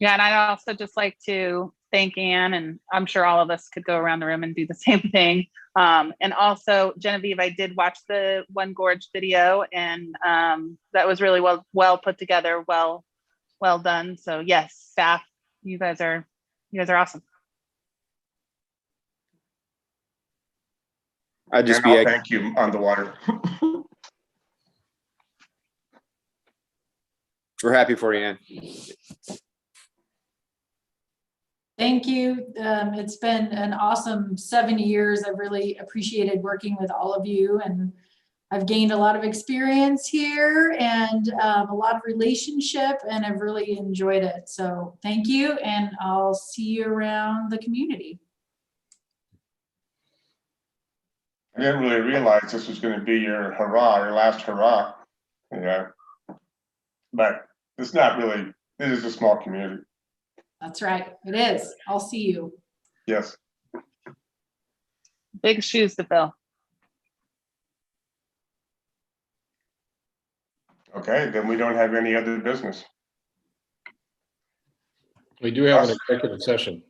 Yeah, and I'd also just like to thank Ann, and I'm sure all of us could go around the room and do the same thing. And also Genevieve, I did watch the One Gorge video, and that was really well put together, well done. So yes, staff, you guys are awesome. I'd just And I'll be, thank you on the water. we're happy for you, Ann. Thank you. It's been an awesome 7 years. I've really appreciated working with all of you, and I've gained a lot of experience here and a lot of relationship, and I've really enjoyed it. So thank you, and I'll see you around the community. I didn't really realize this was going to be your hurrah, your last hurrah. Yeah. But it's not really, it is a small community. That's right. It is. I'll see you. Yes. Big shoes to fill. Okay, then we don't have any other business. We do have an executive session.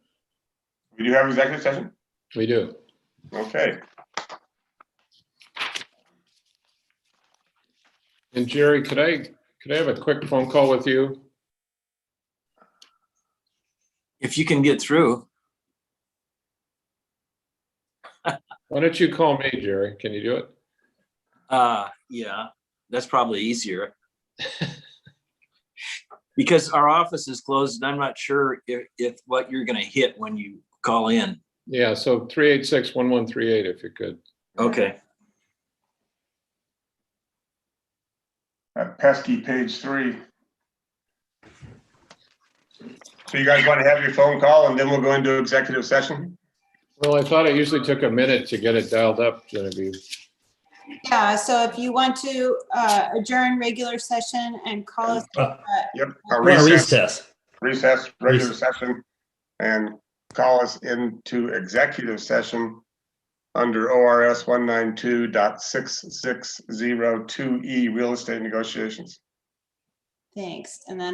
We do have executive session? We do. Okay. And Jerry, could I have a quick phone call with you? If you can get through. Why don't you call me, Jerry? Can you do it? Yeah, that's probably easier. Because our office is closed and I'm not sure if what you're gonna hit when you call in. Yeah, so 386-1138 if you could. Okay. That pesky page 3. So you guys want to have your phone call and then we'll go into executive session? Well, I thought it usually took a minute to get it dialed up, Genevieve. Yeah, so if you want to adjourn regular session and call us. Yep. Recess. Recess, regular session, and call us into executive session under ORS 192.6602E, real estate negotiations. Thanks. And then